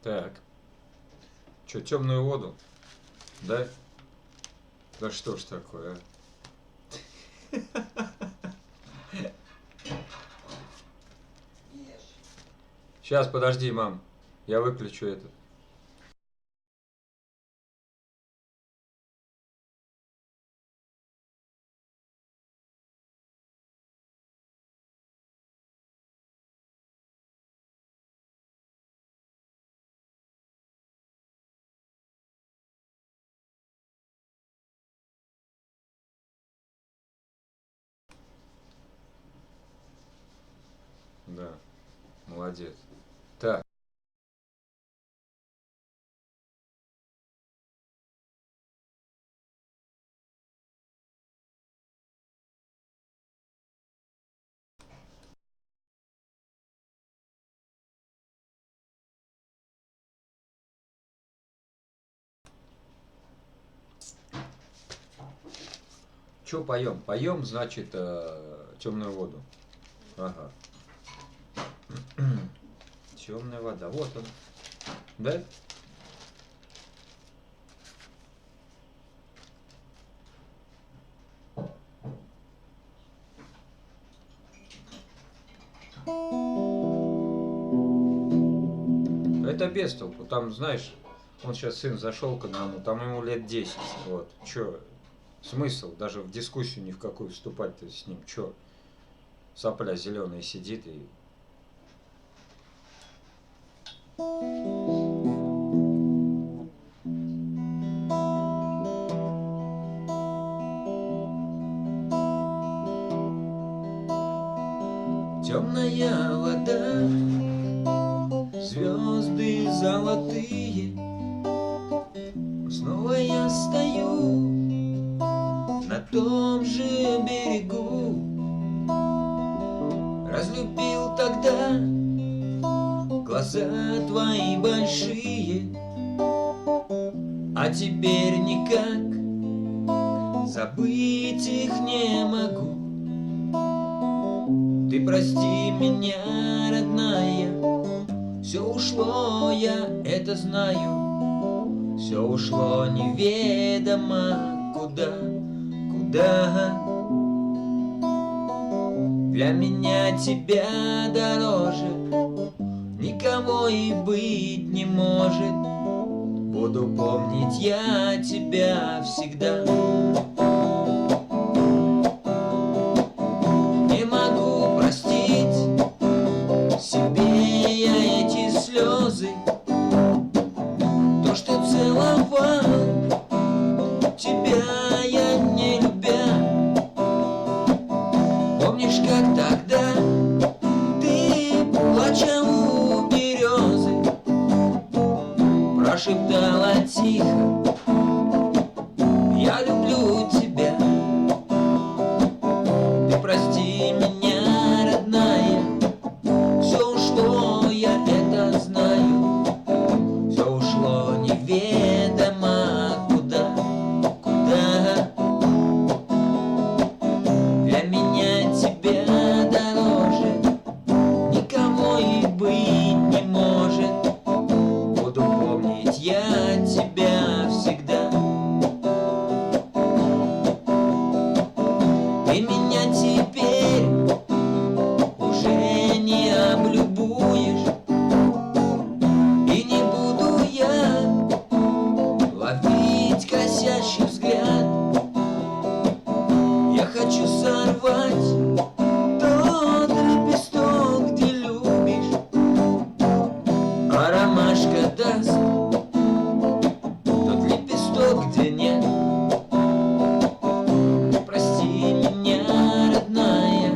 Так. Че, темную воду? Да? Да что ж такое, а? Сейчас, подожди, мам. Я выключу этот. Да, молодец. Так. Че поем? Поем, значит, темную воду. Ага. Темная вода. Вот он. Да? Это без толку. Там, знаешь, он сейчас сын зашел к одному, там ему лет 10. Вот. Че? Смысл даже в дискуссию ни в какую вступать-то с ним. Че? Сопля зеленая сидит и... Темная вода, звезды золотые, снова я стою на том же берегу. Разлюбил тогда глаза твои большие, а теперь никак забыть их не могу. Ты прости меня, родная, все ушло, я это знаю, все ушло неведомо куда, куда. Для меня тебя дороже никого и быть не может. Буду помнить я тебя всегда. Не могу простить себе я эти слезы, то, что целовал тебя я не любя. Помнишь, как тогда ты, плача у березы, прошептала тихо: я люблю тебя. Ты прости меня, родная, все ушло, я это знаю, все ушло неведомо куда, куда. Для меня тебя дороже никого и быть не может. Буду помнить я тебя всегда. Ты меня теперь уже не облюбуешь, и не буду я ловить косящий взгляд. Я хочу сорвать тот лепесток, где любишь, а ромашка даст тот лепесток, где нет. Прости меня, родная,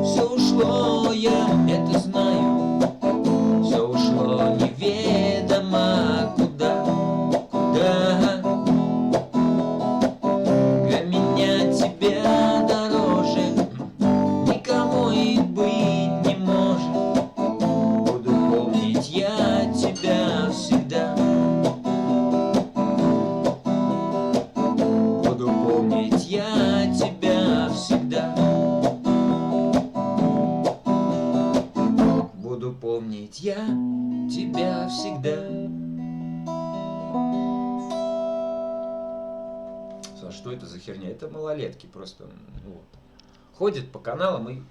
все ушло, я это знаю, все ушло неведомо куда, куда. Для меня тебя дороже никого и быть не может. Буду помнить я тебя всегда. Буду помнить я тебя всегда. Буду помнить я тебя всегда. Саш, что это за херня? Это малолетки просто. Вот. Ходят по каналам и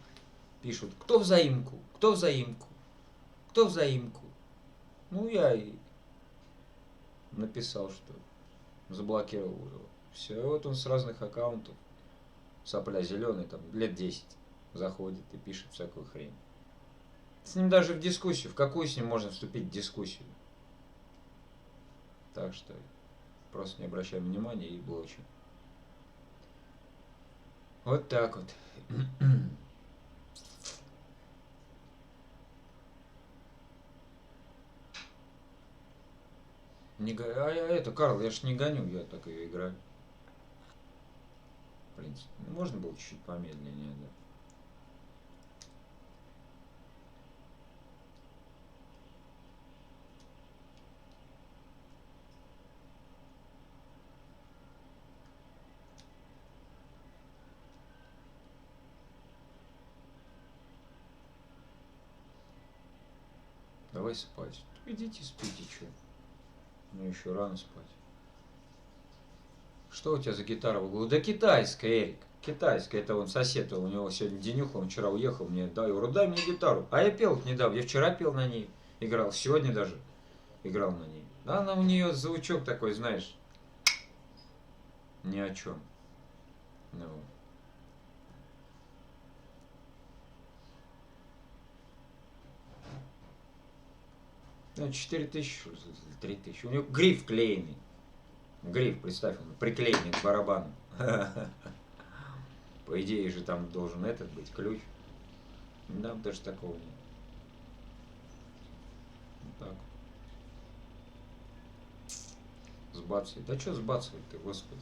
пишут, кто взаимку, кто взаимку, кто взаимку. Ну, я и написал, что заблокировал его. Все, вот он с разных аккаунтов, сопля зеленый, там, лет 10, заходит и пишет всякую хрень. С ним даже в дискуссию, в какую с ним можно вступить в дискуссию? Так что просто не обращаем внимания и блочим. Вот так вот. Не, это, Карл, я ж не гоню, я так ее играю. В принципе, можно было чуть-чуть помедленнее, да. Давай спать. Идите спите, что. Ну еще рано спать. Что у тебя за гитара в углу? Да китайская, Эрик. Китайская. Это он сосед. У него сегодня денюха, он вчера уехал. Мне дай, я говорю, дай мне гитару. А я пел недавно. Я вчера пел на ней. Играл. Сегодня даже играл на ней. Да, она у нее звучок такой, знаешь. Ни о чем. Ну. Ну, 4000, 3000. У него гриф клеенный. Гриф, представь, он приклеенный к барабану. По идее же там должен этот быть ключ. Да, даже такого нет. Вот так. Сбацывает. Да что сбацывать ты, господи.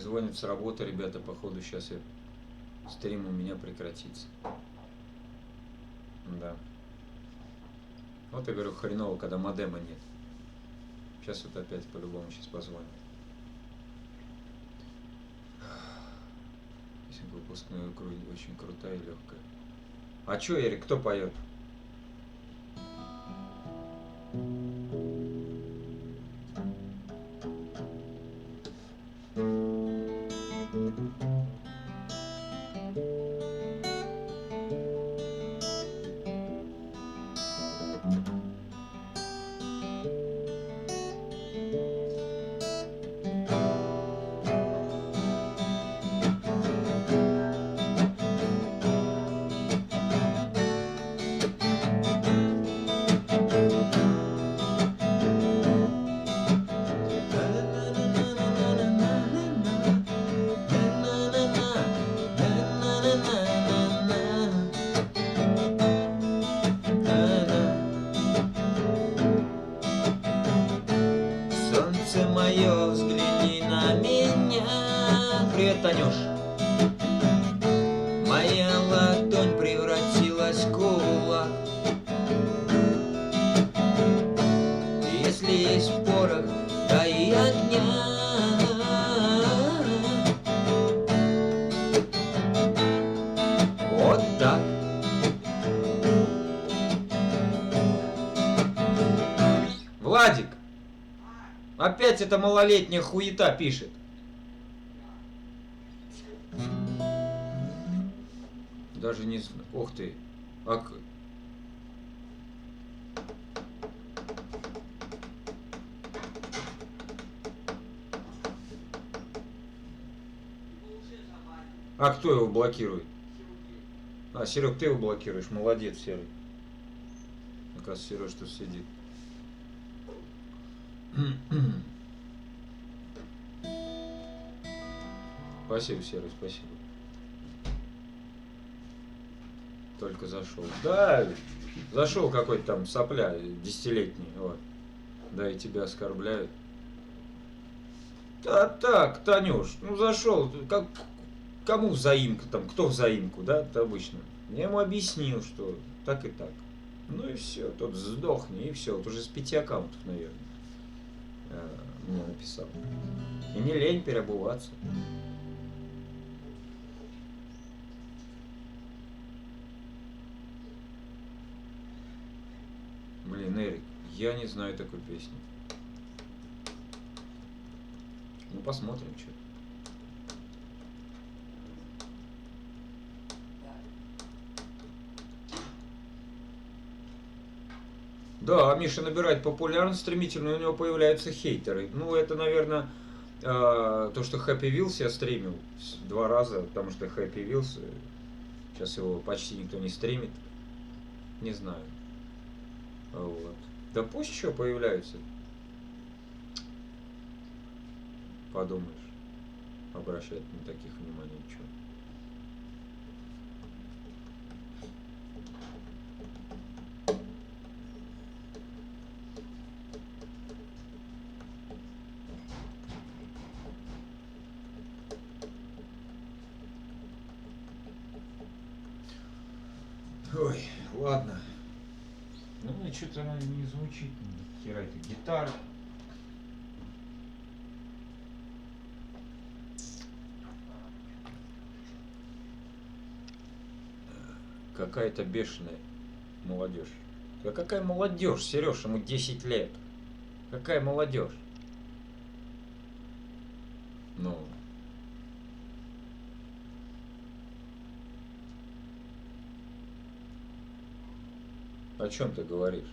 Звонит с работы, ребята, походу сейчас стрим у меня прекратится. Да. Вот я говорю, хреново, когда модема нет. Сейчас вот опять по-любому сейчас позвонит. Песенка выпускной очень крутая и легкая. А чё, Эрик, кто поет? Солнце мое, взгляни на меня. Привет, Танюш. Моя ладонь превратилась в кулак. Если есть порох, да и огня. Вот так. Владик, опять эта малолетняя хуета пишет. Даже не знаю. Ух ты. А кто его блокирует? А, Серег, ты его блокируешь. Молодец, Серый. Оказывается, Сереж тут сидит. Спасибо, Серый, спасибо. Только зашел. Да, зашел какой-то там сопля 10-летний, вот. Да, и тебя оскорбляют. Да так, Танюш, ну зашел, как, кому взаимка там, кто взаимку, да, это обычно. Я ему объяснил, что так и так. Ну и все, тот сдохни, и все. Вот уже с 5 аккаунтов, наверное, мне написал. И не лень переобуваться. Блин, Эрик, я не знаю такой песни. Ну посмотрим, что. Да, Миша набирает популярность стремительно, и у него появляются хейтеры. Ну, это, наверное, то, что Happy Wheels я стримил 2 раза, потому что Happy Wheels, сейчас его почти никто не стримит. Не знаю. Вот. Да пусть еще появляются. Подумаешь. Обращать на таких внимания, что. Ой, ладно. Ну, и что-то она не звучит, ни хера это гитара. Какая-то бешеная молодежь. Да какая молодежь, Сереж, ему 10 лет. Какая молодежь? Ну. О чем ты говоришь?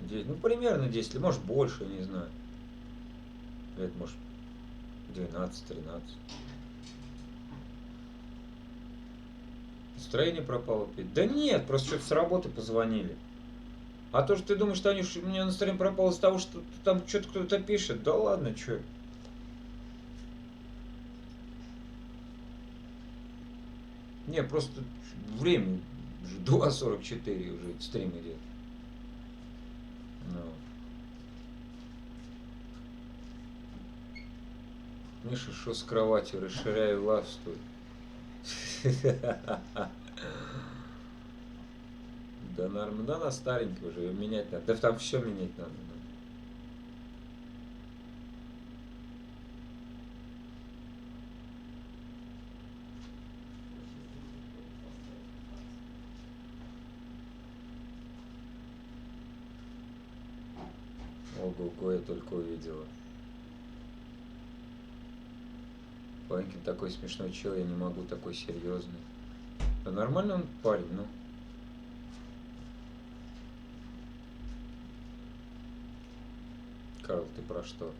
Ну, примерно 10 лет, может больше, я не знаю. Лет, может, 12-13. Настроение пропало опять. Да нет, просто что-то с работы позвонили. А то, что ты думаешь, Танюш, у меня настроение пропало из-за того, что там что-то кто-то пишет. Да ладно, что? Не, просто время уже 2:44 уже стрим идет. Ну. Миша, что с кроватью? Расширяю властвуй. Да нормально, да она старенькая уже, ее менять надо. Да там все менять надо. Ого-го, я только увидела. Панькин такой смешной чел, я не могу, такой серьезный. Да нормально он парень, ну. Карл, ты про что?